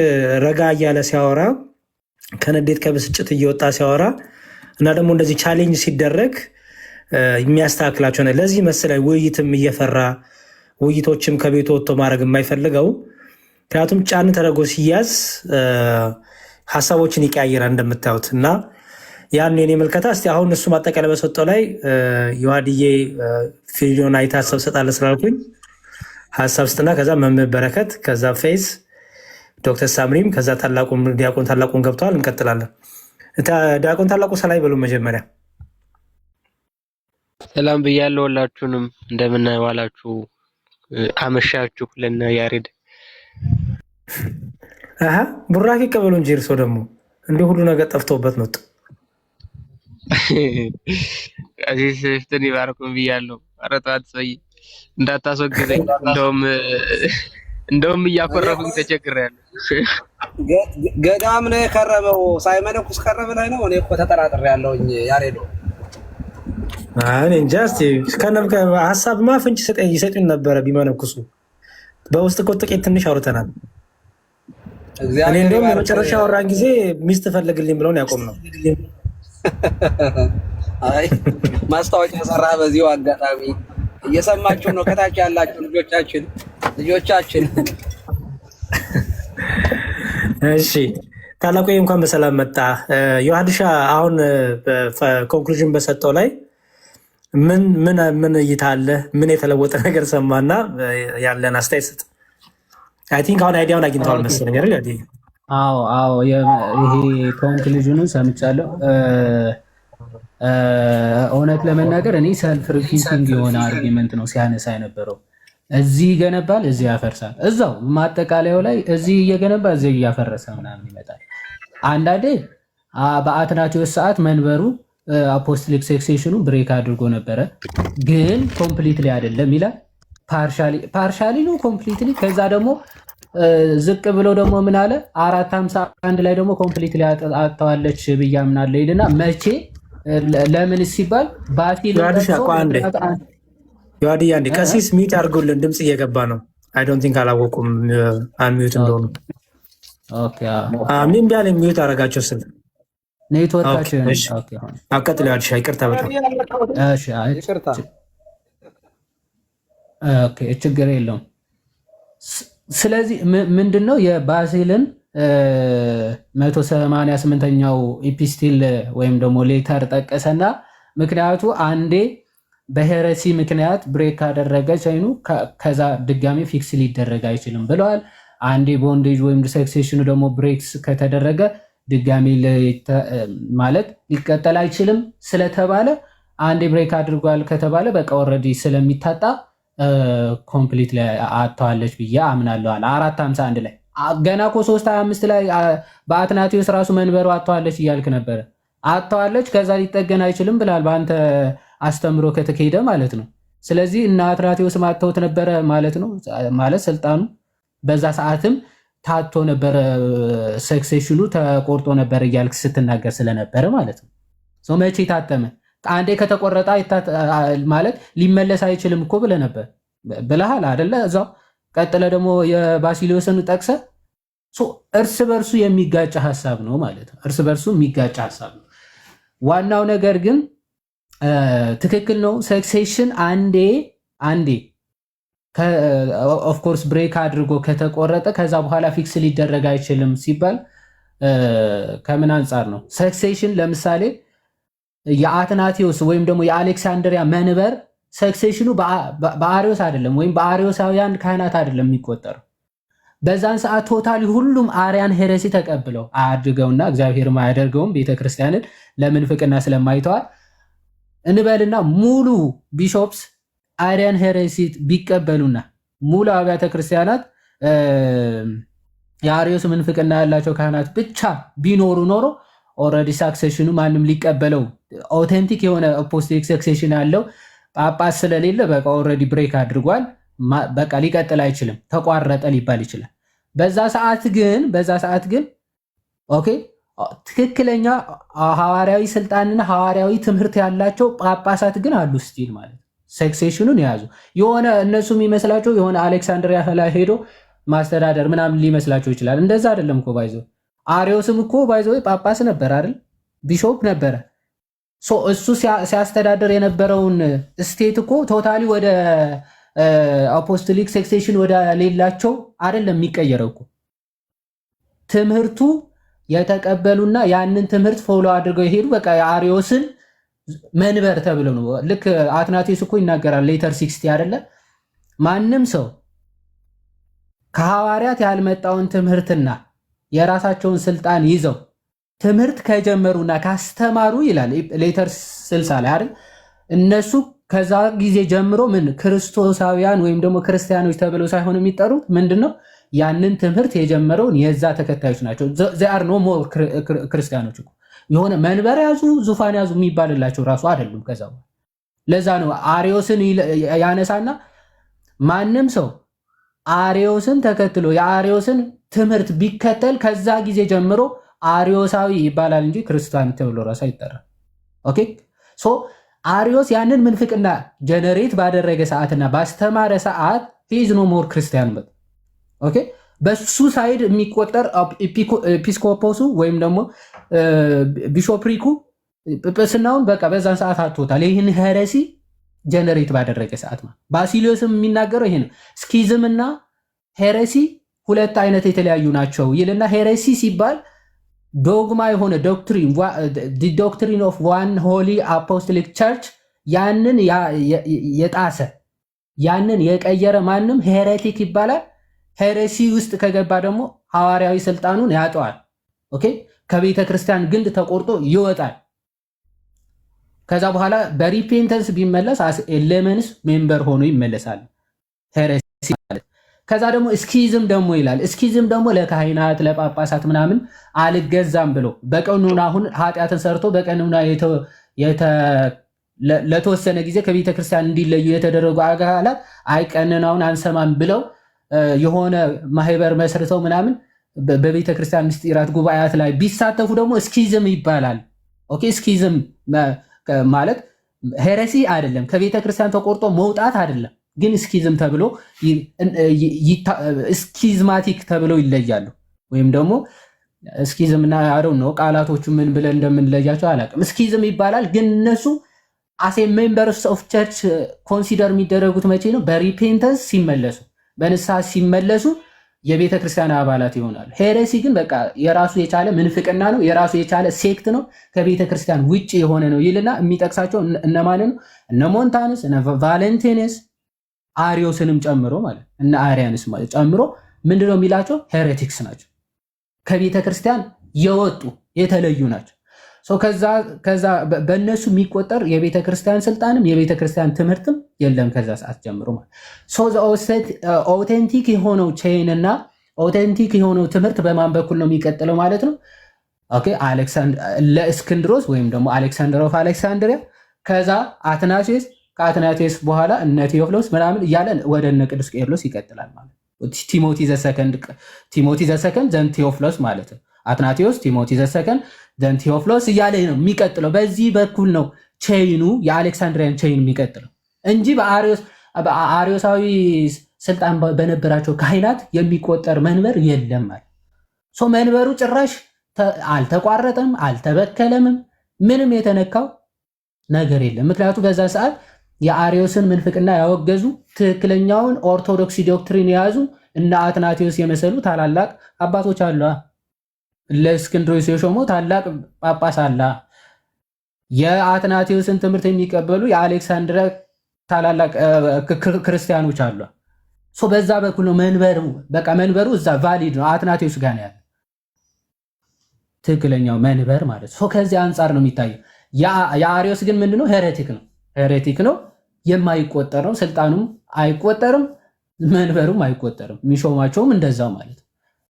ረጋ እያለ ሲያወራ ከንዴት ከብስጭት እየወጣ ሲያወራ እና ደግሞ እንደዚህ ቻሌንጅ ሲደረግ የሚያስተካክላቸው ነው። ለዚህ መሰለኝ ውይይትም እየፈራ ውይይቶችም ከቤቱ ወጥቶ ማድረግ የማይፈልገው ምክንያቱም ጫን ተደርጎ ሲያዝ ሀሳቦችን ይቀያየራል እንደምታዩት እና ያን የኔ መልከታ እስቲ አሁን እሱ ማጠቃለያ በሰጠው ላይ ዮሐድዬ ፊልዮን አይታ ሀሳብ ሰጣለህ ስላልኩኝ ሀሳብ ስጥና ከዛ መምህር በረከት ከዛ ፌዝ ዶክተር ሳምሪም ከዛ ዲያቆን ታላቁን ገብተዋል። እንቀጥላለን። ዲያቆን ታላቁ ሰላይ በሉ መጀመሪያ ሰላም ብያለሁ። ሁላችሁንም እንደምን ዋላችሁ አመሻችሁ። ለና ያሬድ ቡራኪ ቀበሉ እንጂ እርሶ ደግሞ እንዲህ ሁሉ ነገር ጠፍቶበት መጡ። ቀሲስ ስፍትን ይባርኩን ብያለሁ። ኧረ ተው አትሰይ እንዳታስወግዘኝ። እንደውም እያኮረፉኝ ተቸግሬያለሁ። ገዳም ነው የከረመው ሳይመነኩስ ቀረ ብለህ ነው? እኔ እኮ ተጠራጥሬያለሁኝ ያሬዶ። እኔ እንጃ። እስኪ ሀሳብማ ፍንጭ ይሰጡኝ ነበረ ቢመነኩሱ። በውስጥ እኮ ጥቂት ትንሽ አውርተናል። እኔ እንደውም የመጨረሻ አወራን ጊዜ ሚስት ፈልግልኝ ብለውን ያቆም ነው። አይ ማስታወቂያ ሰራ። በዚሁ አጋጣሚ እየሰማችሁ ነው ከታች ያላችሁ ልጆቻችን። እሺ ታላቁ እንኳን በሰላም መጣ። ዮሐድሻ አሁን ኮንክሉዥን በሰጠው ላይ ምን እይታ አለ? ምን የተለወጠ ነገር ሰማና ያለን አስተያየት ስጥ። አይ ቲንክ አሁን አይዲያውን አግኝተዋል መሰለኝ አይደል? አዎ ይሄ ኮንክሉዥኑን ሰምቻለሁ። እውነት ለመናገር እኔ ሰልፍ ሪፊቲንግ የሆነ አርጊመንት ነው ሲያነሳ የነበረው። እዚህ ይገነባል፣ እዚህ ያፈርሳል። እዛው ማጠቃለያው ላይ እዚህ እየገነባ እዚህ እያፈረሰ ምናምን ይመጣል። አንዳንዴ በአትናቴዎስ ሰዓት መንበሩ አፖስቶሊክ ሴክሴሽኑ ብሬክ አድርጎ ነበረ፣ ግን ኮምፕሊትሊ አይደለም ይላል። ፓርሻሊ ነው ኮምፕሊትሊ። ከዛ ደግሞ ዝቅ ብሎ ደግሞ ምን አለ 451 ላይ ደግሞ ኮምፕሊትሊ አጥተዋለች ብዬ አምናለሁ ይልና መቼ ለምን ሲባል ባቲል ዮሐድያ እንደ ቀሲስ ሚት አድርጎልን ድምጽ እየገባ ነው። አይ ዶንት ቲንክ አላወቁም አንሚዩት እንደሆነ። ኦኬ ምን ቢያለ ሚዩት አረጋቸው ስል ኔትወርካቸው ኦኬ አቀጥለው ያድሻ ይቅርታ በጣም እሺ ይቅርታ ኦኬ ችግር የለውም። ስለዚህ ምንድነው የባሲልን 188ኛው ኢፒስቲል ወይም ደግሞ ሌተር ጠቀሰና ምክንያቱ አንዴ በሄረሲ ምክንያት ብሬክ ካደረገ ቻይኑ ከዛ ድጋሚ ፊክስ ሊደረግ አይችልም ብለዋል። አንዴ ቦንዴጅ ወይም ሴክሴሽኑ ደግሞ ብሬክስ ከተደረገ ድጋሚ ማለት ሊቀጠል አይችልም ስለተባለ አንዴ ብሬክ አድርጓል ከተባለ በቃ ኦልሬዲ ስለሚታጣ ኮምፕሊት ላይ አጥተዋለች ብዬ አምናለሁ አለ 451 ላይ። ገና እኮ 325 ላይ በአትናቴዎስ ራሱ መንበሩ አጥተዋለች እያልክ ነበረ። አጥተዋለች ከዛ ሊጠገን አይችልም ብላል በአንተ አስተምሮ ከተካሄደ ማለት ነው። ስለዚህ እና አትናቴዎስ ማጥተውት ነበረ ማለት ነው። ማለት ስልጣኑ በዛ ሰዓትም ታቶ ነበረ፣ ሰክሴሽኑ ተቆርጦ ነበር እያልክ ስትናገር ስለነበረ ማለት ነው። ሶ መቼ ታተመ? አንዴ ከተቆረጠ ማለት ሊመለስ አይችልም እኮ ብለህ ነበር ብለሃል አይደለ? እዛው ቀጥለ ደግሞ የባሲሊዮስን ጠቅሰ እርስ በርሱ የሚጋጭ ሀሳብ ነው ማለት ነው። እርስ በርሱ የሚጋጭ ሀሳብ ነው። ዋናው ነገር ግን ትክክል ነው። ሰክሴሽን አንዴ ኦፍኮርስ ብሬክ አድርጎ ከተቆረጠ ከዛ በኋላ ፊክስ ሊደረግ አይችልም ሲባል ከምን አንጻር ነው? ሰክሴሽን ለምሳሌ የአትናቴዎስ ወይም ደግሞ የአሌክሳንድሪያ መንበር ሰክሴሽኑ በአሪዮስ አይደለም ወይም በአሪዮሳውያን ካህናት አይደለም የሚቆጠረው። በዛን ሰዓት ቶታሊ ሁሉም አሪያን ሄረሲ ተቀብለው አድርገውና እግዚአብሔር ማያደርገውም ቤተክርስቲያንን ለምንፍቅና ስለማይተዋል እንበልና ሙሉ ቢሾፕስ አሪያን ሄረሲ ቢቀበሉና ሙሉ አብያተ ክርስቲያናት የአሪዮስ ምንፍቅና ያላቸው ካህናት ብቻ ቢኖሩ ኖሮ ኦልሬዲ ሳክሴሽኑ ማንም ሊቀበለው ኦቴንቲክ የሆነ አፖስቶሊክ ሰክሴሽን ያለው ጳጳስ ስለሌለ በቃ ኦልሬዲ ብሬክ አድርጓል፣ በቃ ሊቀጥል አይችልም፣ ተቋረጠ ሊባል ይችላል። በዛ ሰዓት ግን ኦኬ ትክክለኛ ሐዋርያዊ ስልጣንና ሐዋርያዊ ትምህርት ያላቸው ጳጳሳት ግን አሉ ስቲል ማለት ሰክሴሽኑን የያዙ የሆነ እነሱ የሚመስላቸው የሆነ አሌክሳንድሪያ ላይ ሄዶ ማስተዳደር ምናምን ሊመስላቸው ይችላል። እንደዛ አይደለም እኮ ባይዘው አሪዮስም እኮ ባይዘው ጳጳስ ነበር አይደል? ቢሾፕ ነበረ። እሱ ሲያስተዳደር የነበረውን ስቴት እኮ ቶታሊ ወደ አፖስቶሊክ ሰክሴሽን ወደ ሌላቸው አይደለም የሚቀየረው እኮ ትምህርቱ የተቀበሉና ያንን ትምህርት ፎሎ አድርገው የሄዱ በቃ የአሪዮስን መንበር ተብለው ነው። ልክ አትናቴዎስ እኮ ይናገራል ሌተር 60 አይደለ? ማንም ሰው ከሐዋርያት ያልመጣውን ትምህርትና የራሳቸውን ስልጣን ይዘው ትምህርት ከጀመሩና ካስተማሩ ይላል ሌተር 60 ላይ አይደል? እነሱ ከዛ ጊዜ ጀምሮ ምን ክርስቶሳውያን ወይም ደግሞ ክርስቲያኖች ተብለው ሳይሆን የሚጠሩት ምንድነው? ያንን ትምህርት የጀመረውን የዛ ተከታዮች ናቸው። they are no more ክርስቲያኖች እኮ የሆነ መንበር ያዙ ዙፋን ያዙ የሚባልላቸው ራሱ አይደሉም። ከዛ ለዛ ነው አሪዮስን ያነሳና ማንም ሰው አሪዮስን ተከትሎ የአሪዮስን ትምህርት ቢከተል ከዛ ጊዜ ጀምሮ አሪዮሳዊ ይባላል እንጂ ክርስቲያን ተብሎ ራሱ አይጠራም። ኦኬ ሶ አሪዮስ ያንን ምንፍቅና ጀነሬት ባደረገ ሰዓትና ባስተማረ ሰዓት ሂዝ ኖ ሞር ክርስቲያን በት ኦኬ በሱ ሳይድ የሚቆጠር ኤጲስቆጶሱ ወይም ደግሞ ቢሾፕሪኩ ጵጵስናውን በቃ በዛን ሰዓት አጥቶታል። ይህን ሄረሲ ጀነሬት ባደረገ ሰዓት ማለት ባሲሊዮስም የሚናገረው ይሄ ነው። ስኪዝም እና ሄረሲ ሁለት አይነት የተለያዩ ናቸው ይልና ሄረሲ ሲባል ዶግማ የሆነ ዶክትሪን ኦፍ ዋን ሆሊ አፖስቶሊክ ቸርች ያንን የጣሰ ያንን የቀየረ ማንም ሄሬቲክ ይባላል። ሄሬሲ ውስጥ ከገባ ደግሞ ሐዋርያዊ ስልጣኑን ያጠዋል። ኦኬ ከቤተ ክርስቲያን ግንድ ተቆርጦ ይወጣል። ከዛ በኋላ በሪፔንተንስ ቢመለስ ኤሌመንስ ሜምበር ሆኖ ይመለሳል። ሄሬሲ ማለት ከዛ ደግሞ እስኪዝም ደግሞ ይላል። እስኪዝም ደግሞ ለካህናት ለጳጳሳት ምናምን አልገዛም ብሎ በቀኑና አሁን ኃጢአትን ሰርቶ በቀኑና ለተወሰነ ጊዜ ከቤተ ክርስቲያን እንዲለዩ የተደረጉ አካላት አይቀንናውን አንሰማም ብለው የሆነ ማህበር መስርተው ምናምን በቤተ ክርስቲያን ምስጢራት ጉባኤያት ላይ ቢሳተፉ ደግሞ እስኪዝም ይባላል። ኦኬ እስኪዝም ማለት ሄሬሲ አይደለም፣ ከቤተ ክርስቲያን ተቆርጦ መውጣት አይደለም። ግን እስኪዝም ተብሎ እስኪዝማቲክ ተብለው ይለያሉ። ወይም ደግሞ እስኪዝም እና አረው ነው ቃላቶቹ ምን ብለን እንደምንለያቸው አላውቅም። እስኪዝም ይባላል። ግን እነሱ አሴ ሜምበርስ ኦፍ ቸርች ኮንሲደር የሚደረጉት መቼ ነው? በሪፔንተንስ ሲመለሱ፣ በንስሐ ሲመለሱ የቤተ ክርስቲያን አባላት ይሆናሉ። ሄሬሲ ግን በቃ የራሱ የቻለ ምንፍቅና ነው፣ የራሱ የቻለ ሴክት ነው፣ ከቤተ ክርስቲያን ውጭ የሆነ ነው ይልና የሚጠቅሳቸው እነማን ነው? እነ ሞንታንስ፣ እነ ቫለንቲነስ አሪዮስንም ጨምሮ ማለት እነ አሪያንስ ማለት ጨምሮ ምንድነው የሚላቸው? ሄሬቲክስ ናቸው፣ ከቤተ ክርስቲያን የወጡ የተለዩ ናቸው። ከዛ በእነሱ የሚቆጠር የቤተ ክርስቲያን ስልጣንም የቤተ ክርስቲያን ትምህርትም የለም ከዛ ሰዓት ጀምሮ ማለት ኦቴንቲክ የሆነው ቼን እና ኦቴንቲክ የሆነው ትምህርት በማን በኩል ነው የሚቀጥለው ማለት ነው? ኦኬ ለእስክንድሮስ ወይም ደግሞ አሌክሳንደር ኦፍ አሌክሳንድሪያ፣ ከዛ አትናቴስ፣ ከአትናቴስ በኋላ እነ ቴዎፍሎስ ምናምን እያለ ወደ እነ ቅዱስ ቄርሎስ ይቀጥላል ማለት ቲሞቲ ዘሰከንድ ዘን ቴዎፍሎስ ማለት ነው። አትናቴዎስ፣ ቲሞቲ ዘሰከንድ ዘን ቴዎፍሎስ እያለ ነው የሚቀጥለው። በዚህ በኩል ነው ቼይኑ የአሌክሳንድሪያን ቼይን የሚቀጥለው እንጂ በአሪዮሳዊ ስልጣን በነበራቸው ካህናት የሚቆጠር መንበር የለም ማለት መንበሩ ጭራሽ አልተቋረጠም፣ አልተበከለምም፣ ምንም የተነካው ነገር የለም። ምክንያቱም በዛ ሰዓት የአሪዮስን ምንፍቅና ያወገዙ ትክክለኛውን ኦርቶዶክሲ ዶክትሪን የያዙ እና አትናቴዎስ የመሰሉ ታላላቅ አባቶች አሉ። ለእስክንድሮስ የሾመው ታላቅ ጳጳስ አለ። የአትናቴዎስን ትምህርት የሚቀበሉ የአሌክሳንድሪያ ታላላቅ ክርስቲያኖች አሉ። በዛ በኩል ነው መንበሩ እዛ ቫሊድ ነው፣ አትናቴዎስ ጋር ነው ያለ ትክክለኛው መንበር ማለት ነው። ከዚህ አንጻር ነው የሚታየው። የአሪዮስ ግን ምንድነው? ሄሬቲክ ነው፣ የማይቆጠር ነው። ስልጣኑም አይቆጠርም፣ መንበሩም አይቆጠርም፣ የሚሾማቸውም እንደዛው ማለት ነው።